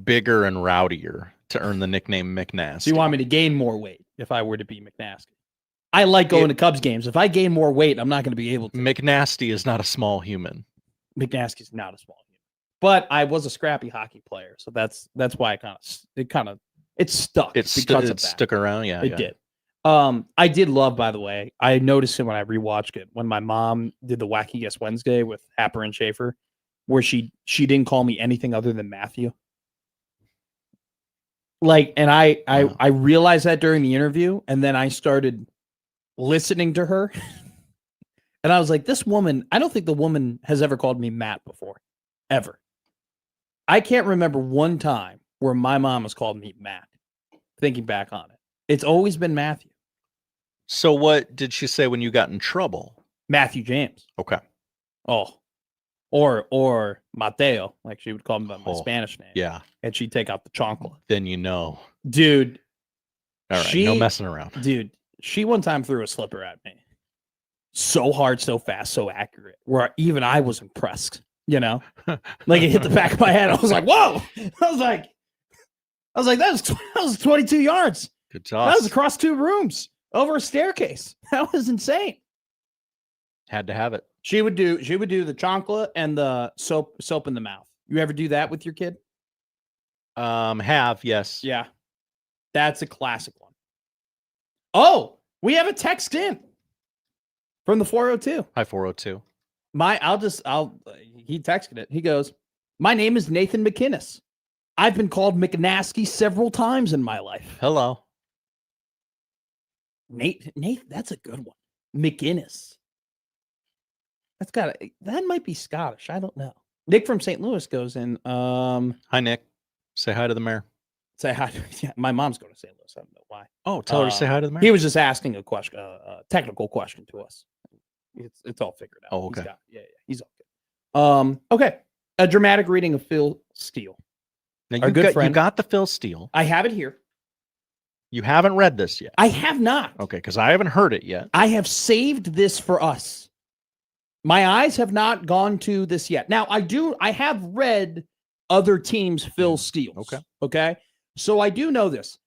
bigger and rowdier to earn the nickname McNasty.
So you want me to gain more weight if I were to be McNasty? I like going to Cubs games. If I gain more weight, I'm not going to be able to.
McNasty is not a small human.
McNasty's not a small human. But I was a scrappy hockey player, so that's why it stuck.
It stuck around. Yeah,
it did. I did love, by the way, I noticed it when I rewatched it, when my mom did the Wacky Guess Wednesday with Happer and Schaefer, where she didn't call me anything other than Matthew. Like, and I realized that during the interview, and then I started listening to her, and I was like, this woman, I don't think the woman has ever called me Matt before, ever. I can't remember one time where my mom has called me Matt, thinking back on it. It's always been Matthew.
So what did she say when you got in trouble?
Matthew James.
Okay.
Oh, or Mateo, like she would call me by my Spanish name.
Yeah.
And she'd take out the chancla.
Then you know.
Dude.
All right, no messing around.
Dude, she one time threw a slipper at me. So hard, so fast, so accurate. Where even I was impressed, you know? Like it hit the back of my head. I was like, whoa. I was like, that was 22 yards.
Good toss.
That was across 2 rooms over a staircase. That was insane.
Had to have it.
She would do the chancla and the soap in the mouth. You ever do that with your kid?
Yes.
Yeah. That's a classic one. Oh, we have a text in from the 402.
Hi, 402.
He texted it. He goes, "My name is Nathan McInnes. I've been called McNasty several times in my life."
Hello.
Nate, that's a good one. McInnes. That might be Scottish. I don't know. Nick from St. Louis goes in.
Hi, Nick. Say hi to the mayor.
Say hi. Yeah, my mom's going to St. Louis. I don't know why.
Oh, tell her to say hi to the mayor.
He was just asking a question, technical question to us. It's all figured out.
Oh, okay.
He's all Okay. A dramatic reading of Phil Steele.
Now
Our good friend.
You got the Phil Steele.
I have it here.
You haven't read this yet.
I have not.
Okay, because I haven't heard it yet.
I have saved this for us. My eyes have not gone to this yet. Now, I have read other teams' Phil Steele's. Okay. So I do know this.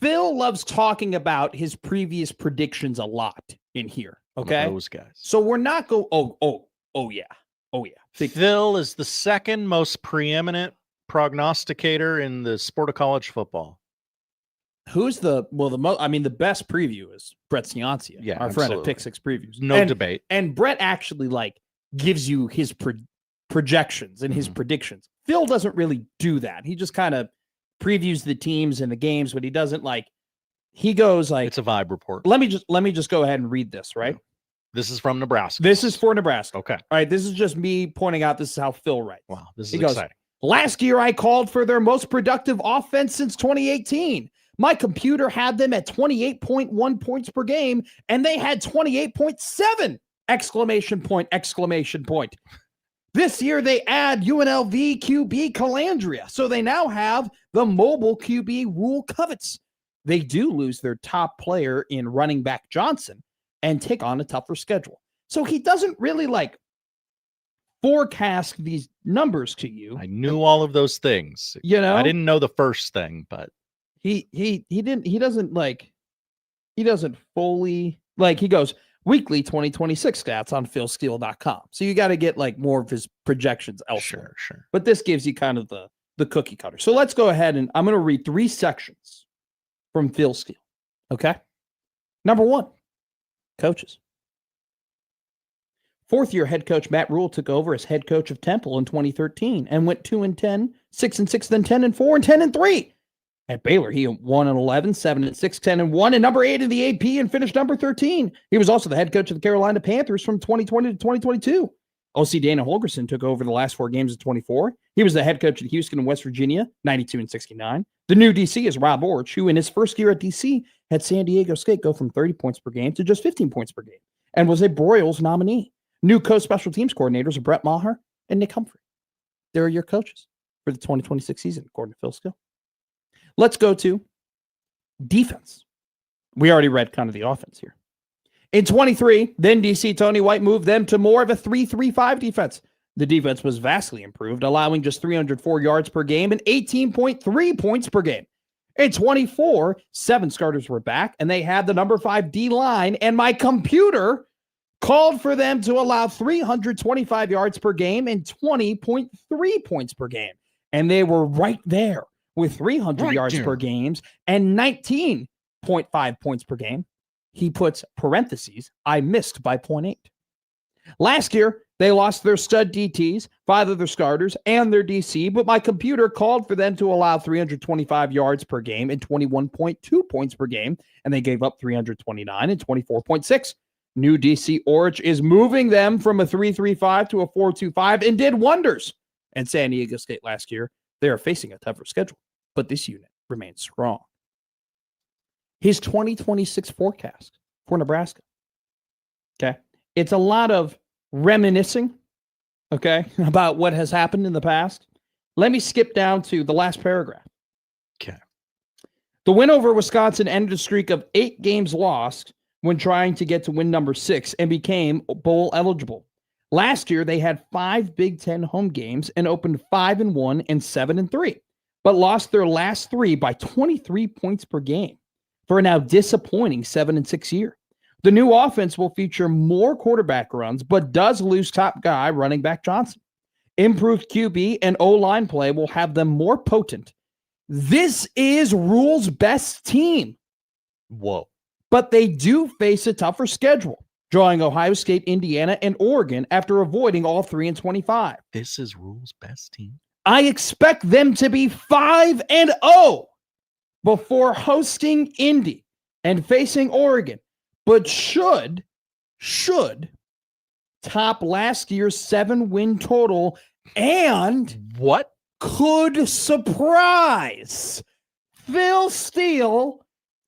Phil loves talking about his previous predictions a lot in here. Okay.
Those guys.
So we're not oh yeah.
Phil is the second most preeminent prognosticator in the sport of college football.
Who's the best preview is Brett Ciancia,
Yeah,
our friend at
absolutely.
Pick Six Previews.
No debate.
And Brett actually gives you his projections and his predictions. Phil doesn't really do that. He just kind of previews the teams and the games, but he doesn't he goes
it's a vibe report.
Let me just go ahead and read this, right?
This is from Nebraska.
This is for Nebraska.
Okay.
All right. This is just me pointing out this is how Phil writes.
Wow. This is
He goes,
exciting.
last year I called for their most productive offense since 2018. My computer had them at 28.1 points per game, and they had 28.7! Exclamation point. This year they add UNLV QB Calandria, so they now have the mobile QB Rhule Covets. They do lose their top player in running back Johnson and take on a tougher schedule. So he doesn't really forecast these numbers to you.
I knew all of those things.
You know?
I didn't know the first thing, but
he doesn't fully he goes weekly 2026 stats on philsteele.com. So you got to get more of his projections elsewhere.
Sure.
But this gives you kind of the cookie cutter. So let's go ahead and I'm going to read 3 sections from Phil Steele. Okay. Number 1, coaches. 4th-year head coach Matt Rhule took over as head coach of Temple in 2013 and went 2-10, 6-6, then 10-4, and 10-3. At Baylor, he 1-11, 7-6, 10-1, and number 8 in the AP and finished number 13. He was also the head coach of the Carolina Panthers from 2020 to 2022. OC Dana Holgorsen took over the last 4 games of 24. He was the head coach at Houston and West Virginia, 92-69. The new DC is Rob Orch, who in his first year at DC had San Diego State go from 30 points per game to just 15 points per game and was a Broyles nominee. New co-special teams coordinators are Brett Maher and Nick Humphrey. They're your coaches for the 2026 season, according to Phil Steele. Let's go to defense. We already read kind of the offense here. In 23, then DC Tony White moved them to more of a 3-3-5 defense. The defense was vastly improved, allowing just 304 yards per game and 18.3 points per game. In 24, 7 starters were back, and they had the number 5 D-line, and my computer called for them to allow 325 yards per game and 20.3 points per game. And they were right there with 300 yards per game and 19.5 points per game. He puts parentheses, I missed by 0.8. Last year, they lost their stud DTs, 5 of their starters, and their DC, but my computer called for them to allow 325 yards per game and 21.2 points per game, and they gave up 329 and 24.6. New DC Orch is moving them from a 3-3-5 to a 4-2-5 and did wonders. And San Diego State last year, they are facing a tougher schedule, but this unit remains strong. His 2026 forecast for Nebraska. Okay. It's a lot of reminiscing, okay, about what has happened in the past. Let me skip down to the last paragraph.
Okay.
The win over Wisconsin ended a streak of 8 games lost when trying to get to win number 6 and became bowl eligible. Last year, they had 5 Big Ten home games and opened 5-1 and 7-3, but lost their last 3 by 23 points per game for a now disappointing 7-6 year. The new offense will feature more quarterback runs, but does lose top guy running back Johnson. Improved QB and O-line play will have them more potent. This is Rhule's best team.
Whoa.
But they do face a tougher schedule, drawing Ohio State, Indiana, and Oregon after avoiding all 3 in 25.
This is Rhule's best team.
I expect them to be 5-0 before hosting Indy and facing Oregon, but should top last year's 7-win total and
what
could surprise. Phil Steele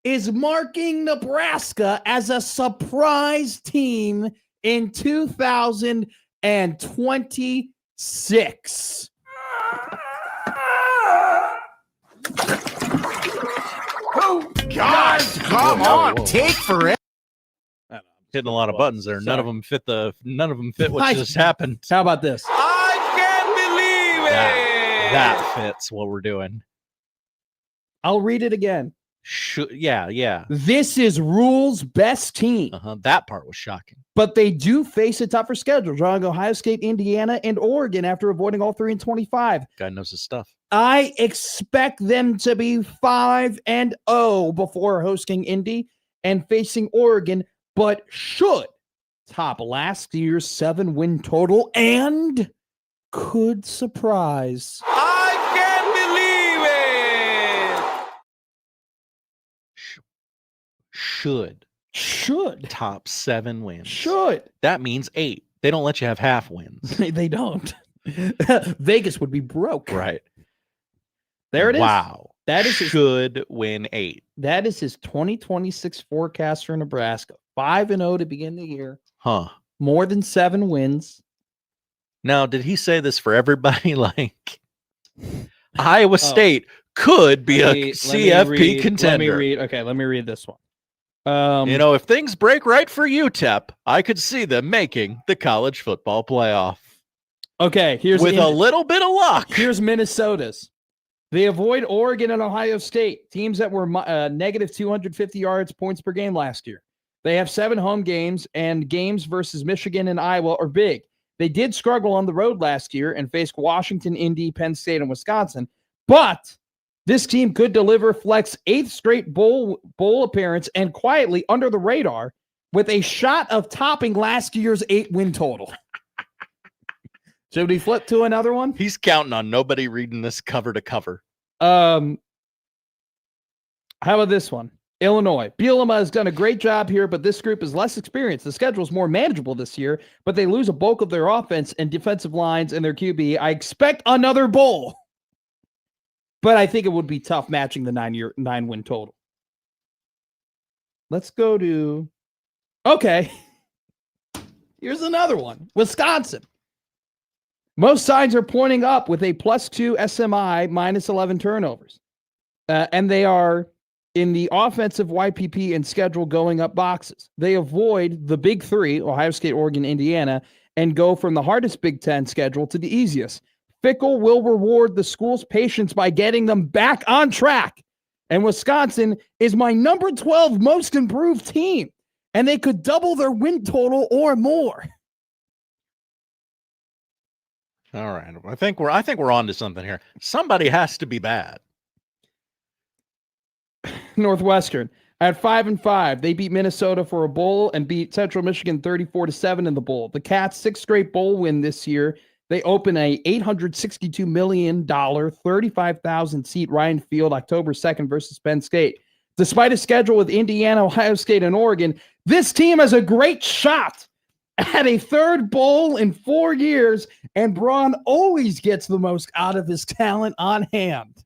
is marking Nebraska as a surprise team in 2026. 6.
Oh, God, come on, take forever.
Hitting a lot of buttons there. None of them fit what
Nice.
just happened.
How about this?
I can't believe it.
That fits what we're doing.
I'll read it again.
Yeah.
This is Rhule's best team.
That part was shocking.
But they do face a tougher schedule, drawing Ohio State, Indiana, and Oregon after avoiding all 3 in 25.
Guy knows his stuff.
I expect them to be 5-0 before hosting Indy and facing Oregon, but should top last year's 7-win total and could surprise.
I can't believe it.
Should
Top 7 wins.
Should.
That means 8. They don't let you have half wins.
They don't. Vegas would be broke.
Right.
There it is.
Wow.
That is
should win 8.
That is his 2026 forecast for Nebraska. 5-0 to begin the year.
Huh.
More than 7 wins.
Now, did he say this for everybody? Like Iowa State could be a CFP contender.
Let me read this one.
If things break right for UTEP, I could see them making the college football playoff.
Okay, here's
with a little bit of luck.
Here's Minnesota's. They avoid Oregon and Ohio State, teams that were negative 250 yards points per game last year. They have 7 home games, and games versus Michigan and Iowa are big. They did struggle on the road last year and faced Washington, Indy, Penn State, and Wisconsin, but this team could deliver flex 8th straight bowl appearance and quietly under the radar with a shot of topping last year's 8-win total. Should we flip to another one?
He's counting on nobody reading this cover to cover.
How about this one? Illinois. Bielema has done a great job here, but this group is less experienced. The schedule is more manageable this year, but they lose a bulk of their offense and defensive lines and their QB. I expect another bowl, but I think it would be tough matching the 9-win total. Let's go to... Okay. Here's another one. Wisconsin. Most signs are pointing up with a +2 SMI, -11 turnovers. And they are in the offensive YPP and schedule going up boxes. They avoid the big 3, Ohio State, Oregon, Indiana, and go from the hardest Big Ten schedule to the easiest. Fickle will reward the school's patience by getting them back on track. And Wisconsin is my number 12 most improved team. And they could double their win total or more.
All right. I think we're on to something here. Somebody has to be bad.
Northwestern at 5-5. They beat Minnesota for a bowl and beat Central Michigan 34-7 in the bowl. The Cats' 6th straight bowl win this year. They open a $862 million, 35,000 seat Ryan Field October 2nd versus Penn State. Despite a schedule with Indiana, Ohio State, and Oregon, this team has a great shot at a 3rd bowl in 4 years, and Braun always gets the most out of his talent on hand.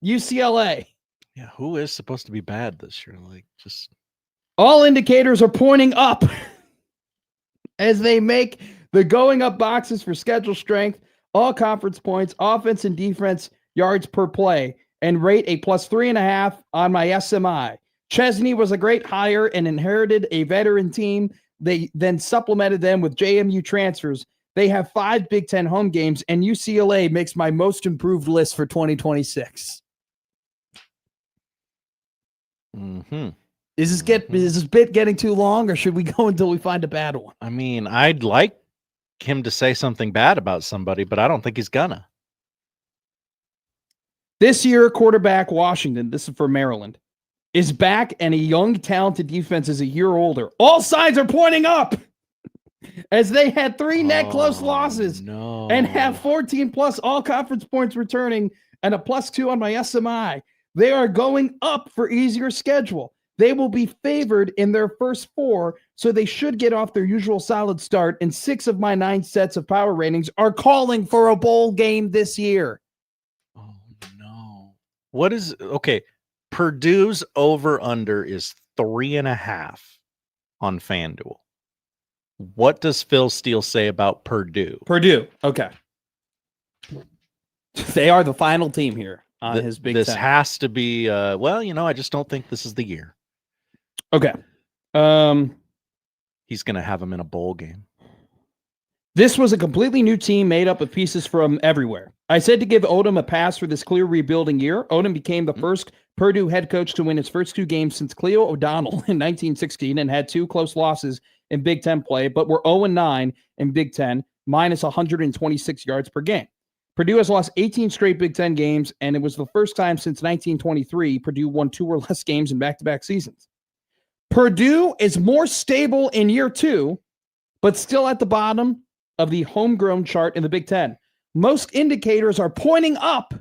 UCLA.
Yeah, who is supposed to be bad this year? Like, just
all indicators are pointing up as they make the going up boxes for schedule strength, all conference points, offense and defense yards per play, and rate a +3.5 on my SMI. Chesney was a great hire and inherited a veteran team. They then supplemented them with JMU transfers. They have 5 Big Ten home games, and UCLA makes my most improved list for 2026.
Mm-hmm.
Is this bit getting too long, or should we go until we find a bad one?
I mean, I'd like him to say something bad about somebody, but I don't think he's gonna.
This year, quarterback Washington, this is for Maryland, is back, and a young, talented defense is a year older. All signs are pointing up as they had 3 net close losses and have 14+ all-conference points returning and a +2 on my SMI. They are going up for easier schedule. They will be favored in their first 4, so they should get off their usual solid start, and 6 of my 9 sets of power ratings are calling for a bowl game this year.
Oh, no. What is, okay, Purdue's over-under is 3.5 on FanDuel. What does Phil Steele say about Purdue?
Purdue. Okay. They are the final team here on his Big
This
Ten.
has to be, I just don't think this is the year.
Okay.
He's going to have them in a bowl game.
This was a completely new team made up of pieces from everywhere. I said to give Odom a pass for this clear rebuilding year. Odom became the first Purdue head coach to win his first 2 games since Cleo O'Donnell in 1916 and had 2 close losses in Big Ten play, but were 0-9 in Big Ten, minus 126 yards per game. Purdue has lost 18 straight Big Ten games, and it was the first time since 1923 Purdue won 2 or less games in back-to-back seasons. Purdue is more stable in year 2, but still at the bottom of the homegrown chart in the Big Ten. Most indicators are pointing up,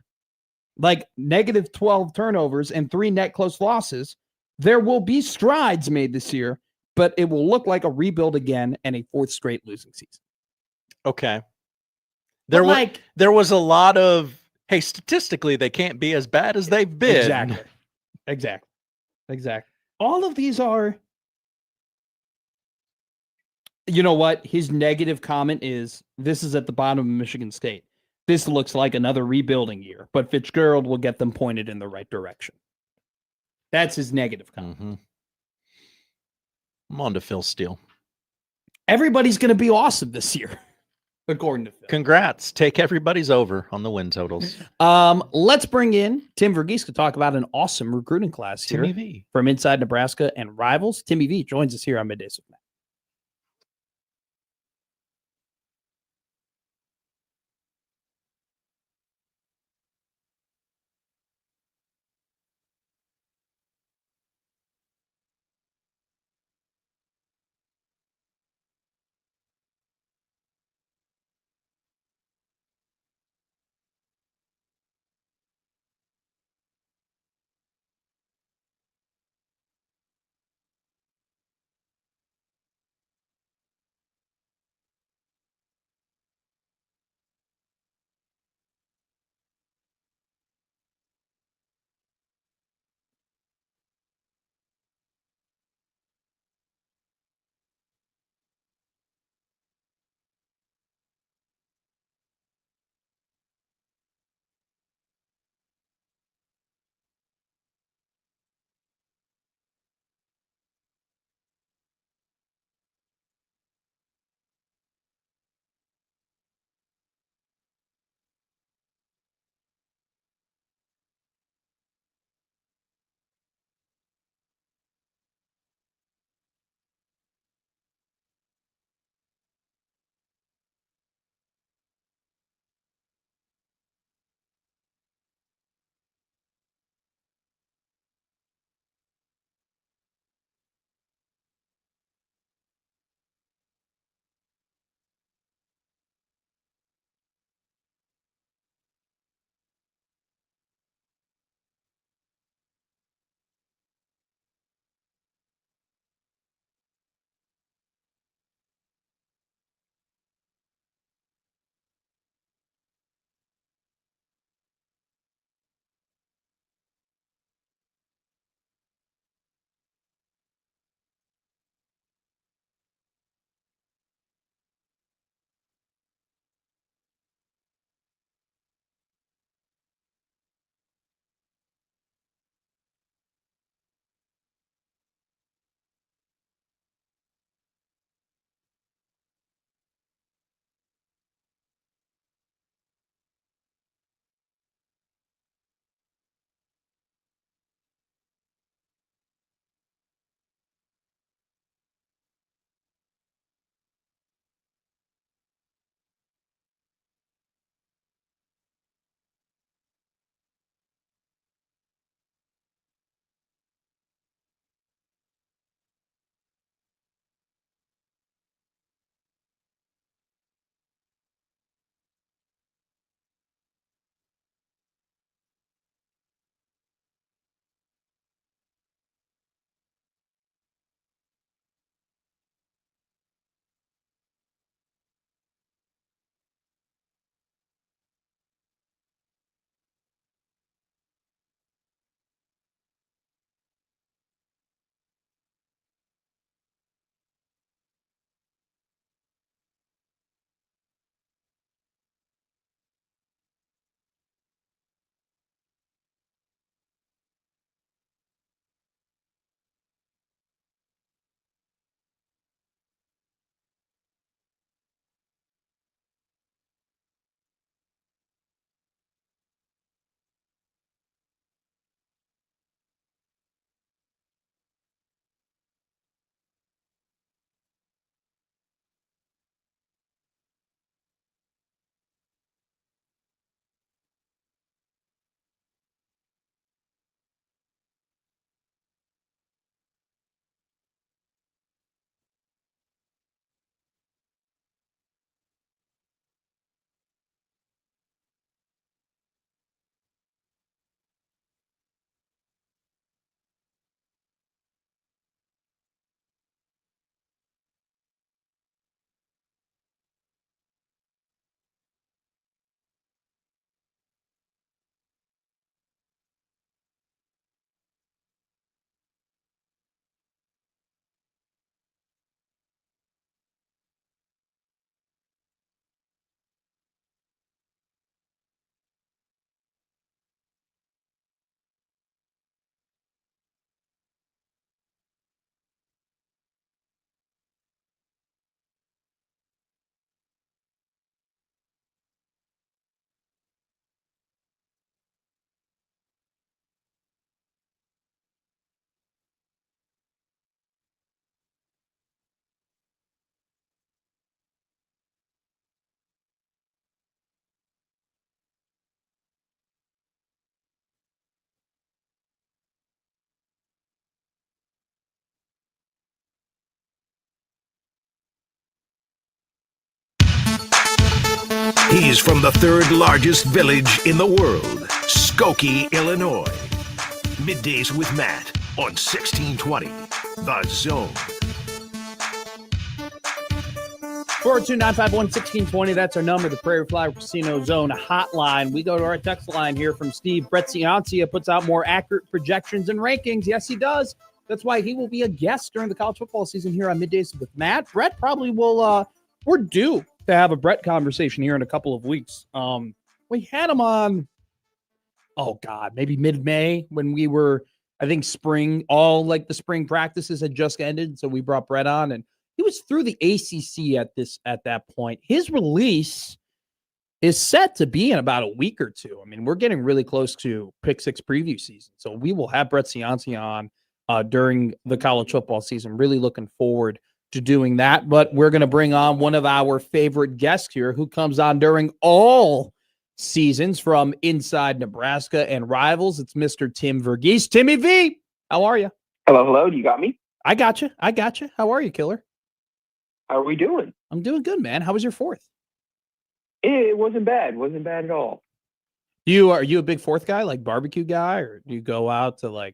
like negative 12 turnovers and 3 net close losses. There will be strides made this year, but it will look like a rebuild again and a 4th straight losing season.
Okay. There was a lot of, hey, statistically, they can't be as bad as they've been.
Exactly. All of these are, you know what? His negative comment is, this is at the bottom of Michigan State. This looks like another rebuilding year, but Fitzgerald will get them pointed in the right direction. That's his negative comment.
Mm-hmm. I'm on to Phil Steele.
Everybody's going to be awesome this year, according to Phil.
Congrats. Take everybody's over on the win totals.
Let's bring in Tim Verghese to talk about an awesome recruiting class here
Timmy V.
from inside Nebraska and rivals. Timmy V joins us here on Middays with Matt.
He's from the third largest village in the world, Skokie, Illinois. Middays with Matt on 1620, The Zone.
42951-1620. That's our number, the Prairie Flower Casino Zone hotline. We go to our text line here from Steve. Brett Ciancia puts out more accurate projections and rankings. Yes, he does. That's why he will be a guest during the college football season here on Middays with Matt. Brett probably will, we're due to have a Brett conversation here in a couple of weeks. We had him on, maybe mid-May when we were, I think, spring, the spring practices had just ended. So we brought Brett on, and he was through the ACC at that point. His release is set to be in about a week or two. I mean, we're getting really close to Pick Six preview season. So we will have Brett Ciancia on during the college football season. Really looking forward to doing that. But we're going to bring on one of our favorite guests here who comes on during all seasons from inside Nebraska and rivals. It's Mr. Tim Verghese. Timmy V, how are you?
Hello. You got me?
I got you. How are you, killer?
How are we doing?
I'm doing good, man. How was your fourth?
It wasn't bad. Wasn't bad at all.
Are you a big fourth guy, like barbecue guy, or do you go out to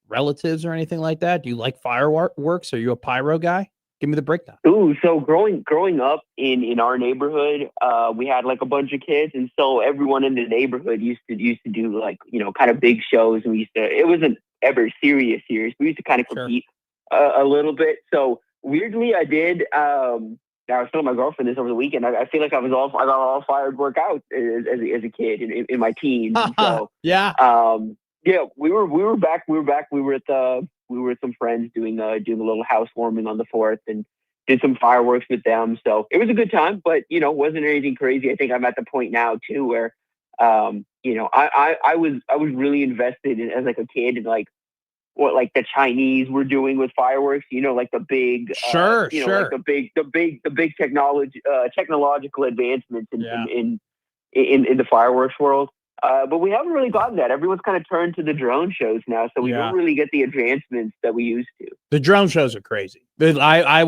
relatives or anything like that? Do you like fireworks? Are you a pyro guy? Give me the breakdown.
Ooh, so growing up in our neighborhood, we had a bunch of kids, and so everyone in the neighborhood used to do kind of big shows, and it wasn't ever serious. We used to kind of compete a little bit. So weirdly, I did. I was telling my girlfriend this over the weekend. I feel like I got all fired workout as a kid in my teens. So
yeah.
We were back. We were with some friends doing a little housewarming on the 4th and did some fireworks with them. So it was a good time, but wasn't anything crazy. I think I'm at the point now too where I was really invested in as a kid in what the Chinese were doing with fireworks, the big, the big technological advancements in the fireworks world. But we haven't really gotten that. Everyone's kind of turned to the drone shows now, so we don't really get the advancements that we used to.
The drone shows are crazy. I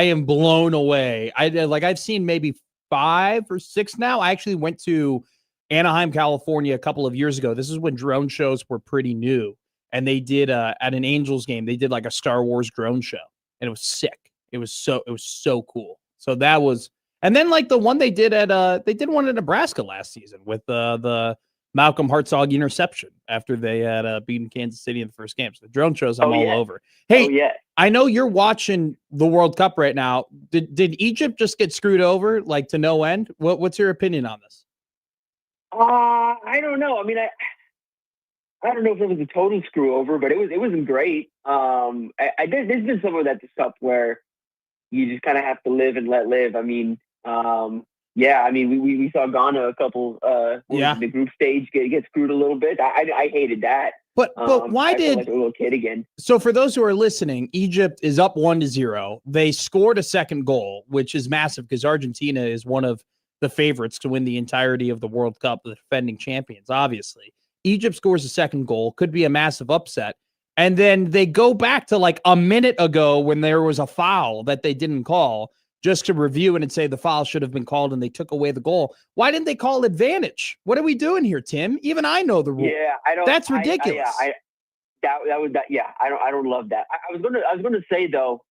am blown away. I've seen maybe 5 or 6 now. I actually went to Anaheim, California a couple of years ago. This is when drone shows were pretty new. And they did at an Angels game, they did a Star Wars drone show, and it was sick. It was so cool. So that was, and then the one they did one in Nebraska last season with the Malcolm Hartzog interception after they had beaten Kansas City in the first game. So the drone shows I'm all over. Hey, I know you're watching the World Cup right now. Did Egypt just get screwed over to no end? What's your opinion on this?
I don't know. I mean, I don't know if it was a total screw over, but it wasn't great. There's been some of that stuff where you just kind of have to live and let live. I mean, we saw Ghana a couple the group stage get screwed a little bit. I hated that.
But why did
a little kid again?
So for those who are listening, Egypt is up 1-0. They scored a second goal, which is massive because Argentina is one of the favorites to win the entirety of the World Cup, the defending champions, obviously. Egypt scores a second goal, could be a massive upset. And then they go back to a minute ago when there was a foul that they didn't call, just to review it and say the foul should have been called and they took away the goal. Why didn't they call advantage? What are we doing here, Tim? Even I know the rule.
Yeah, I don't.
That's ridiculous.
I don't love that. I was gonna say though,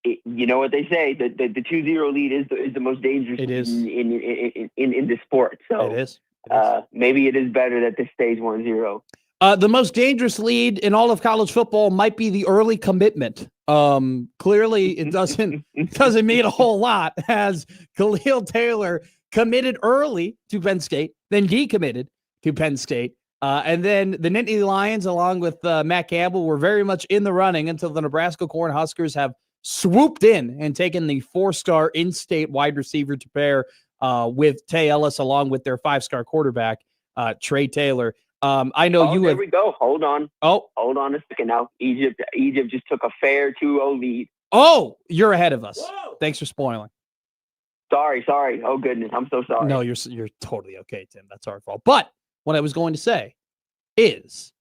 you know what they say, the 2-0 lead is the most dangerous in the sport. So
it is.
Maybe it is better that this stays 1-0.
The most dangerous lead in all of college football might be the early commitment. Clearly, it doesn't mean a whole lot, as Khalil Taylor committed early to Penn State, then decommitted to Penn State. And then the Nittany Lions, along with Matt Campbell, were very much in the running until the Nebraska Cornhuskers have swooped in and taken the 4-star in-state wide receiver to pair with Tay Ellis, along with their 5-star quarterback, Trey Taylor. I know you.
There we go. Hold on.
Oh,
hold on a second now. Egypt just took a fair 2-0 lead.
Oh, you're ahead of us. Whoa. Thanks for spoiling.
Sorry. Oh goodness, I'm so sorry.
No, you're totally okay, Tim. That's our fault. But what I was going to say is,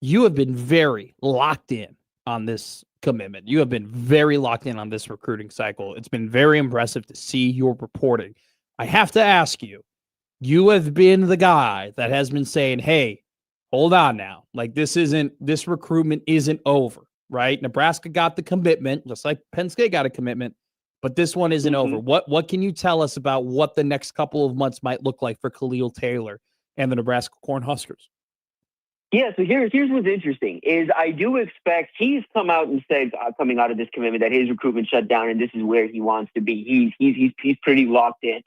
you have been very locked in on this commitment. You have been very locked in on this recruiting cycle. It's been very impressive to see your reporting. I have to ask you, you have been the guy that has been saying, hey, hold on now. Like this recruitment isn't over, right? Nebraska got the commitment, just like Penn State got a commitment, but this one isn't over. What can you tell us about what the next couple of months might look like for Khalil Taylor and the Nebraska Cornhuskers?
Yeah, so here's what's interesting is I do expect he's come out and said coming out of this commitment that his recruitment shut down and this is where he wants to be. He's pretty locked in.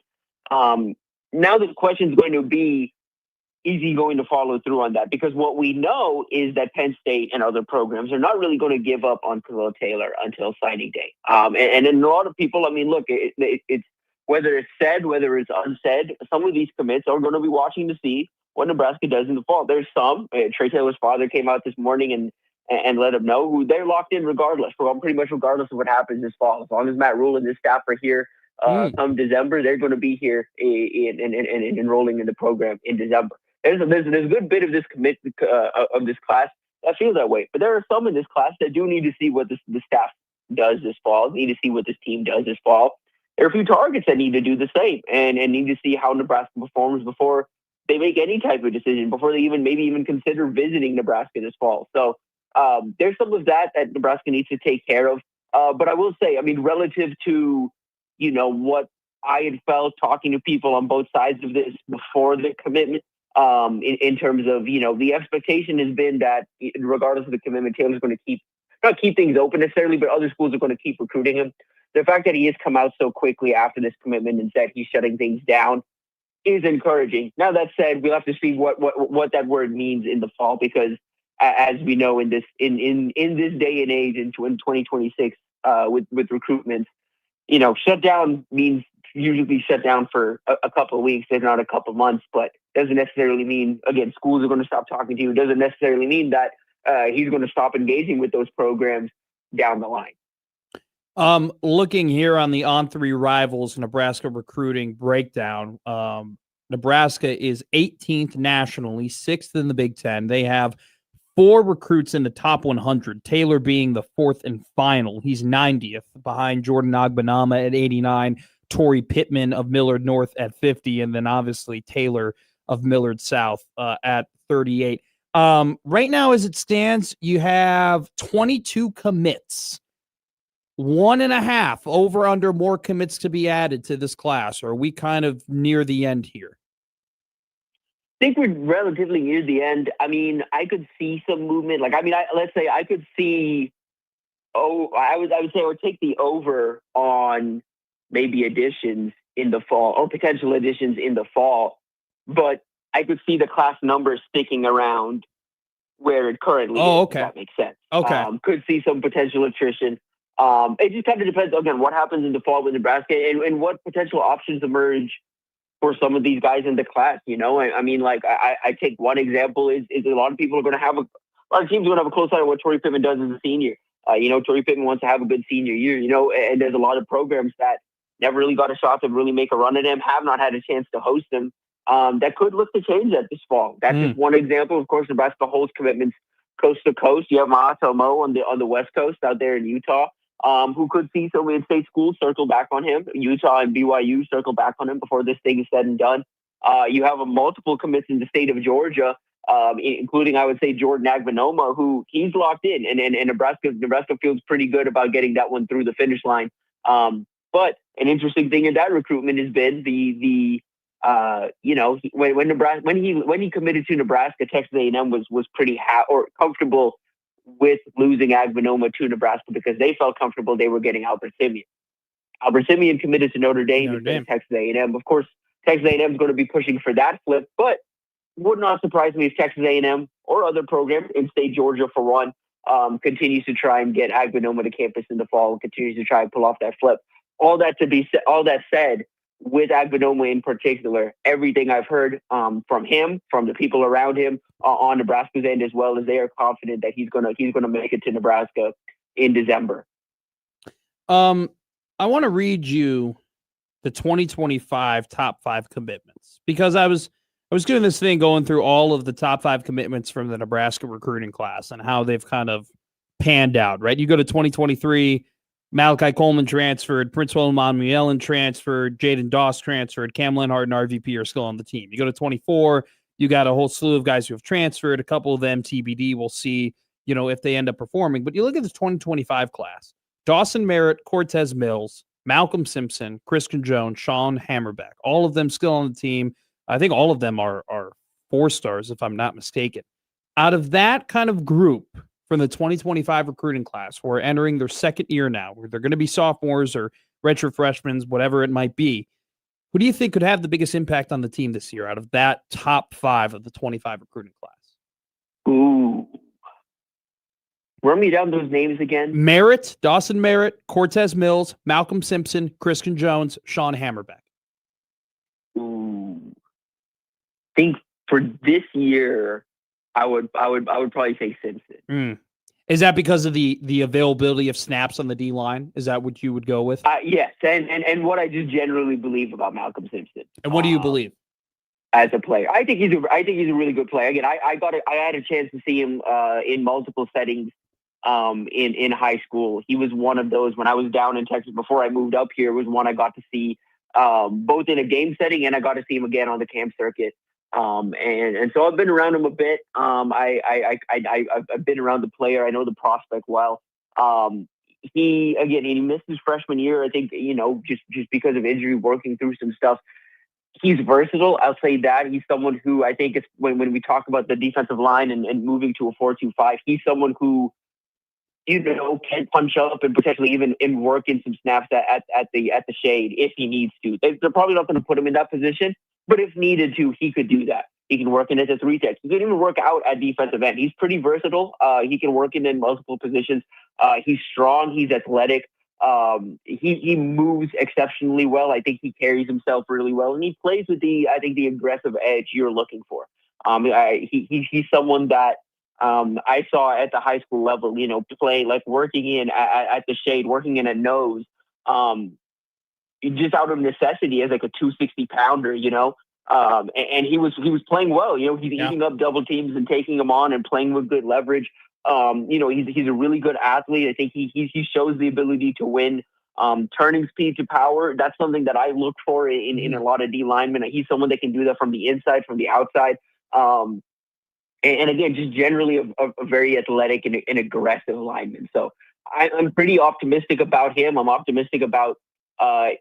Now the question is going to be, is he going to follow through on that? Because what we know is that Penn State and other programs are not really going to give up on Khalil Taylor until signing day. And then a lot of people, I mean, look, it's whether it's said, whether it's unsaid, some of these commits are going to be watching to see what Nebraska does in the fall. There's some. Trey Taylor's father came out this morning and let him know who they're locked in regardless. Pretty much regardless of what happens this fall. As long as Matt Rhule and his staff are here come December, they're going to be here in enrolling in the program in December. There's a good bit of this of this class that feels that way. But there are some in this class that do need to see what the staff does this fall, need to see what this team does this fall. There are a few targets that need to do the same and need to see how Nebraska performs before they make any type of decision, before they maybe even consider visiting Nebraska this fall. So there's some of that Nebraska needs to take care of. But I will say, I mean, relative to, what I had felt talking to people on both sides of this before the commitment, in terms of, the expectation has been that regardless of the commitment, Taylor's going to not keep things open necessarily, but other schools are going to keep recruiting him. The fact that he has come out so quickly after this commitment and said he's shutting things down is encouraging. Now that said, we'll have to see what that word means in the fall, because as we know in this day and age in 2026 with recruitment, shut down means usually shut down for a couple of weeks, if not a couple of months, but doesn't necessarily mean, again, schools are going to stop talking to you. Doesn't necessarily mean that he's going to stop engaging with those programs down the line.
Looking here on the On3 Rivals Nebraska recruiting breakdown, Nebraska is 18th nationally, 6th in the Big Ten. They have 4 recruits in the top 100, Taylor being the 4th and final. He's 90th behind Jordan Agbanama at 89, Torrey Pittman of Millard North at 50, and then obviously Taylor of Millard South at 38. Right now, as it stands, you have 22 commits. 1.5 over under more commits to be added to this class. Or are we kind of near the end here?
I think we're relatively near the end. I mean, I could see some movement. Let's say I could see. I would say I would take the over on maybe additions in the fall or potential additions in the fall, but I could see the class numbers sticking around where it currently is.
Okay.
If that makes sense.
Okay.
Could see some potential attrition. It just kind of depends, again, what happens in the fall with Nebraska and what potential options emerge for some of these guys in the class. I take one example is a lot of people are going to have a lot of teams are going to have a close eye on what Torrey Pittman does as a senior. Torrey Pittman wants to have a good senior year, and there's a lot of programs that never really got a shot to really make a run at him, have not had a chance to host him. That could look to change that this fall. That's just one example. Of course, Nebraska holds commitments coast to coast. You have Mahato Mo on the West Coast out there in Utah. Who could see some in-state schools circle back on him. Utah and BYU circle back on him before this thing is said and done. You have multiple commits in the state of Georgia, including, I would say, Jordan Agbanoma, who he's locked in, and Nebraska feels pretty good about getting that one through the finish line. But an interesting thing in that recruitment has been when he committed to Nebraska, Texas A&M was pretty comfortable with losing Agbanoma to Nebraska because they felt comfortable they were getting Albert Simeon. Albert Simeon committed to Notre Dame instead of Texas A&M. Of course, Texas A&M is going to be pushing for that flip, but would not surprise me if Texas A&M or other programs in state Georgia, for one, continues to try and get Agbanoma to campus in the fall and continues to try and pull off that flip. All that said, with Agbanoma in particular, everything I've heard from him, from the people around him on Nebraska's end, as well as they are confident that he's gonna make it to Nebraska in December.
I want to read you the 2025 top 5 commitments because I was doing this thing going through all of the top 5 commitments from the Nebraska recruiting class and how they've kind of panned out, right? You go to 2023, Malachi Coleman transferred, Prince William Manuelen transferred, Jaden Doss transferred, Cam Lenhart and RVP are still on the team. You go to 24, you got a whole slew of guys who have transferred. A couple of them TBD. We'll see, if they end up performing. But you look at the 2025 class: Dawson Merritt, Cortez Mills, Malcolm Simpson, Christian Jones, Sean Hammerbeck. All of them still on the team. I think all of them are 4-stars, if I'm not mistaken. Out of that kind of group from the 2025 recruiting class, who are entering their second year now, where they're going to be sophomores or redshirt freshmen, whatever it might be, who do you think could have the biggest impact on the team this year out of that top 5 of the 25 recruiting class?
Ooh. Run me down those names again.
Merritt, Dawson Merritt, Cortez Mills, Malcolm Simpson, Christian Jones, Sean Hammerbeck.
Ooh. I think for this year, I would probably say Simpson.
Is that because of the availability of snaps on the D line? Is that what you would go with?
Yes, and what I just generally believe about Malcolm Simpson.
And what do you believe
as a player? I think he's a really good player. Again, I had a chance to see him in multiple settings in high school. He was one of those when I was down in Texas before I moved up here. Was one I got to see both in a game setting, and I got to see him again on the camp circuit. And so I've been around him a bit. I've been around the player. I know the prospect well. He missed his freshman year. I think, just because of injury, working through some stuff. He's versatile. I'll say that. He's someone who I think when we talk about the defensive line and moving to a 4-2-5, he's someone who, can punch up and potentially even work in some snaps at the shade if he needs to. They're probably not going to put him in that position. But if needed to, he could do that. He can work in as a 3-tech. He can even work out at defensive end. He's pretty versatile. He can work in multiple positions. He's strong. He's athletic. He moves exceptionally well. I think he carries himself really well, and he plays with the aggressive edge you're looking for. He's someone that I saw at the high school level, play like working in at the shade, working in a nose. Just out of necessity as like a 260-pounder, and he was playing well. He's eating up double teams and taking them on and playing with good leverage. He's a really good athlete. I think he shows the ability to win. Turning speed to power, that's something that I look for in a lot of D linemen. He's someone that can do that from the inside, from the outside. And again, just generally a very athletic and aggressive lineman. So I'm pretty optimistic about him. I'm optimistic about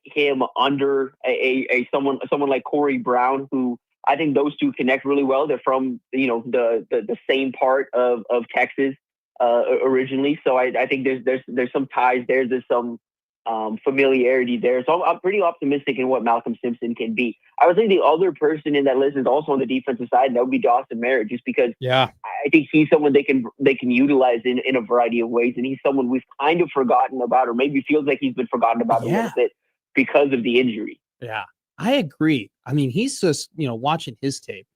him under someone like Corey Brown, who I think those two connect really well. They're from the same part of Texas originally, so I think there's some ties there. There's some familiarity there. So I'm pretty optimistic in what Malcolm Simpson can be. I would say the other person in that list is also on the defensive side, and that would be Dawson Merritt, just because I think he's someone they can utilize in a variety of ways, and he's someone we've kind of forgotten about, or maybe feels like he's been forgotten about a little bit because of the injury.
Yeah, I agree. I mean, he's just, watching his tape.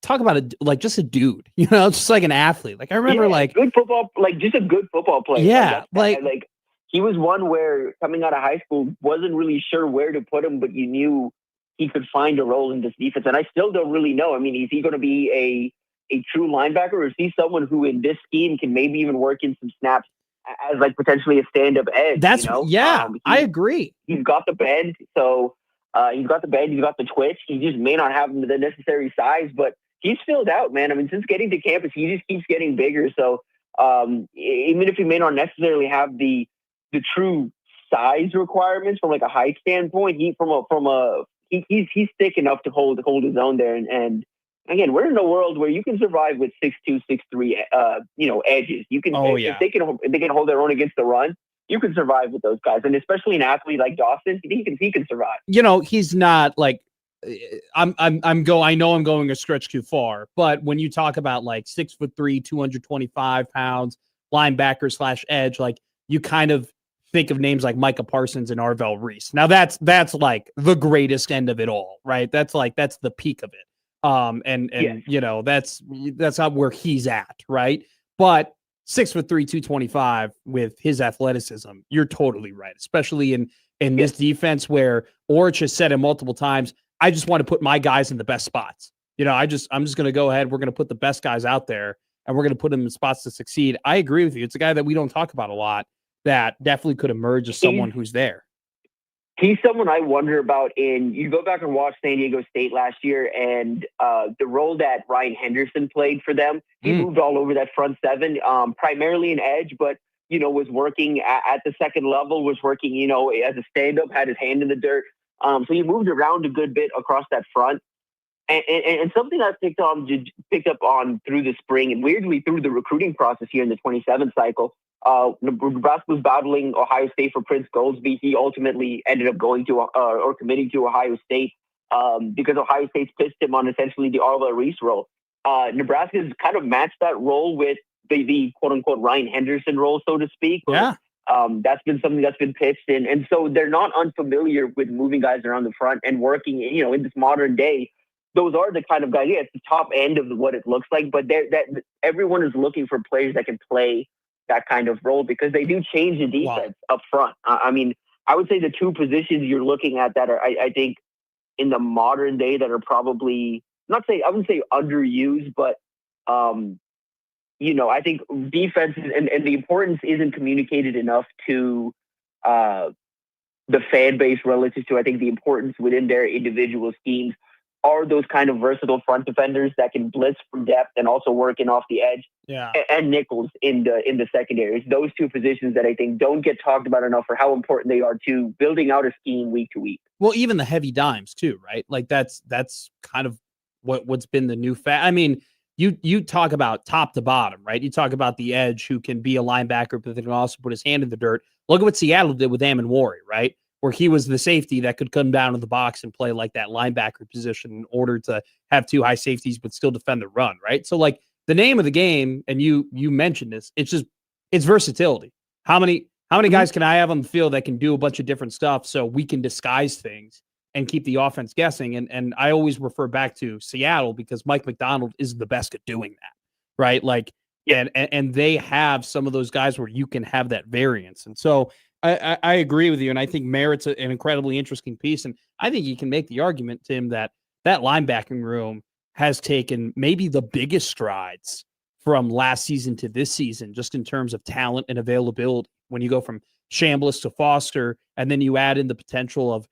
Talk about just a dude, just like an athlete. Like I remember
good football, just a good football player.
Yeah.
He was one where coming out of high school wasn't really sure where to put him, but you knew he could find a role in this defense. And I still don't really know. I mean, is he going to be a true linebacker, or is he someone who in this scheme can maybe even work in some snaps as potentially a stand-up edge?
I agree.
He's got the bend. So he's got the twitch. He just may not have the necessary size, but he's filled out, man. I mean, since getting to campus, he just keeps getting bigger. So even if he may not necessarily have the true size requirements from a height standpoint, he's thick enough to hold his own there. And again, we're in a world where you can survive with 6'2", 6'3", edges. You can, if they can hold their own against the run, you can survive with those guys. And especially an athlete like Dawson, he can survive.
He's not like, I know I'm going a stretch too far, but when you talk about 6'3", 225 pounds, linebacker / edge, you kind of think of names like Micah Parsons and Arvell Reese. Now that's like the greatest end of it all, right? That's the peak of it. That's not where he's at, right? But 6'3", 225 with his athleticism, you're totally right, especially in this defense where Orich has said it multiple times, I just want to put my guys in the best spots. I'm just going to go ahead. We're going to put the best guys out there. and we're going to put him in spots to succeed. I agree with you. It's a guy that we don't talk about a lot that definitely could emerge as someone who's there.
He's someone I wonder about you go back and watch San Diego State last year and the role that Ryan Henderson played for them. He moved all over that front seven, primarily an edge, but, was working at the second level, was working, as a stand-up, had his hand in the dirt. So he moved around a good bit across that front. And something I picked up on through the spring and weirdly through the recruiting process here in the 27 cycle, Nebraska was battling Ohio State for Prince Goldsby. He ultimately ended up going to or committing to Ohio State because Ohio State's pissed him on essentially the Arla Reese role. Nebraska's kind of matched that role with the quote unquote Ryan Henderson role, so to speak.
Yeah.
That's been something that's been pitched in. And so they're not unfamiliar with moving guys around the front and working, in this modern day. Those are the kind of guys, it's the top end of what it looks like, but that everyone is looking for players that can play that kind of role because they do change the defense up front. I mean, I would say the two positions you're looking at that are, I think, in the modern day that are probably I wouldn't say underused, but I think defense and the importance isn't communicated enough to the fan base relative to, I think, the importance within their individual schemes are those kind of versatile front defenders that can blitz from depth and also working off the edge.
Yeah.
And nickels in the secondary. It's those two positions that I think don't get talked about enough for how important they are to building out a scheme week to week.
Well, even the heavy dimes too, right? Like that's kind of what's been the new I mean, you talk about top to bottom, right? You talk about the edge who can be a linebacker, but they can also put his hand in the dirt. Look at what Seattle did with Amon Warrior, right? Where he was the safety that could come down to the box and play like that linebacker position in order to have two high safeties but still defend the run, right? So like the name of the game, and you mentioned this, it's versatility. How many guys can I have on the field that can do a bunch of different stuff so we can disguise things and keep the offense guessing? And I always refer back to Seattle because Mike McDonald is the best at doing that, right? Like, and they have some of those guys where you can have that variance. And so I agree with you, and I think Merritt's an incredibly interesting piece, and I think you can make the argument, Tim, that linebacking room has taken maybe the biggest strides from last season to this season, just in terms of talent and availability. When you go from Chambliss to Foster, and then you add in the potential of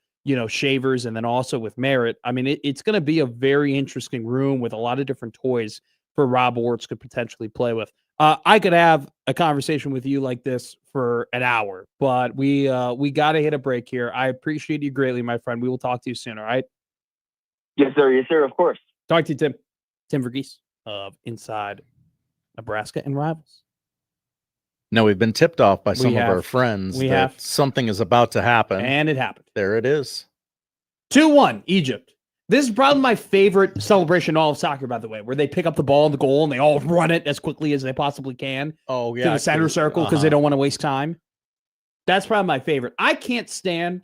Shavers, and then also with Merritt, I mean, it's going to be a very interesting room with a lot of different toys for Rob Orts could potentially play with. I could have a conversation with you like this for an hour, but we got to hit a break here. I appreciate you greatly, my friend. We will talk to you soon, all right?
Yes, sir. Yes, sir. Of course.
Talk to you, Tim. Tim Verghese of Inside Nebraska and Rivals.
Now, we've been tipped off by some of our friends that something is about to happen.
And it happened.
There it is.
2-1, Egypt. This is probably my favorite celebration in all of soccer, by the way, where they pick up the ball in the goal and they all run it as quickly as they possibly can to the center circle because they don't want to waste time. That's probably my favorite. I can't stand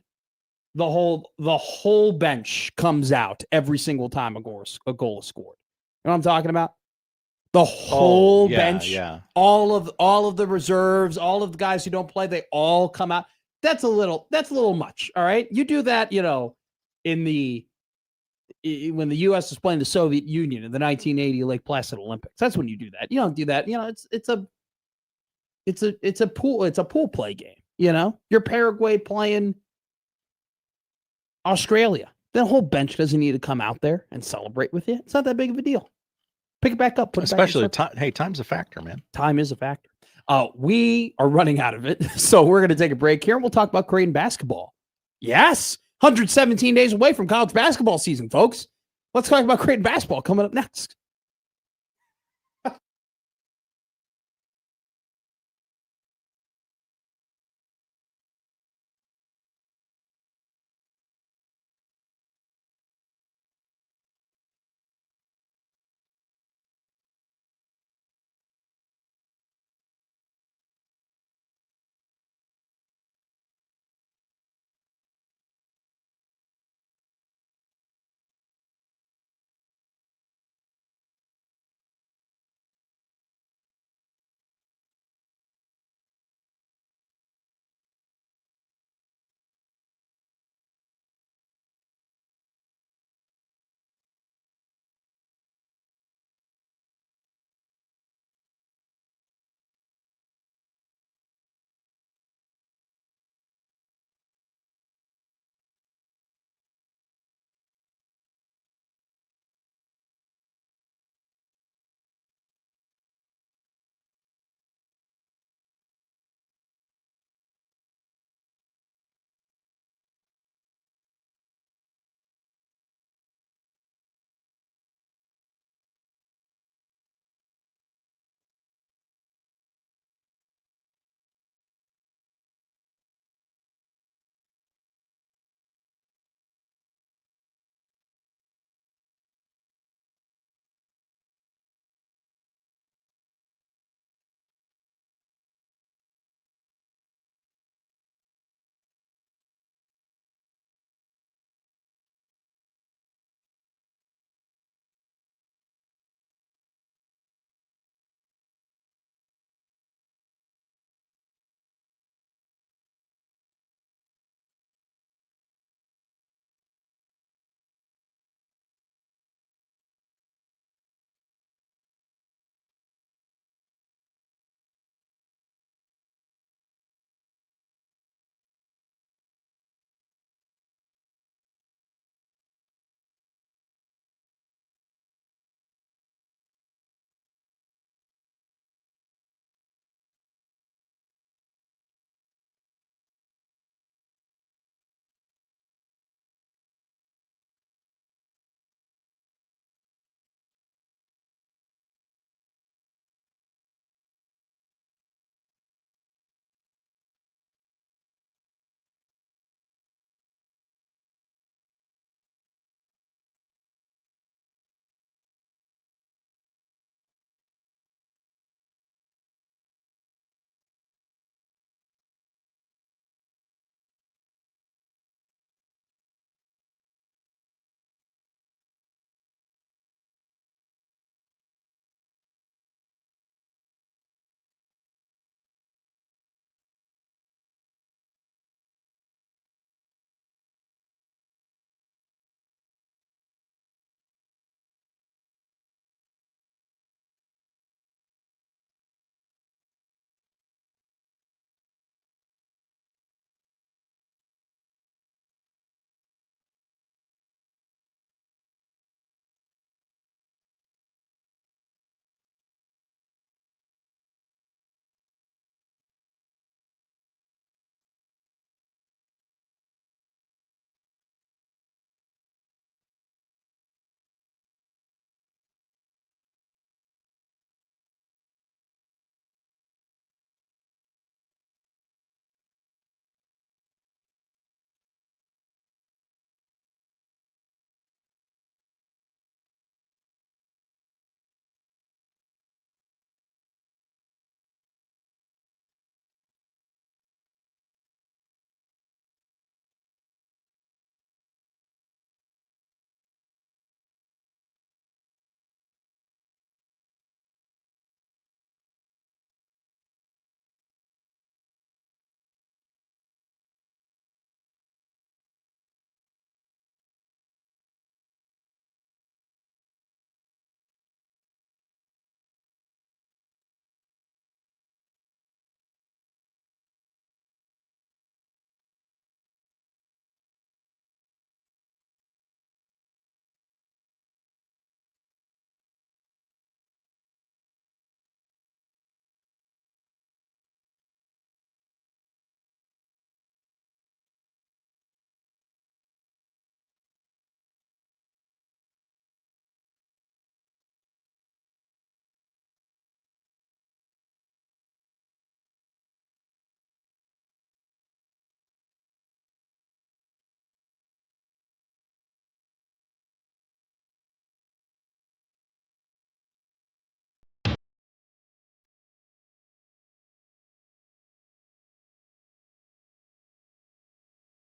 the whole bench comes out every single time a goal is scored. You know what I'm talking about? The whole bench, all of the reserves, all of the guys who don't play, they all come out. That's a little much. All right, you do that, when the U.S. was playing the Soviet Union in the 1980 Lake Placid Olympics. That's when you do that. You don't do that. It's a pool play game. You're Paraguay playing Australia. The whole bench doesn't need to come out there and celebrate with you. It's not that big of a deal. Pick it back up.
Especially time's a factor, man.
Time is a factor. We are running out of it, so we're going to take a break here, and we'll talk about Creighton basketball. Yes. 117 days away from college basketball season, folks. Let's talk about Creighton basketball coming up next.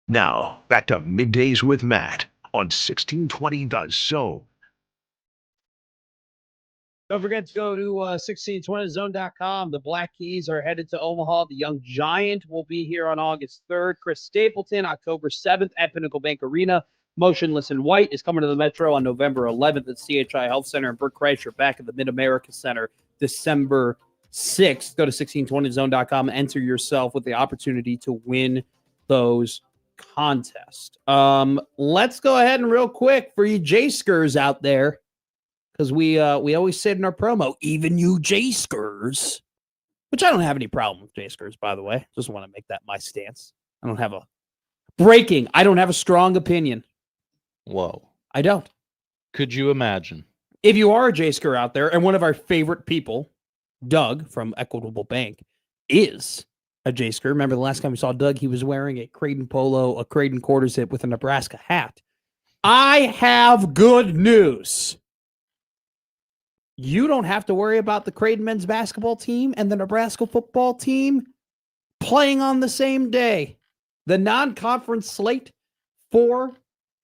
Now, back to Middays with Matt on 1620 The Zone.
Don't forget to go to 1620zone.com. The Black Keys are headed to Omaha. The Young Giant will be here on August 3rd. Chris Stapleton, October 7th at Pinnacle Bank Arena. Motionless in White is coming to the Metro on November 11th at CHI Health Center. And Burt Kreischer back at the Mid-America Center December 6th. Go to 1620zone.com. Enter yourself with the opportunity to win those contests. Let's go ahead and real quick for you J-Skers out there, because we always said in our promo, even you J-Skers, which I don't have any problem with J-Skers, by the way. Just want to make that my stance. I don't have a strong opinion.
Whoa.
I don't.
Could you imagine?
If you are a J-Sker out there, and one of our favorite people, Doug from Equitable Bank, is a J-Sker. Remember the last time we saw Doug, he was wearing a Creighton polo, a Creighton quarter zip with a Nebraska hat. I have good news. You don't have to worry about the Creighton men's basketball team and the Nebraska football team playing on the same day. The non-conference slate for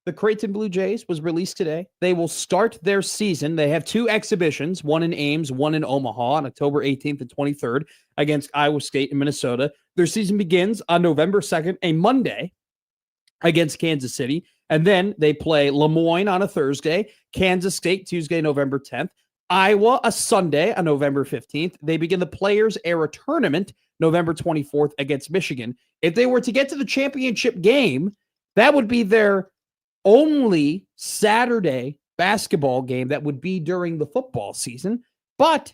the Creighton Blue Jays was released today. They will start their season. They have two exhibitions, one in Ames, one in Omaha on October 18th and 23rd against Iowa State and Minnesota. Their season begins on November 2nd, a Monday, against Kansas City. And then they play Lemoyne on a Thursday, Kansas State Tuesday, November 10th, Iowa a Sunday on November 15th. They begin the Players Era Tournament November 24th against Michigan. If they were to get to the championship game, that would be their only Saturday basketball game that would be during the football season. But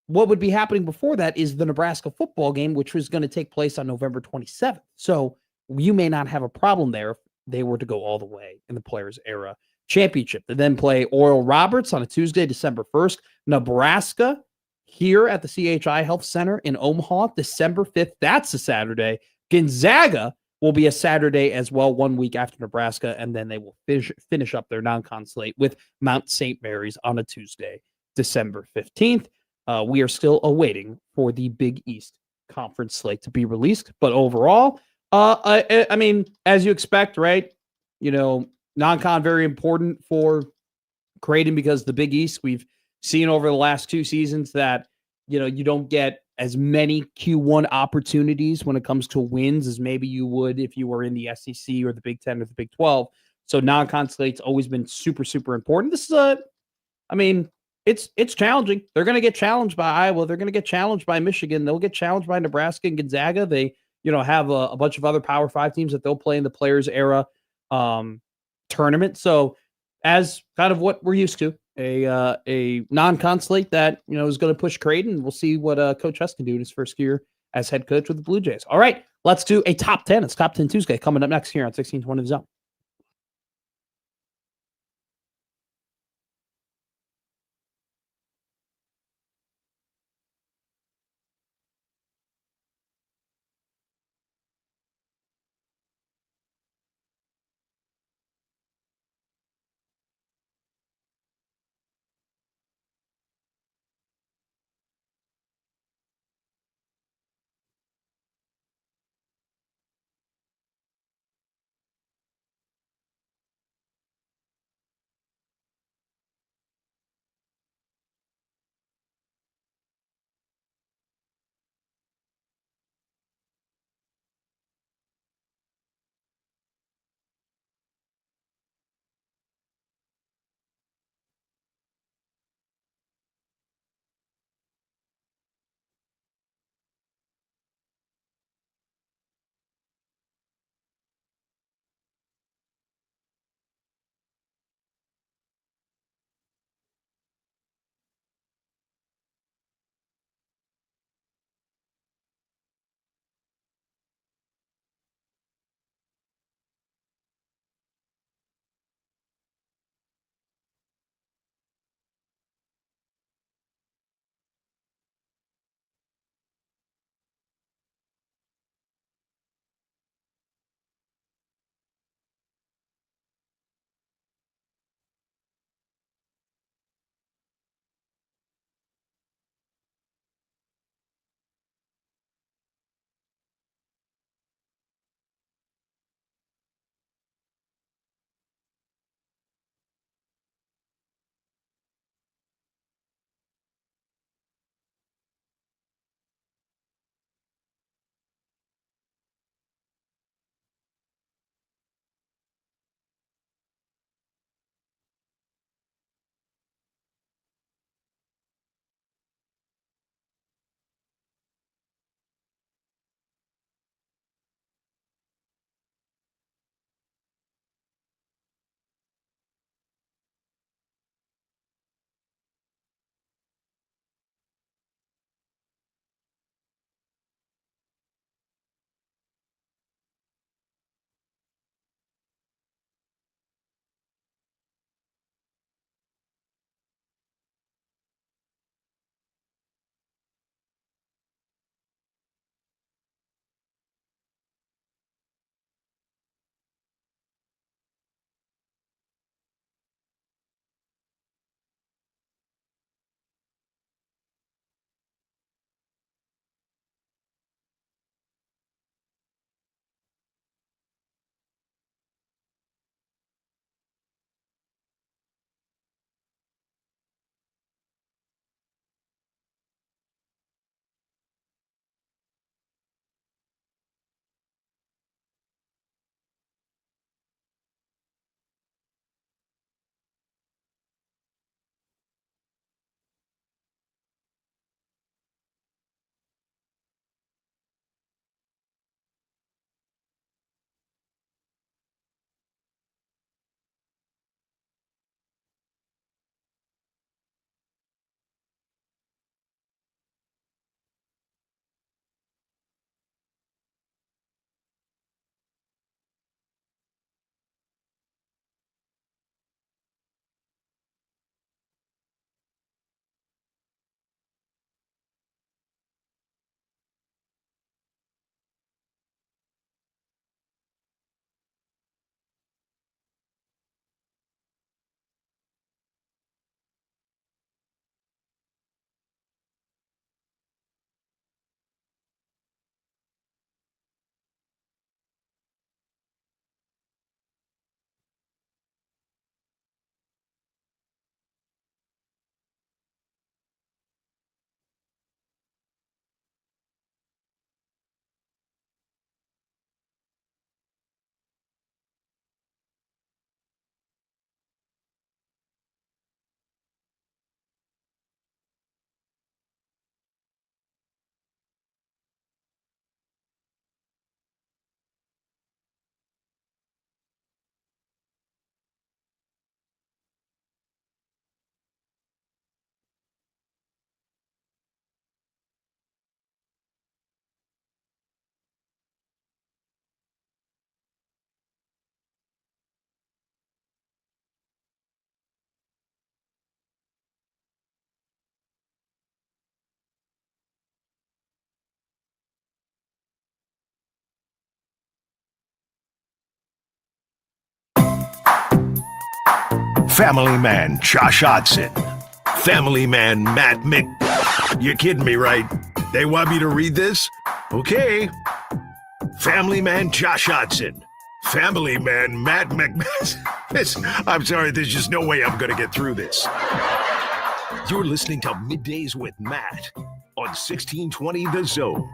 what would be happening before that is the Nebraska football game, which was going to take place on November 27th. So you may not have a problem there if they were to go all the way in the Players Era Championship. They then play Oral Roberts on a Tuesday, December 1st. Nebraska here at the CHI Health Center in Omaha, December 5th. That's a Saturday. Gonzaga will be a Saturday as well, 1 week after Nebraska, and then they will finish up their non-con slate with Mount St. Mary's on a Tuesday, December 15th. We are still awaiting for the Big East Conference slate to be released, but overall, I mean, as you expect, right? You know, non-con very important for Creighton because the Big East, we've seen over the last two seasons that, you know, you don't get as many Q1 opportunities when it comes to wins as maybe you would if you were in the SEC or the Big 10 or the Big 12. So non-con slate's always been super, super important. This is it's challenging. They're going to get challenged by Iowa. They're going to get challenged by Michigan. They'll get challenged by Nebraska and Gonzaga. They, you know, have a bunch of other Power 5 teams that they'll play in the Players Era tournament. So as kind of what we're used to, a non-con slate that, you know, is going to push Creighton. We'll see what Coach Huss can do in his first year as head coach with the Blue Jays. All right, let's do a top 10. It's Top 10 Tuesday coming up next here on 1620 Zone.
Family Man Josh Hodson, Family Man Matt Mc... You're kidding me, right? They want me to read this? Okay. Family Man Josh Hodson, Family Man Matt McMahon. I'm sorry, there's just no way I'm going to get through this. You're listening to Middays with Matt on 1620 The Zone.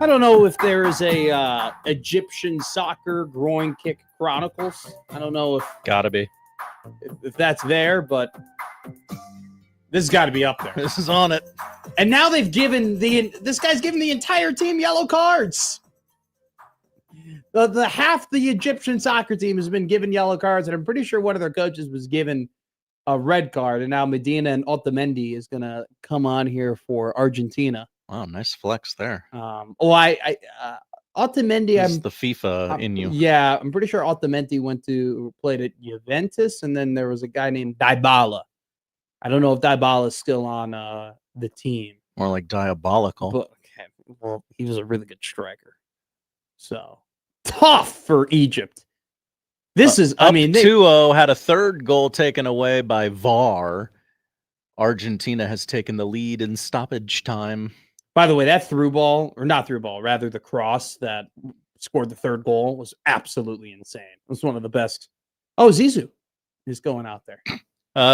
I don't know if there is a Egyptian soccer groin kick chronicles. I don't know if
Gotta be.
if that's there, but this has got to be up there.
This is on it.
And now they've given this guy's given the entire team yellow cards. The half the Egyptian soccer team has been given yellow cards, and I'm pretty sure one of their coaches was given a red card, and now Medina and Otamendi is going to come on here for Argentina.
Wow, nice flex there.
Otamendi,
It's the FIFA in you.
Yeah, I'm pretty sure Otamendi played at Juventus, and then there was a guy named Dybala. I don't know if Dybala is still on the team.
More like diabolical.
But well, he was a really good striker. So tough for Egypt. This is, I mean,
2-0, had a third goal taken away by VAR. Argentina has taken the lead in stoppage time.
By the way, that rather the cross that scored the third goal was absolutely insane. It was one of the best. Oh, Zizou is going out there.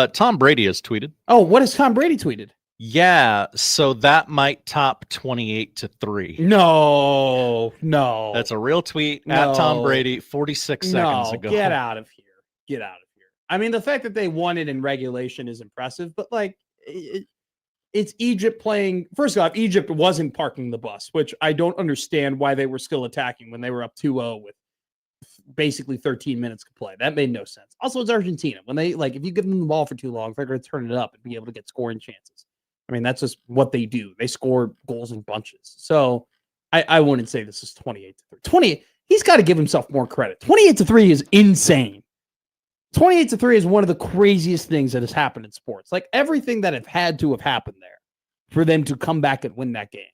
Tom Brady has tweeted.
Oh, what has Tom Brady tweeted?
Yeah, so that might top 28-3.
No.
That's a real tweet at Tom Brady 46 seconds ago.
Get out of here. Get out of here. I mean, the fact that they won it in regulation is impressive, but like it's Egypt playing. First off, Egypt wasn't parking the bus, which I don't understand why they were still attacking when they were up 2-0 with basically 13 minutes to play. That made no sense. Also, it's Argentina. When they if you give them the ball for too long, they're going to turn it up and be able to get scoring chances. I mean, that's just what they do. They score goals in bunches. So I wouldn't say this is 28-3. 28. He's got to give himself more credit. 28-3 is insane. 28-3 is one of the craziest things that has happened in sports. Like everything that have had to have happened there for them to come back and win that game.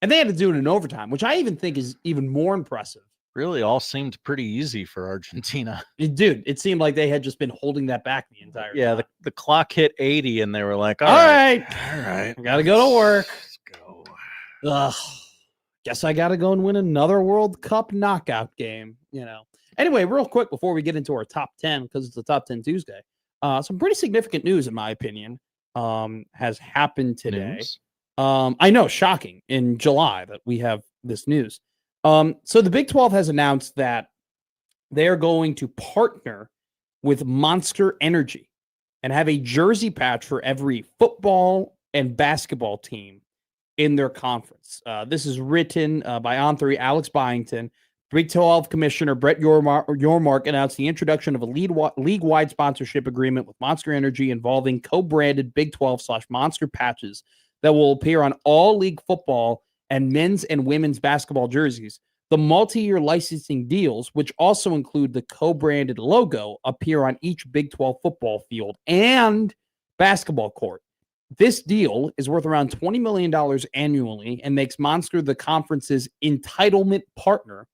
And they had to do it in overtime, which I even think is even more impressive.
Really all seemed pretty easy for Argentina.
Dude, it seemed like they had just been holding that back the entire time.
The clock hit 80 and they were like, all
right.
I
got to go to work.
Let's go.
Ugh. Guess I got to go and win another World Cup knockout game, Anyway, real quick before we get into our top 10, because it's the top 10 Tuesday, some pretty significant news, in my opinion, has happened today.
News?
I know, shocking, in July that we have this news. So the Big 12 has announced that they're going to partner with Monster Energy and have a jersey patch for every football and basketball team in their conference. This is written by on3 Alex Byington. Big 12 Commissioner Brett Yormark announced the introduction of a league-wide sponsorship agreement with Monster Energy involving co-branded Big 12/Monster patches that will appear on all league football and men's and women's basketball jerseys. The multi-year licensing deals, which also include the co-branded logo, appear on each Big 12 football field and basketball court. This deal is worth around $20 million annually and makes Monster the conference's entitlement partner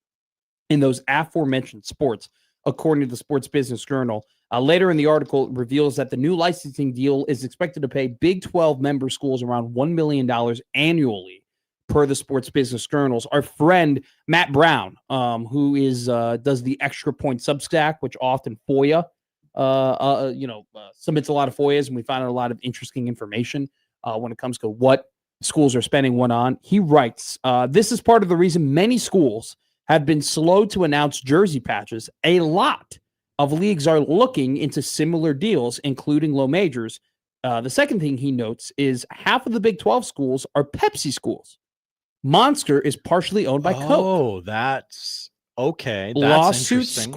in those aforementioned sports, according to the Sports Business Journal. Later in the article, it reveals that the new licensing deal is expected to pay Big 12 member schools around $1 million annually, per the Sports Business Journals. Our friend Matt Brown, who is does the Extra Point Substack, which often FOIA, submits a lot of FOIAs, and we find out a lot of interesting information when it comes to what schools are spending one on. He writes, this is part of the reason many schools have been slow to announce jersey patches. A lot of leagues are looking into similar deals, including low majors. The second thing he notes is half of the Big 12 schools are Pepsi schools. Monster is partially owned by Coke.
Oh, that's okay. That's
lawsuits ?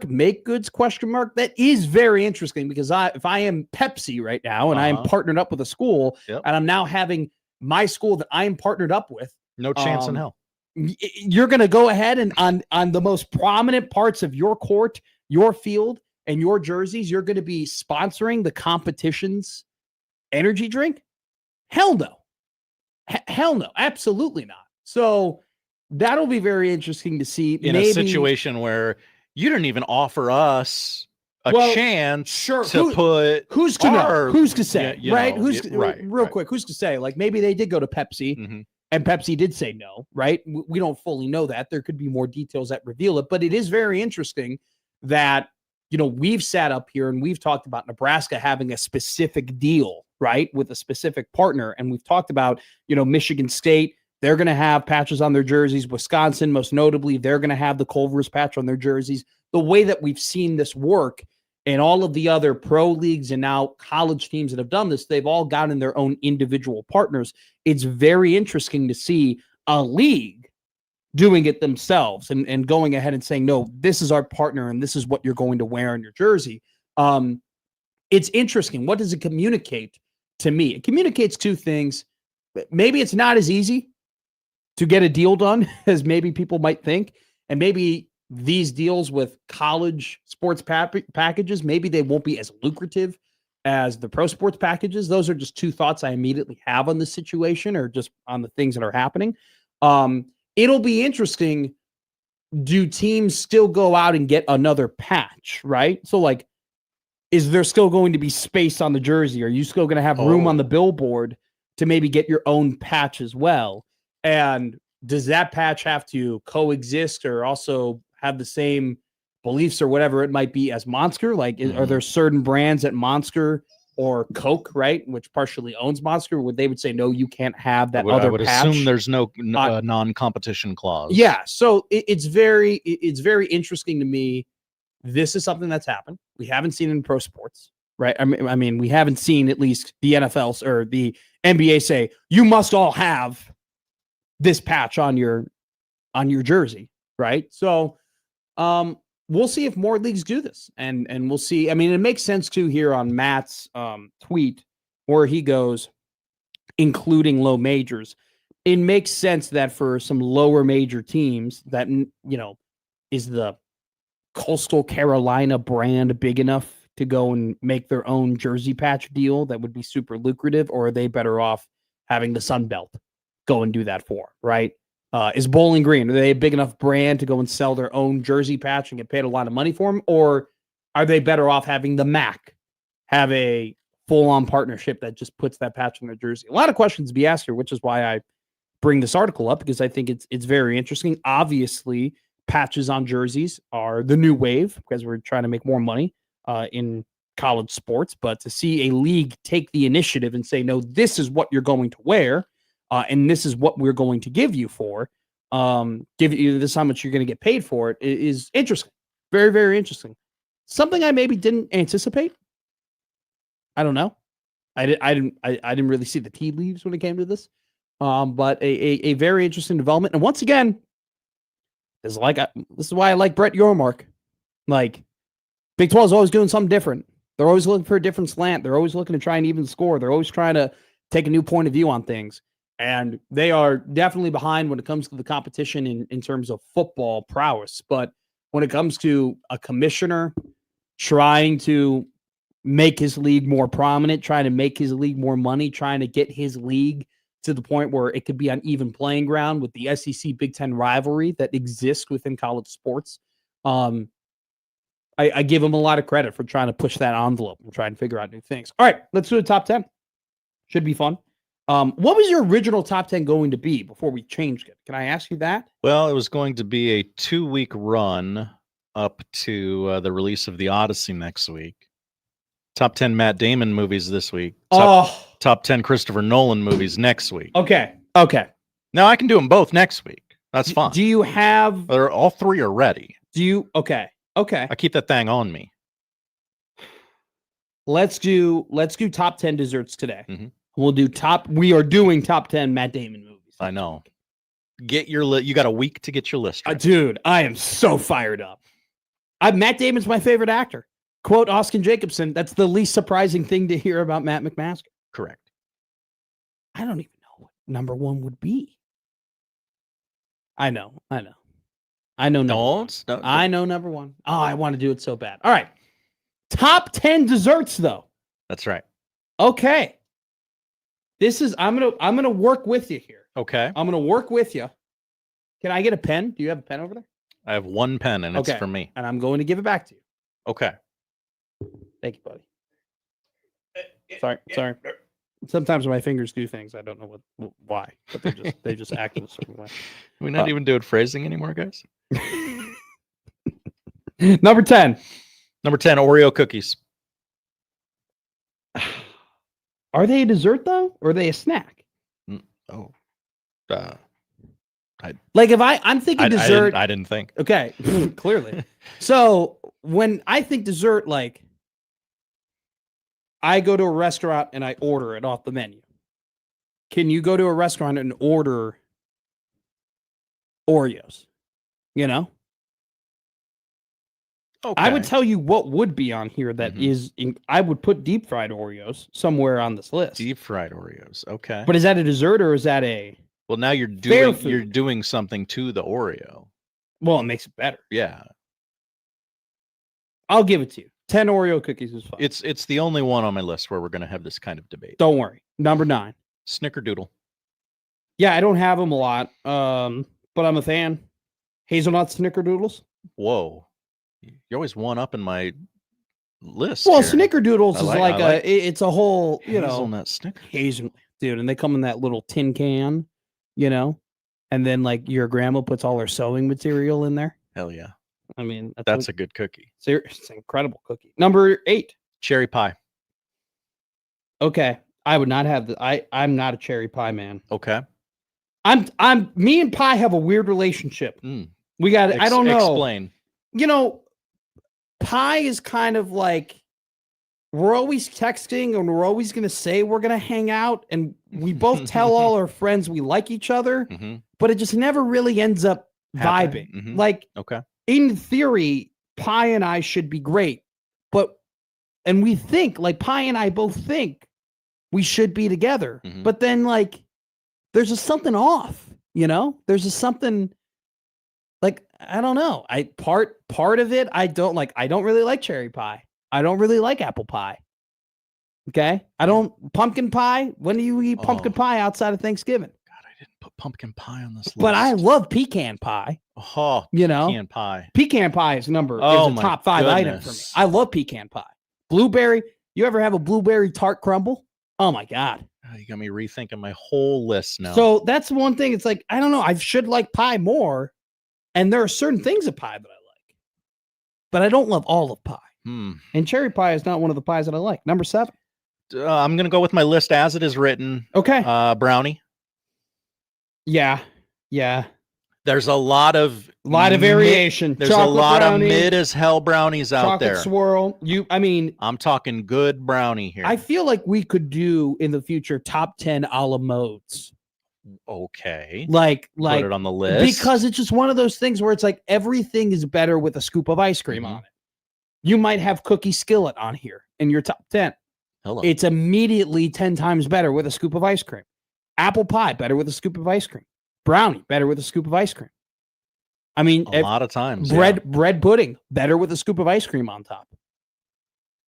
Make goods ? That is very interesting because if I am Pepsi right now and I am partnered up with a school and I'm now having my school that I am partnered up with,
no chance in hell.
You're going to go ahead and on the most prominent parts of your court, your field, and your jerseys, you're going to be sponsoring the competition's energy drink? Hell no. Hell no. Absolutely not. So that'll be very interesting to see.
In a situation where you didn't even offer us a chance to put
who's to know? Who's to say? Right?
Right.
Real quick, who's to say? Like maybe they did go to Pepsi and Pepsi did say no, right? We don't fully know that. There could be more details that reveal it, but it is very interesting that, we've sat up here and we've talked about Nebraska having a specific deal, right, with a specific partner. And we've talked about, Michigan State, they're going to have patches on their jerseys. Wisconsin, most notably, they're going to have the Culver's patch on their jerseys. The way that we've seen this work and all of the other pro leagues and now college teams that have done this, they've all gotten their own individual partners. It's very interesting to see a league doing it themselves and going ahead and saying, no, this is our partner and this is what you're going to wear on your jersey. It's interesting. What does it communicate to me? It communicates two things. Maybe it's not as easy to get a deal done as maybe people might think. And maybe these deals with college sports packages, maybe they won't be as lucrative as the pro sports packages. Those are just two thoughts I immediately have on the situation or just on the things that are happening. It'll be interesting. Do teams still go out and get another patch, right? So like, is there still going to be space on the jersey? Are you still going to have room on the billboard to maybe get your own patch as well? And does that patch have to coexist or also have the same beliefs or whatever it might be as Monster? Like, are there certain brands at Monster or Coke, right, which partially owns Monster, would they would say, no, you can't have that other
I would
patch?
assume there's no non-competition clause.
Yeah, so it's very interesting to me. This is something that's happened. We haven't seen it in pro sports, right? I mean, we haven't seen at least the NFL or the NBA say, you must all have this patch on your jersey, right? So we'll see if more leagues do this, and we'll see. I mean, it makes sense too here on Matt's tweet where he goes, including low majors. It makes sense that for some lower major teams that, is the Coastal Carolina brand big enough to go and make their own jersey patch deal that would be super lucrative, or are they better off having the Sun Belt go and do that for, right? Is Bowling Green, are they a big enough brand to go and sell their own jersey patch and get paid a lot of money for them? Or are they better off having the MAC have a full-on partnership that just puts that patch on their jersey? A lot of questions to be asked here, which is why I bring this article up, because I think it's very interesting. Obviously, patches on jerseys are the new wave because we're trying to make more money in college sports. But to see a league take the initiative and say, no, this is what you're going to wear, and this is what we're going to give you for, give you this, how much you're going to get paid for it, is interesting. Very, very interesting. Something I maybe didn't anticipate. I don't know. I didn't really see the tea leaves when it came to this. But a very interesting development. And once again, this is why I like Brett Yormark. Like, Big 12 is always doing something different. They're always looking for a different slant. They're always looking to try and even score. They're always trying to take a new point of view on things. And they are definitely behind when it comes to the competition in terms of football prowess. But when it comes to a commissioner trying to make his league more prominent, trying to make his league more money, trying to get his league to the point where it could be on even playing ground with the SEC Big Ten rivalry that exists within college sports, I give him a lot of credit for trying to push that envelope and try and figure out new things. All right, let's do the top 10. Should be fun. What was your original top 10 going to be before we changed it? Can I ask you that?
Well, it was going to be a 2-week run up to the release of The Odyssey next week. Top 10 Matt Damon movies this week. Top 10 Christopher Nolan movies next week.
Okay.
Now I can do them both next week. That's fine.
Do you have...
All three are ready.
Do you... Okay.
I keep that thing on me.
Let's do top 10 desserts today. We'll do we are doing top 10 Matt Damon movies.
I know. Get your you got a week to get your list right.
Dude, I am so fired up. Matt Damon's my favorite actor. Quote Oscar Jacobson, that's the least surprising thing to hear about Matt McMaster.
Correct.
I don't even know what number one would be. I know number one. I know number one. Oh, I want to do it so bad. All right. Top 10 desserts, though.
That's right.
Okay. This is I'm gonna work with you here.
Okay.
I'm gonna work with you. Can I get a pen? Do you have a pen over there?
I have one pen, and it's for me.
And I'm going to give it back to you.
Okay.
Thank you, buddy. Sorry. Sometimes my fingers do things I don't know why, but they just act in a certain way.
We're not even doing phrasing anymore, guys.
Number 10.
Number 10, Oreo cookies.
Are they a dessert though, or are they a snack? Like if I'm thinking dessert,
I didn't think.
Okay, clearly. So when I think dessert, like I go to a restaurant and I order it off the menu. Can you go to a restaurant and order Oreos? You know?
Okay.
I would tell you what would be on here that is I would put deep fried Oreos somewhere on this list.
Deep fried Oreos. Okay.
But is that a dessert or is that a
Well, now you're doing something to the Oreo.
Well, it makes it better.
Yeah.
I'll give it to you. 10 Oreo cookies is fine.
It's the only one on my list where we're going to have this kind of debate.
Don't worry. Number 9.
Snickerdoodle.
Yeah, I don't have them a lot, but I'm a fan. Hazelnut snickerdoodles.
Whoa. You're always one up in my list.
Well,
here.
snickerdoodles is like it's a whole, you know.
Hazelnut snicker.
Hazelnut, dude, and they come in that little tin can, you know, and then like your grandma puts all her sewing material in there.
Hell yeah.
I mean,
that's a good cookie.
It's an incredible cookie. Number 8.
Cherry pie.
Okay. I would not have I'm not a cherry pie man.
Okay.
Me and pie have a weird relationship. We got I don't know.
Explain.
You know, pie is kind of like we're always texting and we're always going to say we're going to hang out and we both tell all our friends we like each other, but it just never really ends up vibing. Like,
okay.
In theory, Pie and I should be great, and we think, like, Pie and I both think we should be together, but then, like, there's just something off, you know? There's just something, like, I don't know. Part of it, I don't really like cherry pie. I don't really like apple pie. Okay? Pumpkin pie, when do you eat pumpkin pie outside of Thanksgiving?
Put pumpkin pie on this list.
But I love pecan pie.
Oh,
you know,
pecan pie.
Pecan pie is a top 5 item for me. I love pecan pie. Blueberry. You ever have a blueberry tart crumble? Oh my God.
You got me rethinking my whole list now.
So that's one thing. It's like, I don't know. I should like pie more. And there are certain things of pie that I like. But I don't love all of pie. And cherry pie is not one of the pies that I like. Number 7.
I'm going to go with my list as it is written.
Okay.
Brownie.
Yeah.
There's a lot of
variation.
There's a lot of mid as hell brownies out there.
Chocolate swirl.
I'm talking good brownie here.
I feel like we could do in the future top 10 a la modes.
Okay.
Like
put it on the list
because it's just one of those things where it's like everything is better with a scoop of ice cream on it. You might have cookie skillet on here in your top 10.
Hello.
It's immediately 10 times better with a scoop of ice cream. Apple pie better with a scoop of ice cream. Brownie better with a scoop of ice cream. I mean,
a lot of times.
Bread pudding better with a scoop of ice cream on top.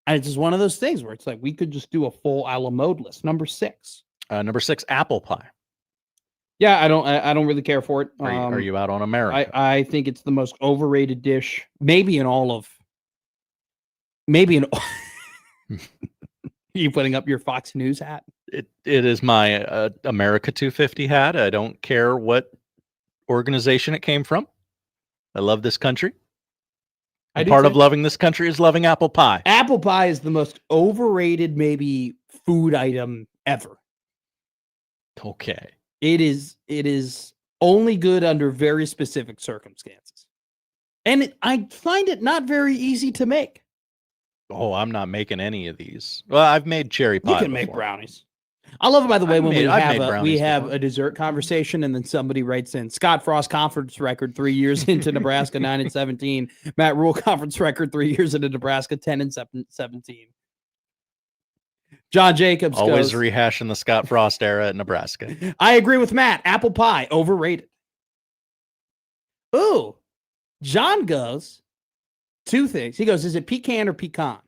And it's just one of those things where it's like we could just do a full a la mode list. Number 6.
Number 6, apple pie.
Yeah, I don't really care for it.
Are you out on America?
I think it's the most overrated dish, maybe in you putting up your Fox News hat?
It is my America 250 hat. I don't care what organization it came from. I love this country. Part of loving this country is loving apple pie.
Apple pie is the most overrated, maybe, food item ever.
Okay.
It is only good under very specific circumstances. And I find it not very easy to make.
Oh, I'm not making any of these. Well, I've made cherry pie.
You can make brownies. I love it, by the way, when we have
before.
a dessert conversation and then somebody writes in Scott Frost conference record 3 years into Nebraska 9-17. Matt Rhule conference record 3 years into Nebraska 10-17. John Jacobs
always
goes,
rehashing the Scott Frost era at Nebraska.
I agree with Matt. Apple pie overrated. Ooh, John goes 2 things. He goes, is it pecan or pecan?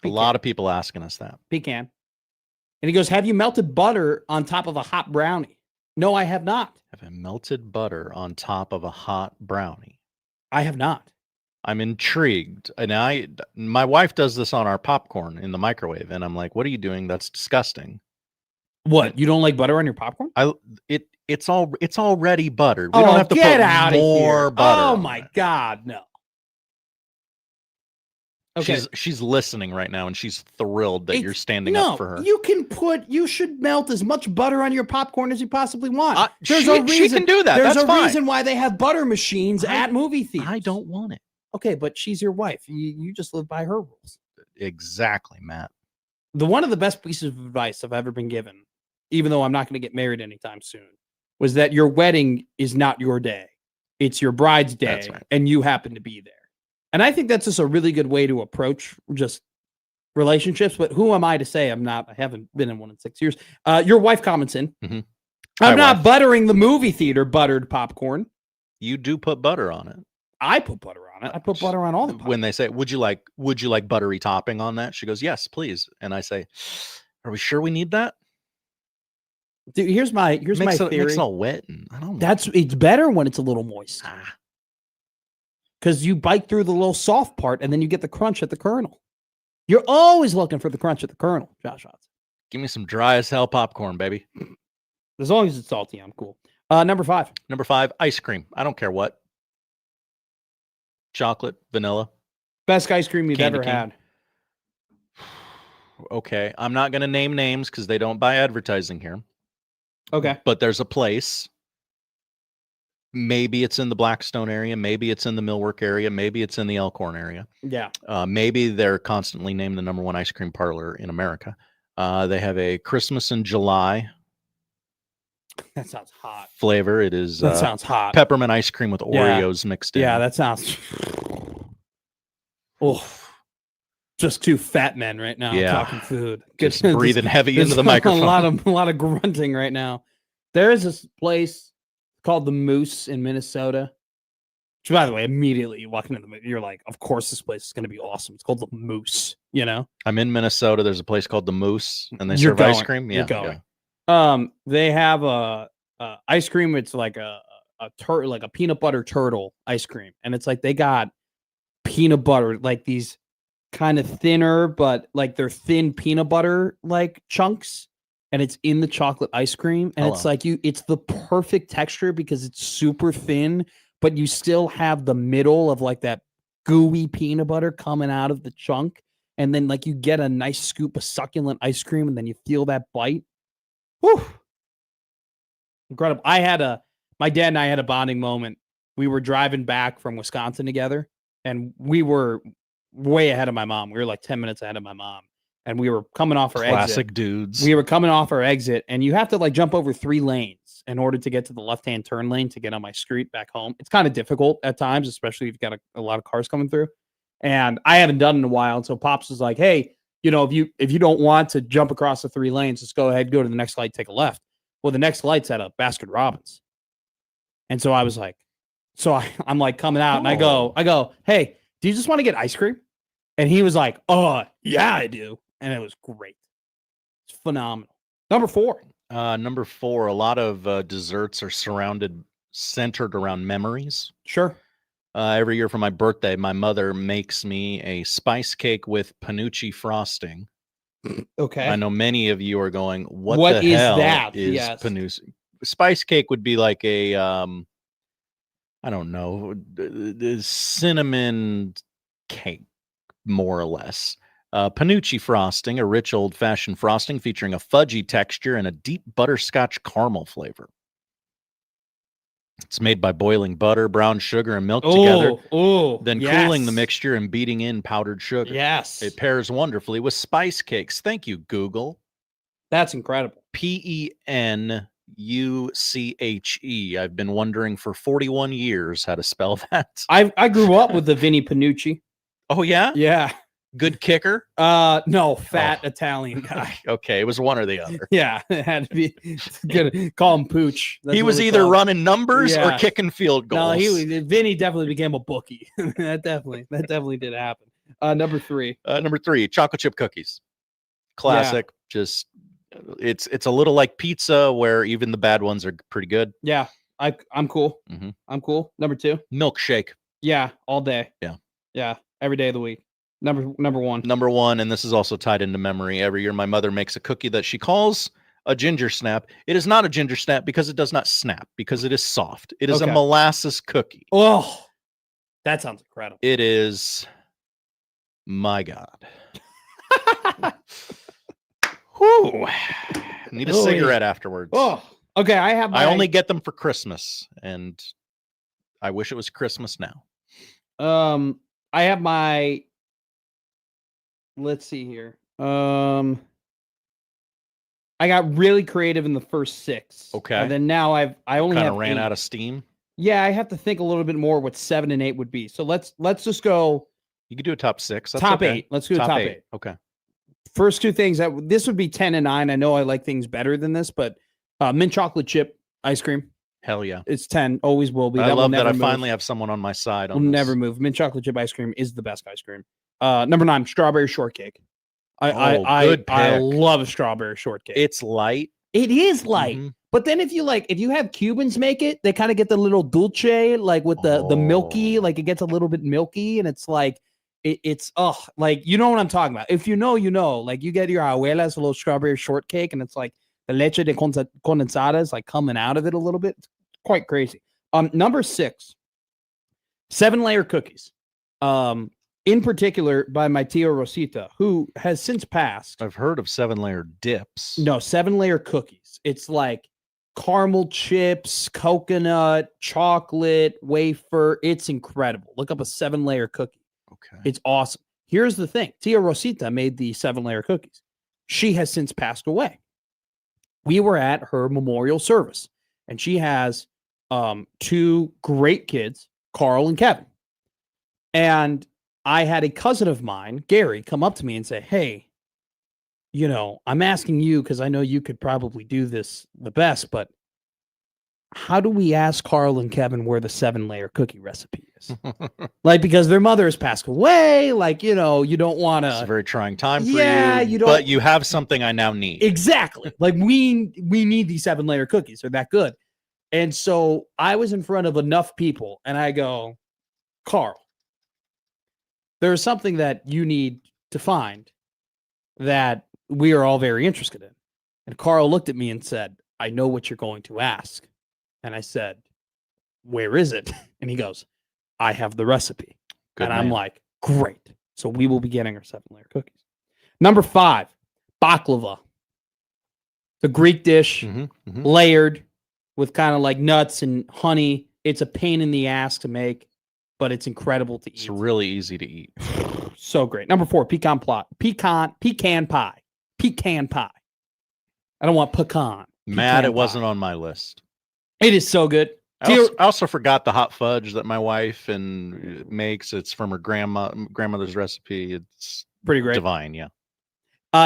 A lot of people asking us that.
Pecan. And he goes, have you melted butter on top of a hot brownie? No, I have not.
Have I melted butter on top of a hot brownie?
I have not.
I'm intrigued. And my wife does this on our popcorn in the microwave, and I'm like, "What are you doing? That's disgusting."
What? You don't like butter on your popcorn?
It's already buttered. We don't have to
get
put
out
more
of here.
butter.
Oh
on
my
it.
God, no. Okay.
She's listening right now, and she's thrilled that you're standing up for her.
You should melt as much butter on your popcorn as you possibly want. There's
she,
a reason
she can do that.
There's
That's
a
fine.
reason why they have butter machines at movie theaters.
I don't want it.
Okay, but she's your wife. You just live by her rules.
Exactly, Matt.
One of the best pieces of advice I've ever been given, even though I'm not going to get married anytime soon, was that your wedding is not your day. It's your bride's day,
That's right.
and you happen to be there. And I think that's just a really good way to approach just relationships. But who am I to say I haven't been in one in 6 years. Your wife comments in.
Mm-hmm.
I'm not buttering the movie theater buttered popcorn.
You do put butter on it.
I put butter on it. I put butter on all the popcorn.
When they say, would you like buttery topping on that? She goes, yes, please. And I say, are we sure we need that?
Dude, here's my theory.
Makes it all wet. And I don't know.
It's better when it's a little moist. Because you bite through the little soft part and then you get the crunch at the kernel. You're always looking for the crunch at the kernel, Josh Hudson.
Give me some dry as hell popcorn, baby.
As long as it's salty, I'm cool. Number 5.
Number 5, ice cream. I don't care what. Chocolate, vanilla.
Best ice cream you've
Candy
ever
cane.
had.
Okay. I'm not going to name names because they don't buy advertising here.
Okay.
But there's a place. Maybe it's in the Blackstone area. Maybe it's in the Millwork area. Maybe it's in the Elkhorn area.
Yeah.
Maybe they're constantly named the #1 ice cream parlor in America. They have a Christmas in July
That sounds hot.
flavor. It is
That sounds hot.
peppermint ice cream with Oreos mixed in.
Yeah, that sounds. Oh, just two fat men right now
Yeah.
talking food.
Just breathing heavy into the
there's
microphone.
A lot of grunting right now. There is this place called the Moose in Minnesota. Which, by the way, immediately you walk into you're like, of course this place is going to be awesome. It's called the Moose. You know,
I'm in Minnesota. There's a place called the Moose, and they
You're
serve ice
going.
cream.
You're
Yeah,
going.
yeah.
They have a ice cream. It's like a peanut butter turtle ice cream, and it's like they got peanut butter, like these kind of thinner, but like they're thin peanut butter like chunks, and it's in the chocolate ice cream, and it's like it's the perfect texture because it's super thin, but you still have the middle of like that gooey peanut butter coming out of the chunk, and then like you get a nice scoop of succulent ice cream, and then you feel that bite. Whew. Incredible. My dad and I had a bonding moment. We were driving back from Wisconsin together, and we were way ahead of my mom. We were like 10 minutes ahead of my mom, and we were coming off our exit.
Classic dudes.
We were coming off our exit, and you have to like jump over 3 lanes in order to get to the left-hand turn lane to get on my street back home. It's kind of difficult at times, especially if you've got a lot of cars coming through. And I haven't done it in a while. And so Pops was like, hey, you know, if you don't want to jump across the 3 lanes, just go ahead, go to the next light, take a left. Well, the next light's at a Baskin Robbins. And so I was like, I'm like coming out and I go, hey, do you just want to get ice cream? And he was like, oh, yeah, I do. And it was great. It's phenomenal. Number 4.
Number 4, a lot of desserts are centered around memories.
Sure.
Every year for my birthday, my mother makes me a spice cake with panucci frosting.
Okay.
I know many of you are going, what
What
the
is
hell
that?
is
Yes.
panucci? Spice cake would be like a, I don't know, the cinnamon cake, more or less. Panucci frosting, a rich old-fashioned frosting featuring a fudgy texture and a deep butterscotch caramel flavor. It's made by boiling butter, brown sugar, and milk together, then cooling the mixture and beating in powdered sugar.
Yes.
It pairs wonderfully with spice cakes. Thank you, Google.
That's incredible.
Penuche. I've been wondering for 41 years how to spell that.
I grew up with the Vinnie Panucci.
Oh, yeah?
Yeah.
Good kicker?
No, fat Italian guy.
Okay, it was one or the other.
Yeah, it had to be good. Call him Pooch. That's
He
what
was
we
either
call him.
running numbers or
Yeah.
kicking field goals.
No, Vinny definitely became a bookie. that definitely did happen. Number 3.
Number 3, chocolate chip cookies. Classic. Just it's a little like pizza where even the bad ones are pretty good.
Yeah, I'm cool.
Mhm.
I'm cool. Number 2.
Milkshake.
Yeah, all day.
Yeah.
Yeah, every day of the week. Number one.
Number one, and this is also tied into memory. Every year, my mother makes a cookie that she calls a ginger snap. It is not a ginger snap because it does not snap, because it is soft. It is a molasses cookie.
Oh, that sounds incredible.
It is, my God. Whew. Need a cigarette afterwards.
Oh, okay.
I only get them for Christmas, and I wish it was Christmas now.
I have my. Let's see here. I got really creative in the first 6.
Okay.
And then now I only
kind
have
of ran
8.
out of steam.
Yeah, I have to think a little bit more what 7 and 8 would be. So let's just go.
You could do a top 6. That's
top
okay.
8. Let's do a top 8.
Okay.
First 2 things this would be 10 and 9. I know I like things better than this, but mint chocolate chip ice cream.
Hell yeah.
It's 10. Always will be.
I love that I
move.
finally have someone on my side.
Will never move. Mint chocolate chip ice cream is the best ice cream. Number 9, strawberry shortcake. I love a strawberry shortcake.
It's light.
It is light. Mm-hmm. But then if you have Cubans make it, they kind of get the little dulce, like with the milky, like it gets a little bit milky, and it's like it's like you know what I'm talking about. If you know, you know. Like you get your abuela's a little strawberry shortcake, and it's like the leche de condensada is like coming out of it a little bit. It's quite crazy. Number 6, 7-layer cookies. In particular by my Tia Rosita, who has since passed.
I've heard of 7-layer dips.
No, 7-layer cookies. It's like caramel chips, coconut, chocolate, wafer. It's incredible. Look up a 7-layer cookie.
Okay.
It's awesome. Here's the thing. Tia Rosita made the 7-layer cookies. She has since passed away. We were at her memorial service, and she has 2 great kids, Carl and Kevin. And I had a cousin of mine, Gary, come up to me and say, hey, I'm asking you because I know you could probably do this the best, but how do we ask Carl and Kevin where the 7-layer cookie recipe is? Like, because their mother has passed away. Like, you don't want to.
It's a very trying time for
you don't.
But you have something I now need.
Exactly. Like, we need these 7-layer cookies. They're that good. And so I was in front of enough people, and I go, Carl, there's something that you need to find that we are all very interested in. And Carl looked at me and said, I know what you're going to ask. And I said, where is it? And he goes, I have the recipe.
Good
and
man.
I'm like, great. So we will be getting our 7-layer cookies. Number 5, baklava. The Greek dish, layered with kind of like nuts and honey. It's a pain in the ass to make, but it's incredible to eat.
It's really easy to eat.
So great. Number 4, pecan pie. Pecan pie. I don't want pecan.
Mad it wasn't on my list.
It is so good.
I also forgot the hot fudge that my wife makes. It's from her grandmother's recipe. It's
pretty great.
Divine, yeah.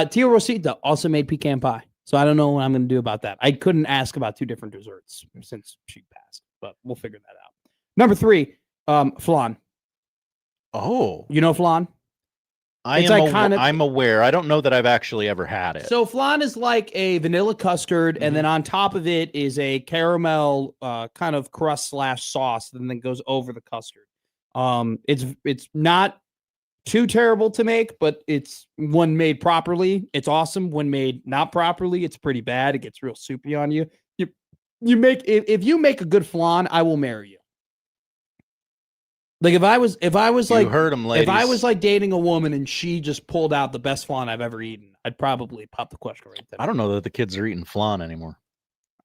Tia Rosita also made pecan pie. So I don't know what I'm going to do about that. I couldn't ask about 2 different desserts since she passed, but we'll figure that out. Number 3, flan.
Oh.
You know flan?
I'm aware. I don't know that I've actually ever had it.
So flan is like a vanilla custard, and then on top of it is a caramel kind of crust / sauce, and then goes over the custard. It's not too terrible to make, but it's when made properly, it's awesome. When made not properly, it's pretty bad. It gets real soupy on you. If you make a good flan, I will marry you. Like if I was like,
heard him, ladies.
If I was like dating a woman and she just pulled out the best flan I've ever eaten, I'd probably pop the question right there.
I don't know that the kids are eating flan anymore.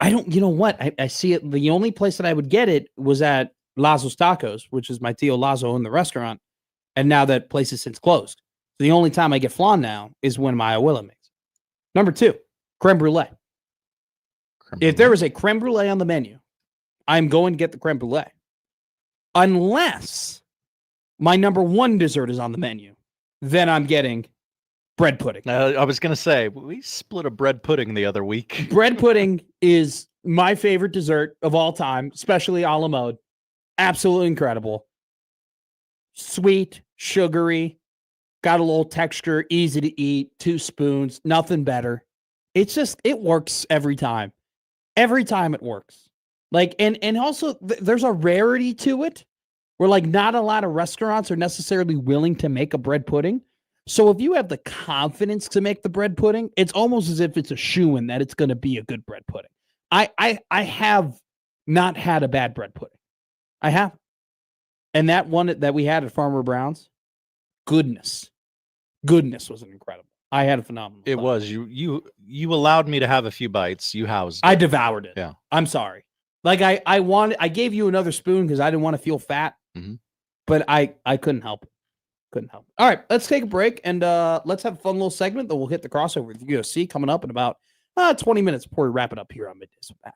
You know what? I see it. The only place that I would get it was at Lazo's Tacos, which is my Tio Lazo in the restaurant. And now that place is since closed. So the only time I get flan now is when my abuela makes it. Number 2, creme brulee. If there is a creme brulee on the menu, I'm going to get the creme brulee. Unless my number 1 dessert is on the menu, then I'm getting bread pudding.
I was going to say, we split a bread pudding the other week.
Bread pudding is my favorite dessert of all time, especially a la mode. Absolutely incredible. Sweet, sugary, got a little texture, easy to eat, 2 spoons, nothing better. It works every time. Every time it works. Like, and also there's a rarity to it where like not a lot of restaurants are necessarily willing to make a bread pudding. So if you have the confidence to make the bread pudding, it's almost as if it's a shoo-in that it's going to be a good bread pudding. I have not had a bad bread pudding. I have. And that one that we had at Farmer Brown's, goodness was incredible. I had a phenomenal
It
time.
was. You allowed me to have a few bites. You housed it.
I devoured it.
Yeah.
I'm sorry. Like I gave you another spoon because I didn't want to feel fat.
Mhm.
But I couldn't help it. All right, let's take a break and let's have a fun little segment that we'll hit the crossover with UFC coming up in about 20 minutes before we wrap it up here on Middays with Matt.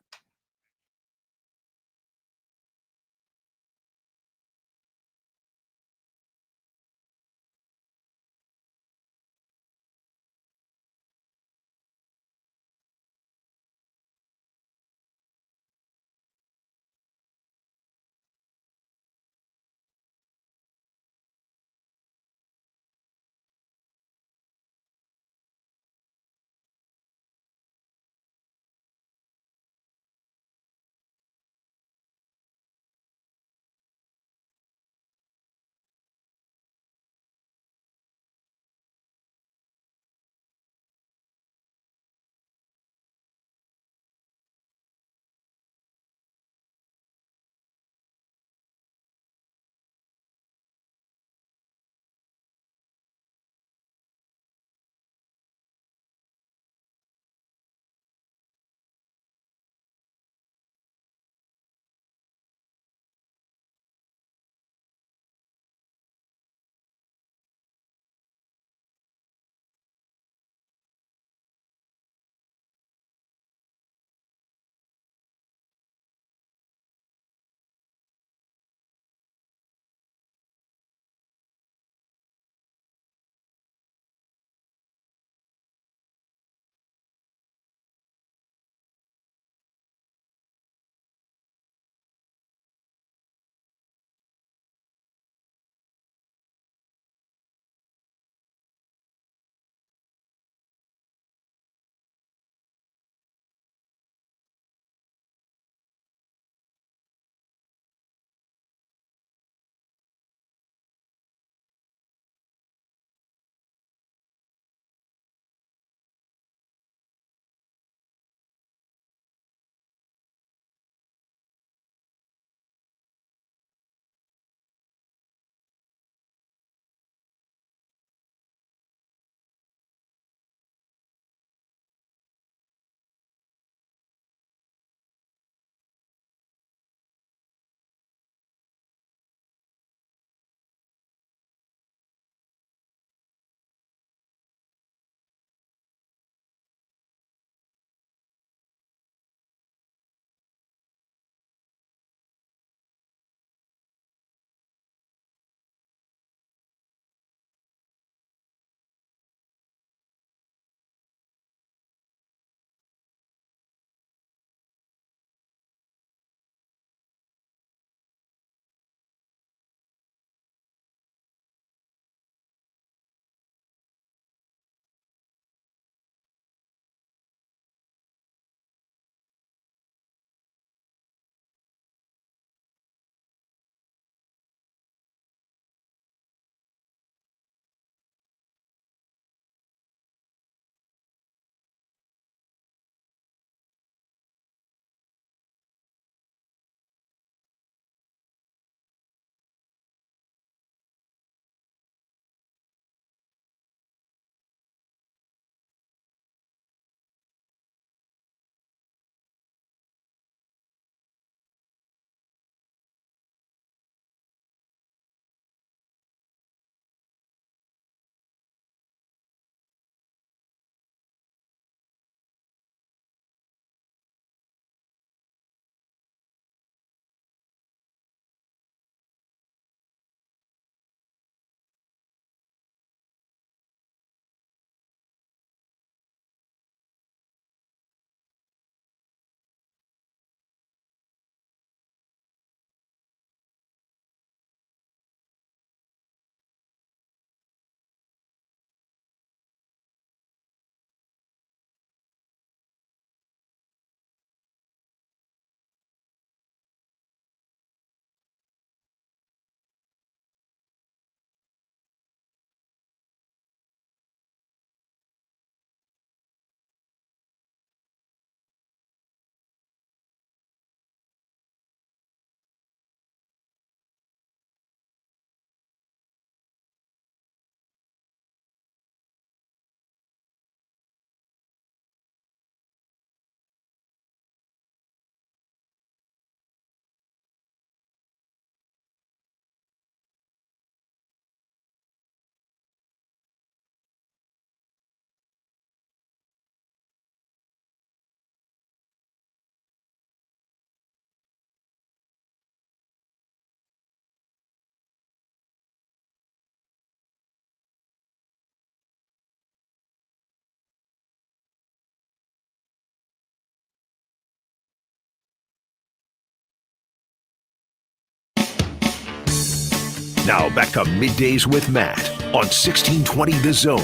Now back to Middays with Matt on 1620 The Zone.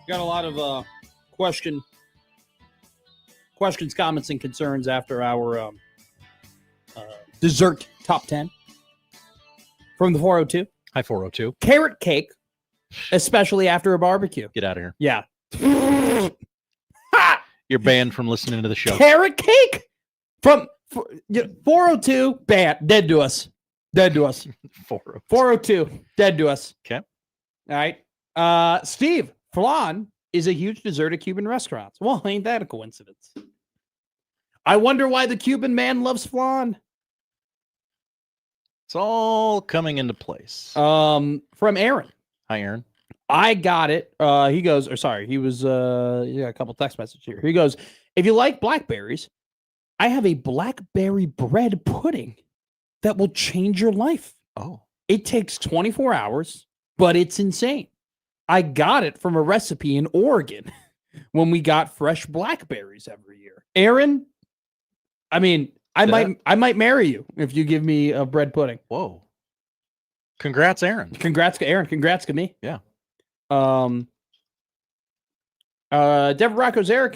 Got a lot of questions, comments, and concerns after our dessert top 10 from the 402.
Hi, 402.
Carrot cake, especially after a barbecue.
Get out of here.
Yeah.
You're banned from listening to the show.
Carrot cake from 402, bad, dead to us. Dead to us. 402, dead to us.
Okay.
All right. Steve, flan is a huge dessert at Cuban restaurants. Well, ain't that a coincidence? I wonder why the Cuban man loves flan.
It's all coming into place.
From Aaron.
Hi, Aaron.
I got it. He goes, he was a couple text messages here. He goes, if you like blackberries, I have a blackberry bread pudding that will change your life.
Oh.
It takes 24 hours, but it's insane. I got it from a recipe in Oregon when we got fresh blackberries every year. Aaron, I mean, I might marry you if you give me a bread pudding.
Whoa. Congrats, Aaron.
Congrats to Aaron. Congrats to me.
Yeah.
Denver Broncos Eric,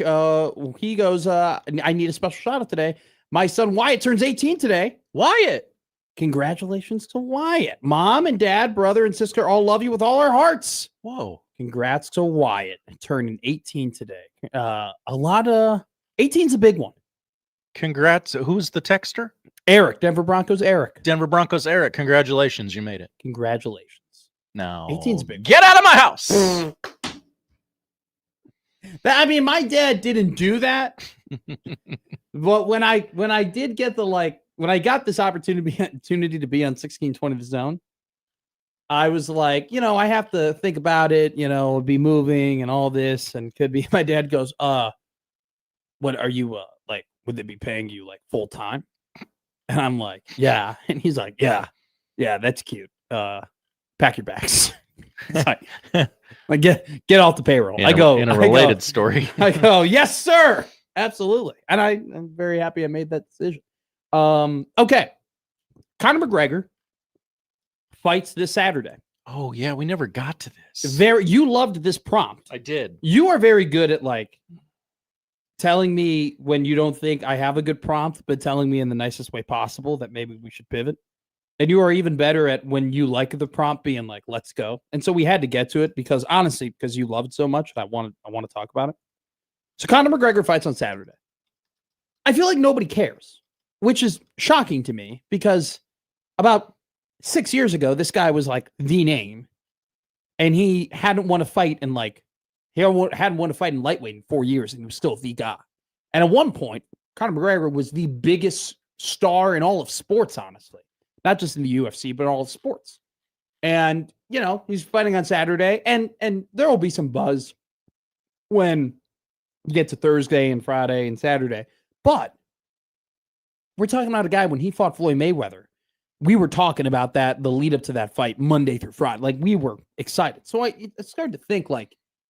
he goes, I need a special shout out today. My son Wyatt turns 18 today.
Wyatt.
Congratulations to Wyatt. Mom and dad, brother and sister all love you with all our hearts.
Whoa.
Congrats to Wyatt turning 18 today. 18's a big one.
Congrats. Who's the texter?
Eric, Denver Broncos Eric.
Denver Broncos Eric. Congratulations. You made it.
Congratulations.
No.
18's big.
Get out of my house.
I mean, my dad didn't do that. But when I did get when I got this opportunity to be on 1620 The Zone, I was like, I have to think about it, be moving and all this, and could be. My dad goes, what are you would they be paying you like full time? And I'm like, yeah. And he's like, yeah, that's cute. Pack your bags. Like get off the payroll.
In a related story.
I go, yes, sir. Absolutely. And I'm very happy I made that decision. Okay. Conor McGregor fights this Saturday.
Oh, yeah. We never got to this.
You loved this prompt.
I did.
You are very good at telling me when you don't think I have a good prompt, but telling me in the nicest way possible that maybe we should pivot. And you are even better at when you like the prompt being like, let's go. And so we had to get to it because you love it so much. I want to talk about it. So Conor McGregor fights on Saturday. I feel like nobody cares, which is shocking to me because about 6 years ago, this guy was like the name and he hadn't won a fight in hadn't won a fight in lightweight in 4 years and he was still the guy. And at one point, Conor McGregor was the biggest star in all of sports, honestly. Not just in the UFC, but all of sports. And, he's fighting on Saturday, and there will be some buzz when you get to Thursday and Friday and Saturday. But we're talking about a guy when he fought Floyd Mayweather. We were talking about that, the lead up to that fight, Monday through Friday. Like, we were excited. So I started to think,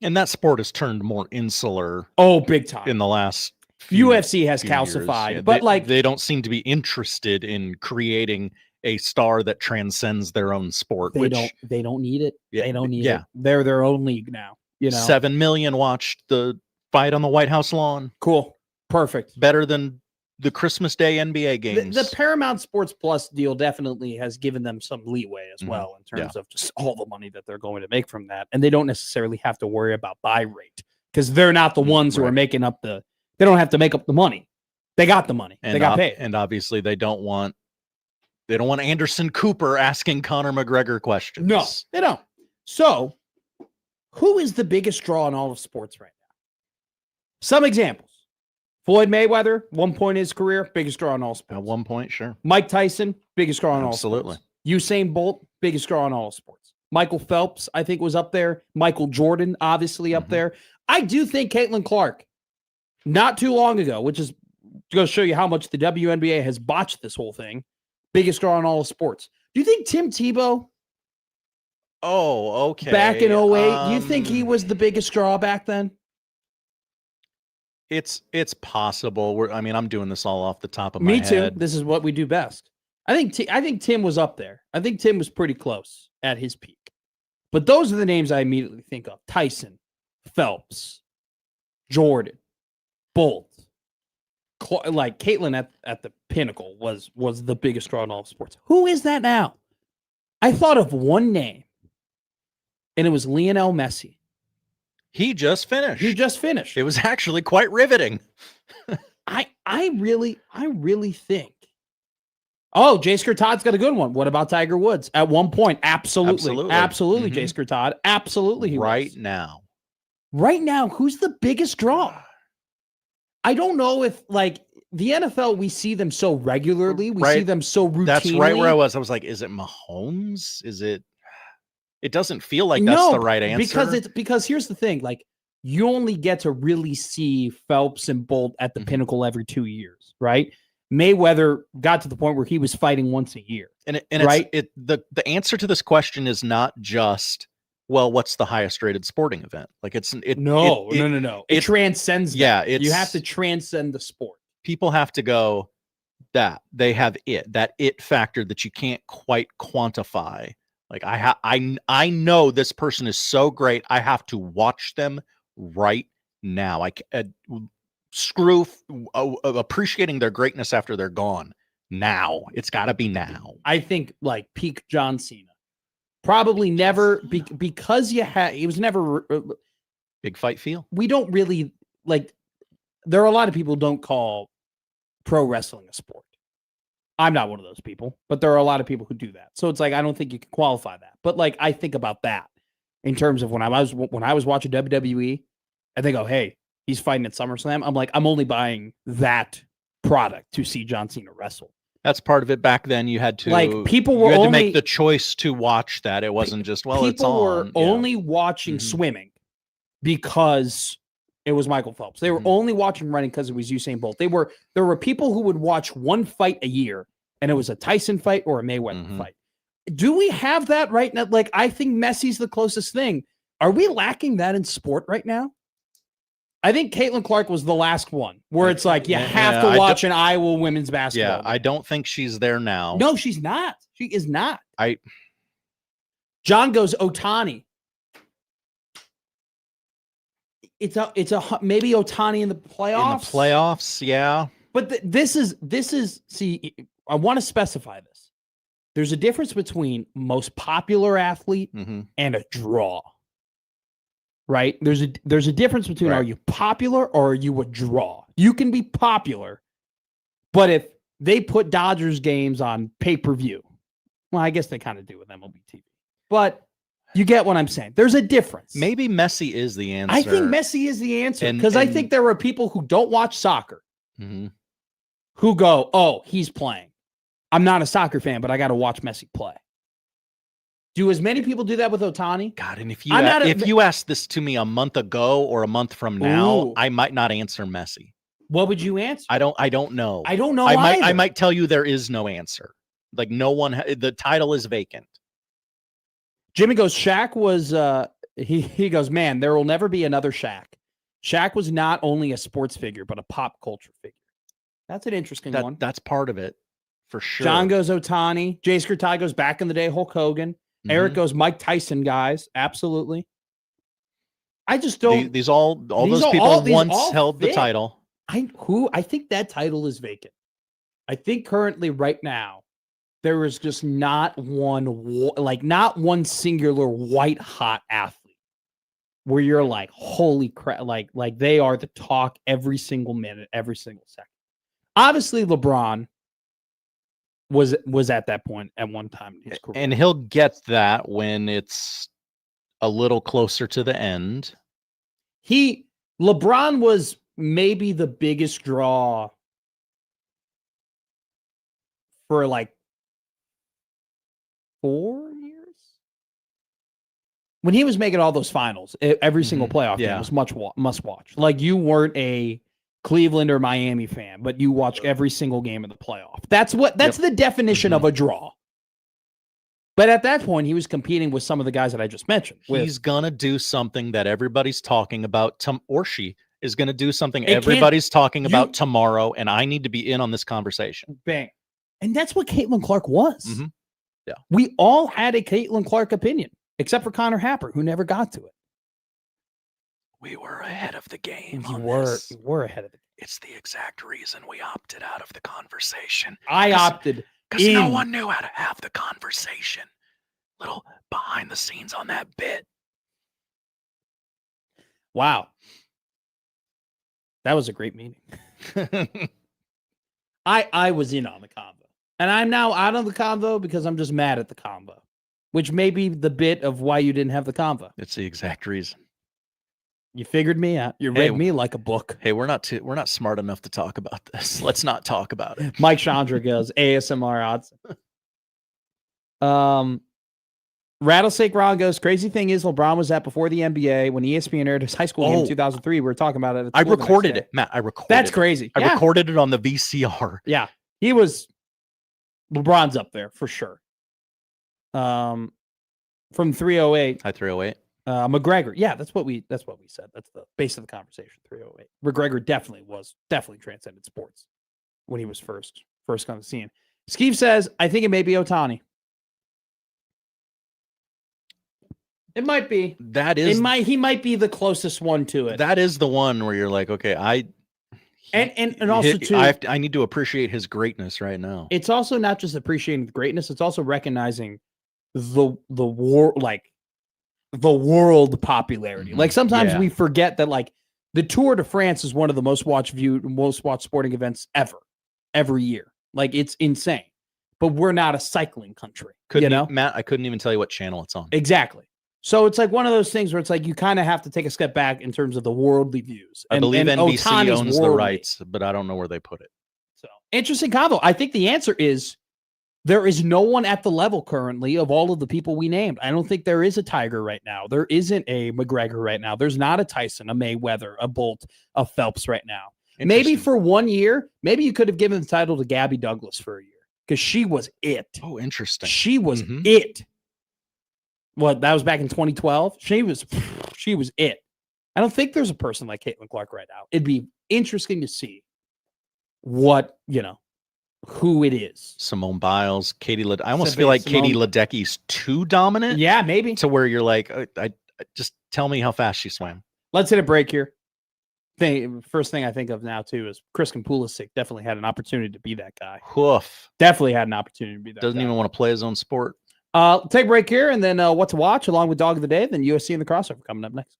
and that sport has turned more insular.
Oh, big time.
In the last
UFC has calcified.
Yeah,
but
they don't seem to be interested in creating a star that transcends their own sport.
They don't need it.
Yeah,
they don't need
it.
They're their own league now.
7 million watched the fight on the White House lawn.
Cool. Perfect.
Better than the Christmas Day NBA games.
The Paramount Sports Plus deal definitely has given them some leeway as well in terms of just all the money that they're going to make from that. And they don't necessarily have to worry about buy rate because they're not the ones who are making up they don't have to make up the money. They got the money. They got paid.
And obviously they don't want Anderson Cooper asking Conor McGregor questions.
No, they don't. So, who is the biggest draw in all of sports right now? Some examples. Floyd Mayweather, one point in his career, biggest draw in all sports.
At one point, sure.
Mike Tyson, biggest draw in all
Absolutely.
sports. Usain Bolt, biggest draw in all sports. Michael Phelps, I think, was up there. Michael Jordan, obviously up there. I do think Caitlin Clark, not too long ago, which is going to show you how much the WNBA has botched this whole thing, biggest draw in all of sports. Do you think Tim Tebow?
Oh, okay.
Back in 08, do you think he was the biggest draw back then?
It's possible. I'm doing this all off the top of my
Me
head.
too. This is what we do best. I think Tim was up there. I think Tim was pretty close at his peak. But those are the names I immediately think of: Tyson, Phelps, Jordan, Bolt. Like Caitlin at the pinnacle was the biggest draw in all of sports. Who is that now? I thought of one name, and it was Lionel Messi.
He just finished. It was actually quite riveting.
I really think. Oh, Jay Skurtad's got a good one. What about Tiger Woods? At one point, absolutely.
Mm-hmm.
Jay Skurtad, absolutely.
Right
now, who's the biggest draw? I don't know if like the NFL, we see them so regularly, we see them so routinely.
That's right where I was. I was like, is it Mahomes? Is it? It doesn't feel like that's the right answer.
Because here's the thing, like you only get to really see Phelps and Bolt at the pinnacle every 2 years, right? Mayweather got to the point where he was fighting once a year.
And
right?
The answer to this question is not just, well, what's the highest rated sporting event? Like
no. It transcends.
Yeah.
You have to transcend the sport.
People have to go that they have that factor that you can't quite quantify. Like I know this person is so great. I have to watch them right now. Screw appreciating their greatness after they're gone. Now it's got to be now.
I think like peak John Cena, probably never because he was never
big fight feel.
We don't really like. There are a lot of people who don't call pro wrestling a sport. I'm not one of those people, but there are a lot of people who do that. So it's like I don't think you can qualify that. But like I think about that in terms of when I was watching WWE, I think, oh hey, he's fighting at SummerSlam. I'm like, I'm only buying that product to see John Cena wrestle.
That's part of it. Back then, you had to to make the choice to watch that. It wasn't just it's on.
People were only watching swimming because it was Michael Phelps. They were only watching running because it was Usain Bolt. There were people who would watch one fight a year, and it was a Tyson fight or a Mayweather fight. Do we have that right now? Like, I think Messi's the closest thing. Are we lacking that in sport right now? I think Caitlin Clark was the last one where it's like you have to watch an Iowa women's basketball.
Yeah, I don't think she's there now.
No, she's not. She is not. John goes Ohtani. It's a maybe Ohtani in the playoffs.
In the playoffs, yeah.
But this is see, I want to specify this. There's a difference between most popular athlete and a draw. Right? There's a difference between are you popular or are you a draw? You can be popular, but if they put Dodgers games on pay-per-view, well, I guess they kind of do with MLB TV. But you get what I'm saying. There's a difference.
Maybe Messi is the answer.
I think Messi is the answer because I think there are people who don't watch soccer who go, oh, he's playing. I'm not a soccer fan, but I got to watch Messi play. Do as many people do that with Ohtani?
God, and if you asked this to me a month ago or a month from now, I might not answer Messi.
What would you answer?
I don't know.
I don't know.
I might tell you there is no answer. Like no one. The title is vacant.
Jimmy goes, Shaq was, he goes, man, there will never be another Shaq. Shaq was not only a sports figure, but a pop culture figure. That's an interesting one.
That's part of it, for sure.
John goes Ohtani. Jay Skurtai goes back in the day, Hulk Hogan. Eric goes Mike Tyson, guys. Absolutely. I just don't.
All those people once held the title.
I think that title is vacant. I think currently right now, there is just not one singular white hot athlete where you're like, holy crap, like they are the talk every single minute, every single second. Obviously, LeBron was at that point at one time in his career.
And he'll get that when it's a little closer to the end.
LeBron was maybe the biggest draw for like 4 years. When he was making all those finals, every single playoff game was must watch. Like you weren't a Cleveland or Miami fan, but you watch every single game of the playoff. That's the definition of a draw. But at that point, he was competing with some of the guys that I just mentioned.
He's gonna do something that everybody's talking about, or she, is going to do something
It
everybody's talking
you-
about tomorrow, and I need to be in on this conversation.
Bang. And that's what Caitlin Clark was.
Mhm. Yeah.
We all had a Caitlin Clark opinion, except for Connor Happer, who never got to it.
We were ahead of the game.
You were ahead of it.
It's the exact reason we opted out of the conversation.
I opted
because no
in.
one knew how to have the conversation. Little behind the scenes on that bit.
Wow. That was a great meeting. I was in on the convo. And I'm now out of the convo because I'm just mad at the convo, which may be the bit of why you didn't have the convo.
It's the exact reason.
You figured me out. You read me like a book.
Hey, we're not smart enough to talk about this. Let's not talk about it.
Mike Chandra goes ASMR odds. Rattlesnake Ron goes, crazy thing is LeBron was at before the NBA when ESPN aired his high school game in 2003. We were talking about it.
I recorded it, Matt. I recorded
That's crazy.
I recorded it on the VCR.
Yeah. He was LeBron's up there for sure. From 308.
Hi, 308.
McGregor. Yeah, that's what we said. That's the base of the conversation. 308. McGregor definitely transcended sports when he was first on the scene. Skeeve says, I think it may be Otani. It might be. He might be the closest one to it.
That is the one where you're like, okay,
and also too,
I need to appreciate his greatness right now.
It's also not just appreciating the greatness, it's also recognizing the world popularity. Like sometimes we forget that like the Tour de France is one of the most watched sporting events ever, every year. Like it's insane. But we're not a cycling country.
Matt, I couldn't even tell you what channel it's on.
Exactly. So it's like one of those things where it's like you kind of have to take a step back in terms of the worldly views.
I believe NBC
Ohtani's
owns the
worldly.
rights, but I don't know where they put it.
So interesting convo. I think the answer is there is no one at the level currently of all of the people we named. I don't think there is a Tiger right now. There isn't a McGregor right now. There's not a Tyson, a Mayweather, a Bolt, a Phelps right now. Maybe for 1 year, maybe you could have given the title to Gabby Douglas for a year because she was it.
Oh, interesting.
She was it. What, that was back in 2012? She was it. I don't think there's a person like Caitlin Clark right now. It'd be interesting to see who it is.
Simone Biles, Katie I almost feel like Katie Ledecky's too dominant.
Yeah, maybe.
To where you're like, I just tell me how fast she swam.
Let's hit a break here. First thing I think of now, too, is Kristin Pulisic definitely had an opportunity to be that guy.
Hoof.
Definitely had an opportunity to be that
Doesn't
guy.
even want to play his own sport.
Take a break here, and then what to watch along with Dog of the Day, then USC and the crossover coming up next.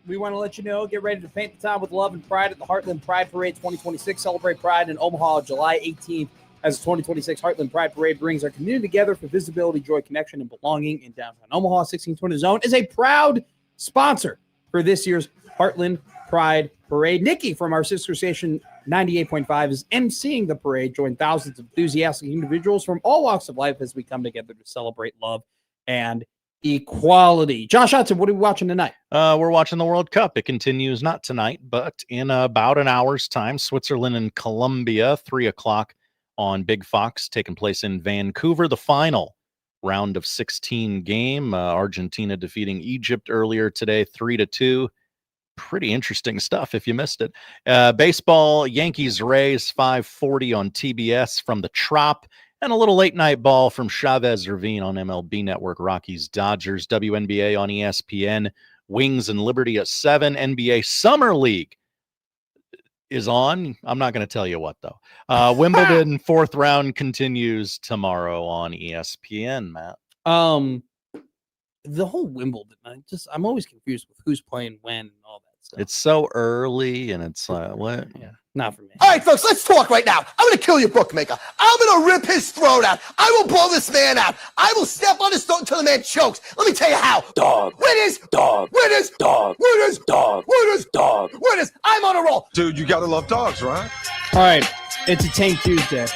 we want to let you know, get ready to paint the town with love and pride at the Heartland Pride Parade 2026. Celebrate Pride in Omaha July 18th as the 2026 Heartland Pride Parade brings our community together for visibility, joy, connection, and belonging in downtown Omaha. 1620 Zone is a proud sponsor for this year's Heartland Pride Parade. Nikki from our sister station 98.5 is emceeing the parade. Join thousands of enthusiastic individuals from all walks of life as we come together to celebrate love and equality. Josh Hudson, what are we watching tonight?
We're watching the World Cup. It continues not tonight, but in about an hour's time. Switzerland and Colombia, 3 o'clock on Big Fox, taking place in Vancouver. The final round of 16 game. Argentina defeating Egypt earlier today, 3-2. Pretty interesting stuff if you missed it. Baseball, Yankees Rays, 5:40 on TBS from the Trop, and a little late night ball from Chavez Ravine on MLB Network. Rockies Dodgers, WNBA on ESPN, Wings and Liberty at 7. NBA Summer League is on. I'm not going to tell you what though. Wimbledon 4th round continues tomorrow on ESPN. Matt.
The whole Wimbledon, I'm always confused with who's playing when and all that stuff.
It's so early, and it's what?
Yeah, not for me.
All right, folks, let's talk right now. I'm going to kill your bookmaker. I'm going to rip his throat out. I will blow this man out. I will step on his throat until the man chokes. Let me tell you how. Dog. Winners. Dog. Winners. Dog. Winners. Dog. Winners. Dog. Winners. I'm on a roll.
Dude, you got to love dogs, right?
All right, it's a Tank Tuesday.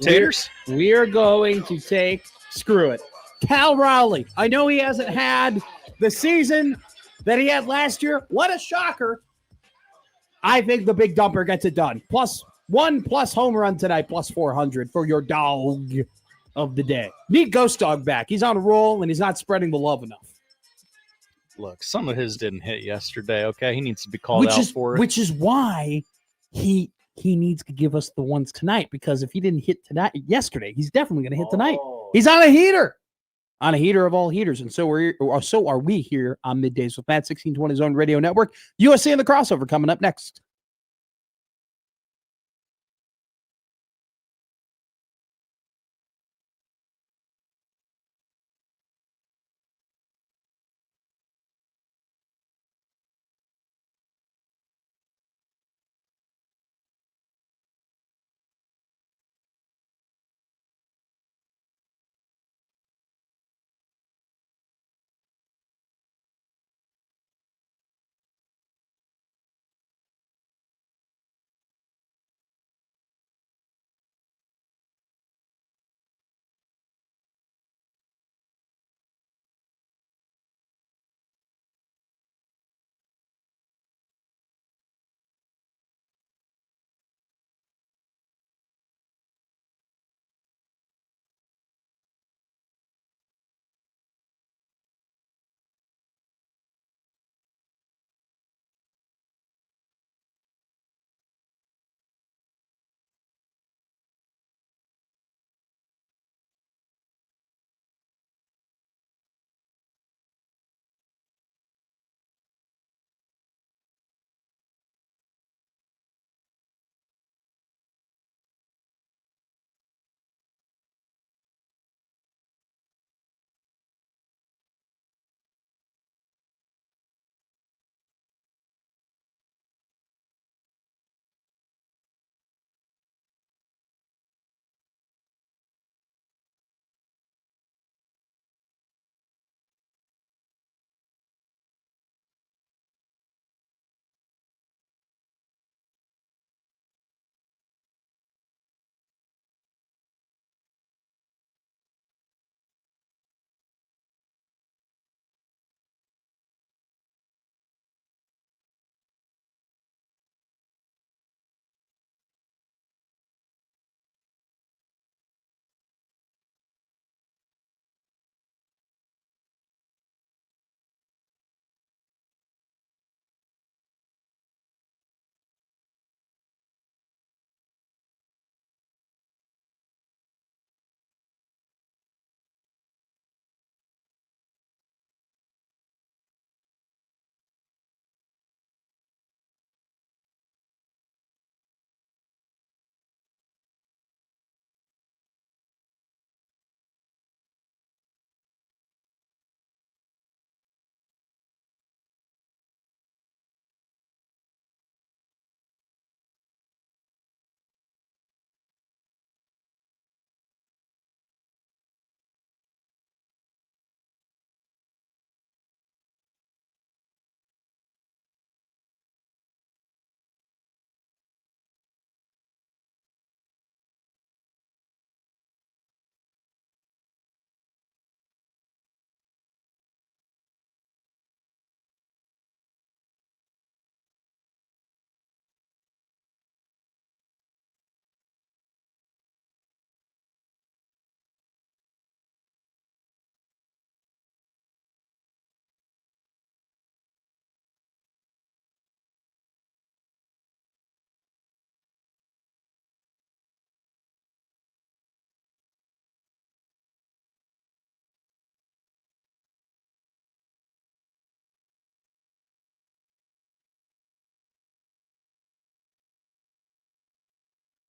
Taters?
We are going to take, screw it, Cal Raleigh. I know he hasn't had the season that he had last year. What a shocker. I think the big dumper gets it done. +1 home run tonight, +400 for your dog of the day. Need Ghost Dog back. He's on a roll, and he's not spreading the love enough.
Look, some of his didn't hit yesterday, okay? He needs to be called out for it.
Which is why he needs to give us the ones tonight, because if he didn't hit yesterday, he's definitely going to hit tonight. He's on a heater. On a heater of all heaters, and so are we here on Middays with Matt, 1620 Zone Radio Network. USA and the Crossover coming up next.